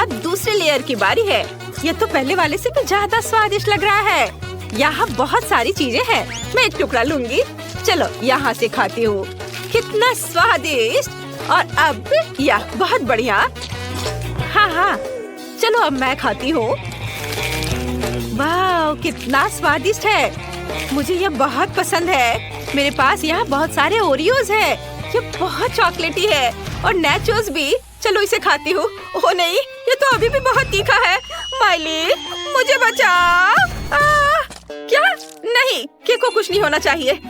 अब दूसरे लेयर की बारी है। यह तो पहले वाले से भी ज्यादा स्वादिष्ट लग रहा है। यहाँ बहुत सारी चीजें हैं। मैं एक टुकड़ा लूंगी। चलो यहाँ से खाती हूँ। कितना स्वादिष्ट। और अब यह बहुत बढ़िया। हाँ, चलो अब मैं खाती हूँ। वाह, कितना स्वादिष्ट है। मुझे यह बहुत पसंद है। मेरे पास यहाँ बहुत सारे ओरियोज है। ये बहुत चॉकलेटी है और नैचोस भी। चलो इसे खाती हूँ। ओह नहीं, ये तो अभी भी बहुत तीखा है। माइली, मुझे बचा। क्या? नहीं, केक को कुछ नहीं होना चाहिए।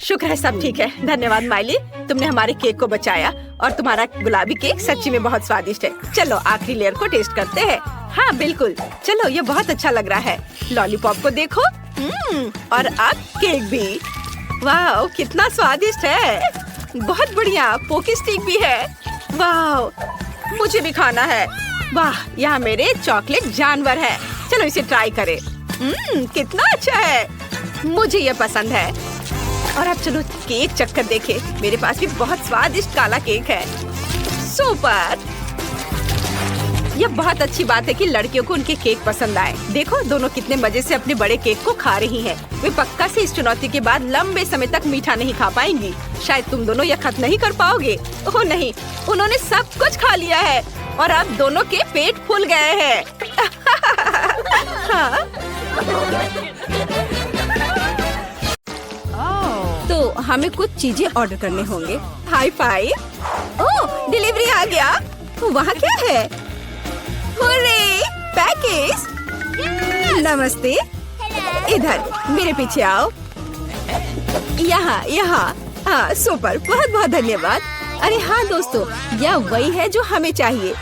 शुक्र है सब ठीक है। धन्यवाद माइली, तुमने हमारे केक को बचाया। और तुम्हारा गुलाबी केक सच्ची में बहुत स्वादिष्ट है। चलो आखिरी लेयर को टेस्ट करते हैं। हाँ बिल्कुल, चलो ये बहुत अच्छा लग रहा है। लॉलीपॉप को देखो। और अब केक भी। वाह, कितना स्वादिष्ट है। बहुत बढ़िया, पोकी स्टिक भी है। वाह, मुझे भी खाना है। वाह, यहाँ मेरे चॉकलेट जानवर है। चलो इसे ट्राई करें। कितना अच्छा है, मुझे ये पसंद है। और अब चलो केक चक्कर देखे। मेरे पास भी बहुत स्वादिष्ट काला केक है। सुपर। यह बहुत अच्छी बात है कि लड़कियों को उनके केक पसंद आए। देखो दोनों कितने मजे से अपने बड़े केक को खा रही हैं। वे पक्का से इस चुनौती के बाद लंबे समय तक मीठा नहीं खा पाएंगी। शायद तुम दोनों यह खत्म नहीं कर पाओगे। ओह नहीं, उन्होंने सब कुछ खा लिया है और अब दोनों के पेट फूल गए हैं। हाँ। तो हमें कुछ चीजें ऑर्डर करने होंगे। High five. ओह, डिलीवरी आ गया। वहाँ क्या है? Hurray, package. नमस्ते। इधर मेरे पीछे आओ। यहाँ यहाँ। हाँ सुपर, बहुत बहुत धन्यवाद। अरे हाँ दोस्तों, यह वही है जो हमें चाहिए।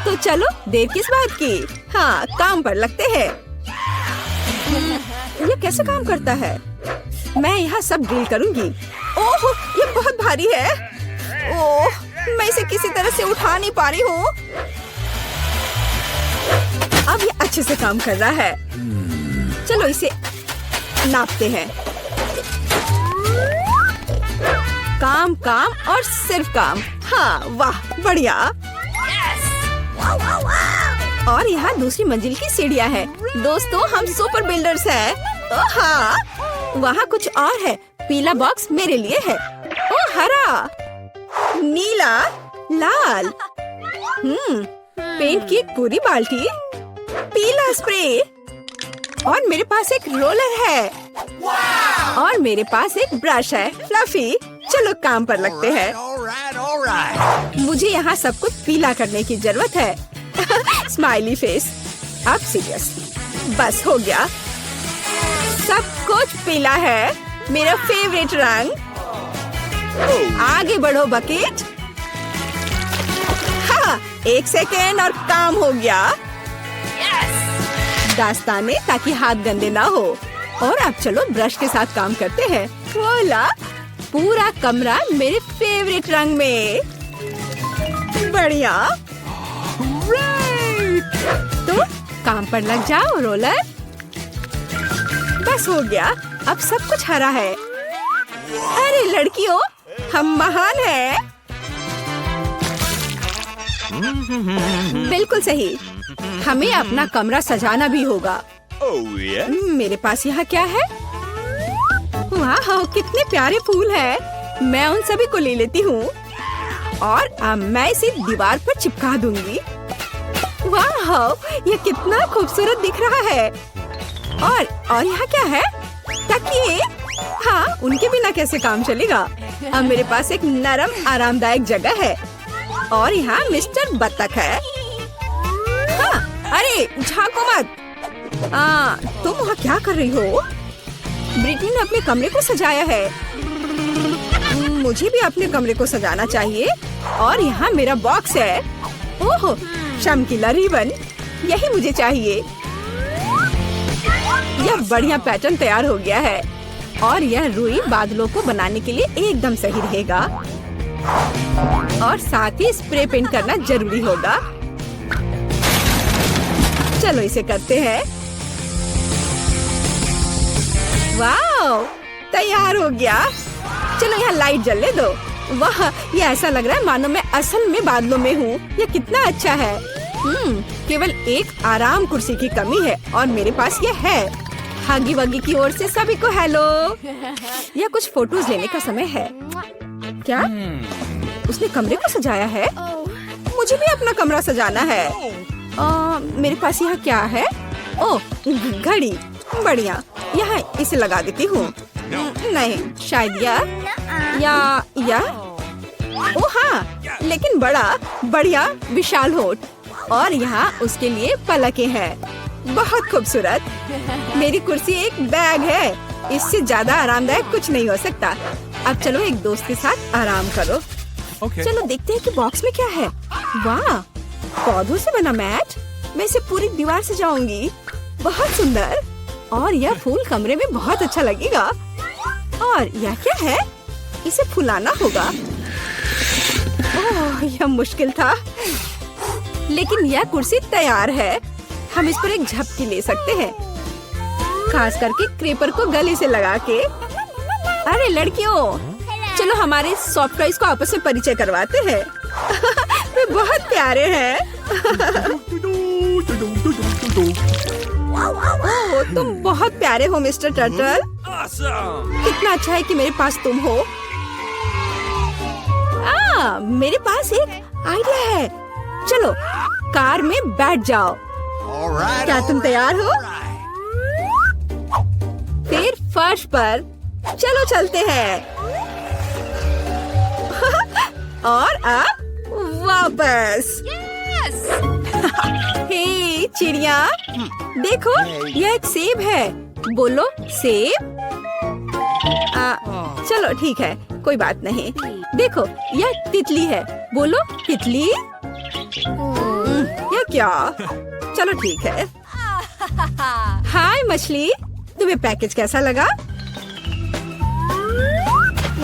तो चलो देर किस बात की। हाँ, काम पर लगते हैं। ये कैसे काम करता है? मैं यहाँ सब डील करूँगी। ओह, ये बहुत भारी है। ओह, मैं इसे किसी तरह से उठा नहीं पा रही हूँ। अब ये अच्छे से काम कर रहा है। चलो इसे नापते हैं। काम काम और सिर्फ काम। हाँ वाह, बढ़िया। और यहाँ दूसरी मंजिल की सीढ़ियाँ हैं। दोस्तों हम सुपर बिल्डर्स हैं। ओह हाँ, वहाँ कुछ और है। पीला बॉक्स मेरे लिए है। ओह हरा, नीला, लाल। पेंट की एक पूरी बाल्टी, पीला स्प्रे। और मेरे पास एक रोलर है। और मेरे पास एक ब्रश है, फ्लफी। चलो काम पर लगते हैं। मुझे यहाँ सब कुछ पीला करने की जरूरत है। Smiley face. अब सीरियस। बस हो गया। सब कुछ पीला है, मेरा फेवरेट रंग। आगे बढ़ो बकेट। हाँ, 1 सेकेंड और काम हो गया। दास्ताने ताकि हाथ गंदे ना हो। और अब चलो ब्रश के साथ काम करते हैं। वोला, पूरा कमरा मेरे फेवरेट रंग में। बढ़िया। तो काम पर लग जाओ रोलर। बस हो गया, अब सब कुछ हरा है। अरे लड़कियों, हम महान हैं। बिल्कुल सही। हमें अपना कमरा सजाना भी होगा। मेरे पास यहाँ क्या है? वाह, कितने प्यारे फूल हैं। मैं उन सभी को ले लेती हूँ और अब मैं इसे दीवार पर चिपका दूंगी। वाह, ये कितना खूबसूरत दिख रहा है। और यहाँ क्या है? तकिए। हाँ, उनके बिना कैसे काम चलेगा। अब मेरे पास एक नरम आरामदायक जगह है। और यहाँ मिस्टर बत्तख है। हाँ, अरे झांको मत। तुम वहाँ क्या कर रही हो? ब्रिटनी ने अपने कमरे को सजाया है। मुझे भी अपने कमरे को सजाना चाहिए। और यहाँ मेरा बॉक्स है। ओह, चमकीला रिबन, यही मुझे चाहिए। यह बढ़िया पैटर्न तैयार हो गया है। और यह रुई बादलों को बनाने के लिए एकदम सही रहेगा। और साथ ही स्प्रे पेंट करना जरूरी होगा। चलो इसे करते हैं। वाह, तैयार हो गया। चलो यहाँ लाइट जलने दो। वाह, ये ऐसा लग रहा है मानो मैं असल में बादलों में हूँ। ये कितना अच्छा है। केवल एक आराम कुर्सी की कमी है और मेरे पास ये है। हगी वगी की ओर से सभी को हेलो। यह कुछ फोटोज लेने का समय है। क्या उसने कमरे को सजाया है? मुझे भी अपना कमरा सजाना है। मेरे पास यहाँ क्या है? ओह, घड़ी। बढ़िया, यहाँ इसे लगा देती हूँ। नहीं, शायद या ओह हाँ, लेकिन बड़ा बढ़िया विशाल होठ। और यहाँ उसके लिए पलकें हैं। बहुत खूबसूरत। मेरी कुर्सी एक बैग है। इससे ज्यादा आरामदायक कुछ नहीं हो सकता। अब चलो एक दोस्त के साथ आराम करो। चलो देखते हैं कि बॉक्स में क्या है। वाह, पौधों से बना मैट। मैं इसे पूरी दीवार सजाऊंगी। बहुत सुंदर। और यह फूल कमरे में बहुत अच्छा लगेगा। और यह क्या है? इसे फुलाना होगा। ओह, यह मुश्किल था, लेकिन यह कुर्सी तैयार है। हम इस पर एक झपकी ले सकते हैं, खास करके क्रेपर को गले से लगा के। अरे लड़कियों, चलो हमारे सॉफ्ट टॉयज को आपस में परिचय करवाते हैं। वे बहुत प्यारे हैं। ओह, तुम बहुत प्यारे हो मिस्टर टर्टल। कितना अच्छा है कि मेरे पास तुम हो। मेरे पास एक आइडिया है। चलो कार में बैठ जाओ। क्या तुम तैयार हो? फिर फर्श पर चलो चलते हैं। और अब वापस। हे चिड़िया, देखो यह एक सेब है। बोलो सेब। चलो ठीक है, कोई बात नहीं। देखो यह तितली है। बोलो तितली। यह क्या? चलो ठीक है। हाय मछली, तुम्हें पैकेज कैसा लगा?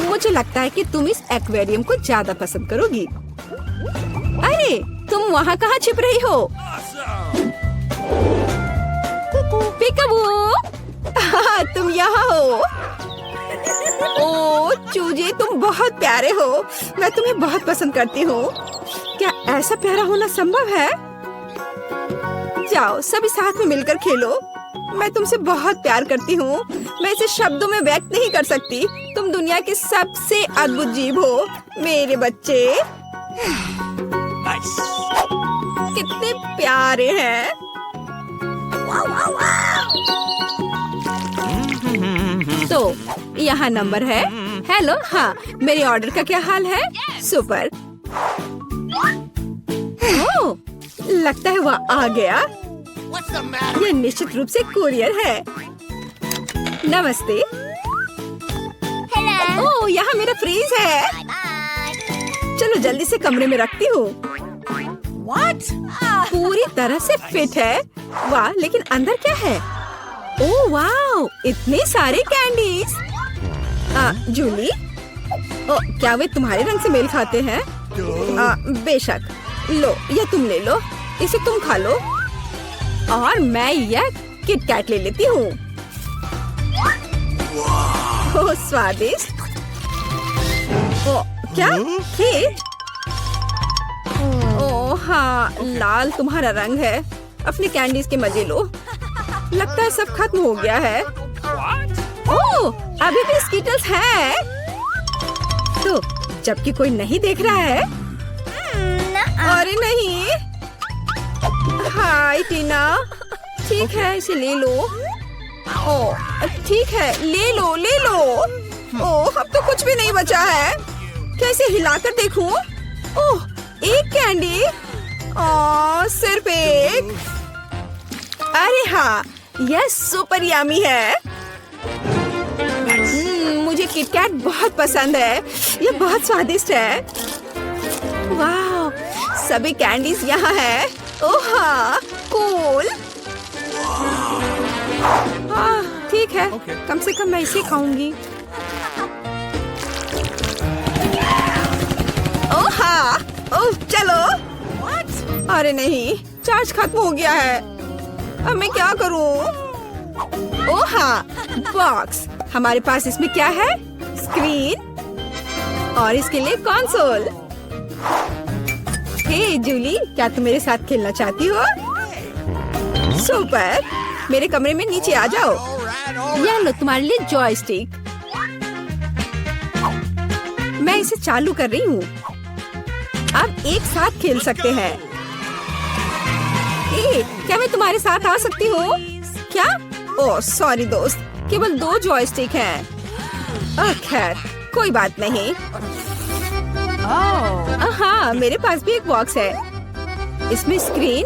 मुझे लगता है कि तुम इस एक्वेरियम को ज्यादा पसंद करोगी। अरे तुम वहाँ कहाँ छिप रही हो? पिकाबू, तुम यहाँ हो। ओ चूजे, तुम बहुत प्यारे हो। मैं तुम्हें बहुत पसंद करती हूँ। क्या ऐसा प्यारा होना संभव है? जाओ सभी साथ में मिलकर खेलो। मैं तुमसे बहुत प्यार करती हूँ। मैं इसे शब्दों में व्यक्त नहीं कर सकती। तुम दुनिया के सबसे अद्भुत जीव हो मेरे बच्चे। कितने प्यारे हैं। तो यहाँ नंबर है। हेलो, हाँ मेरे ऑर्डर का क्या हाल है? सुपर। ओह, लगता है वह आ गया। यह निश्चित रूप से कुरियर है। नमस्ते। ओह, यहाँ मेरा फ्रीज है। चलो जल्दी से कमरे में रखती हूँ। पूरी तरह से फिट है। वाह, लेकिन अंदर क्या है? ओह वाह, इतने सारे कैंडीज। जूली, क्या वे तुम्हारे रंग से मेल खाते हैं? बेशक। लो, यह तुम ले लो। इसे तुम खा लो। और मैं यह किट कैट ले लेती हूँ। ओह स्वादिष्ट। ओह क्या केक? ओह हाँ, लाल तुम्हारा रंग है। अपने कैंडीज के मजे लो। लगता है सब खत्म हो गया है। ओह, अभी भी स्कीटल्स हैं। तो जबकि कोई नहीं देख रहा है। अरे नहीं। हाय टीना, ठीक है इसे ले लो। ओह ठीक है, ले लो ले लो। ओह, अब तो कुछ भी नहीं बचा है। कैसे हिलाकर देखूं? ओह, एक कैंडी। ओह, सिर्फ एक। अरे हाँ, यह सुपर यामी है। मुझे किटकैट बहुत पसंद है। यह बहुत स्वादिष्ट है। वाह, सभी कैंडीज यहाँ है। ओह हाँ, कूल। ठीक है, कम से कम मैं इसे खाऊंगी। ओह हाँ, ओह चलो। अरे नहीं, चार्ज खत्म हो गया है। अब मैं क्या करूं? ओह हाँ, बॉक्स। हमारे पास इसमें क्या है? स्क्रीन और इसके लिए कंसोल। हे जूली, क्या तुम मेरे साथ खेलना चाहती हो? सुपर। मेरे कमरे में नीचे आ जाओ। यह लो तुम्हारे लिए जॉयस्टिक। मैं इसे चालू कर रही हूँ। अब एक साथ खेल सकते हैं। क्या मैं तुम्हारे साथ आ सकती हूँ? क्या? ओह सॉरी दोस्त, केवल 2 जॉयस्टिक हैं। खैर कोई बात नहीं। हाँ, मेरे पास भी एक बॉक्स है। इसमें स्क्रीन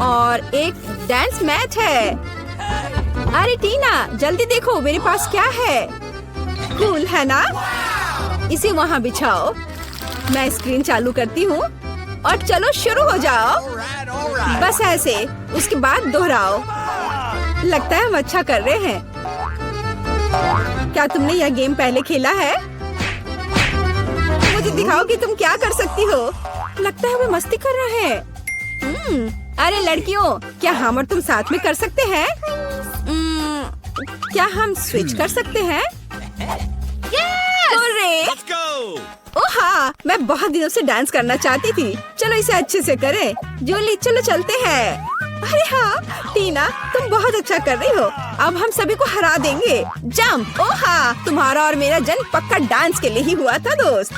और एक डांस मैच है। अरे टीना, जल्दी देखो मेरे पास क्या है। कूल है ना? इसे वहाँ बिछाओ। मैं स्क्रीन चालू करती हूँ और चलो शुरू हो जाओ। बस ऐसे, उसके बाद दोहराओ। लगता है हम अच्छा कर रहे हैं। क्या तुमने यह गेम पहले खेला है? मुझे दिखाओ कि तुम क्या कर सकती हो। लगता है वो मस्ती कर रहे हैं। अरे लड़कियों, क्या हम और तुम साथ में कर सकते हैं? क्या हम स्विच कर सकते हैं? Let's go! ओह हाँ, मैं बहुत दिनों से डांस करना चाहती थी। चलो इसे अच्छे से करें। जूली चलो चलते हैं। अरे हाँ टीना, तुम बहुत अच्छा कर रही हो। अब हम सभी को हरा देंगे। जंप! ओह हाँ, तुम्हारा और मेरा जन्म पक्का डांस के लिए ही हुआ था दोस्त।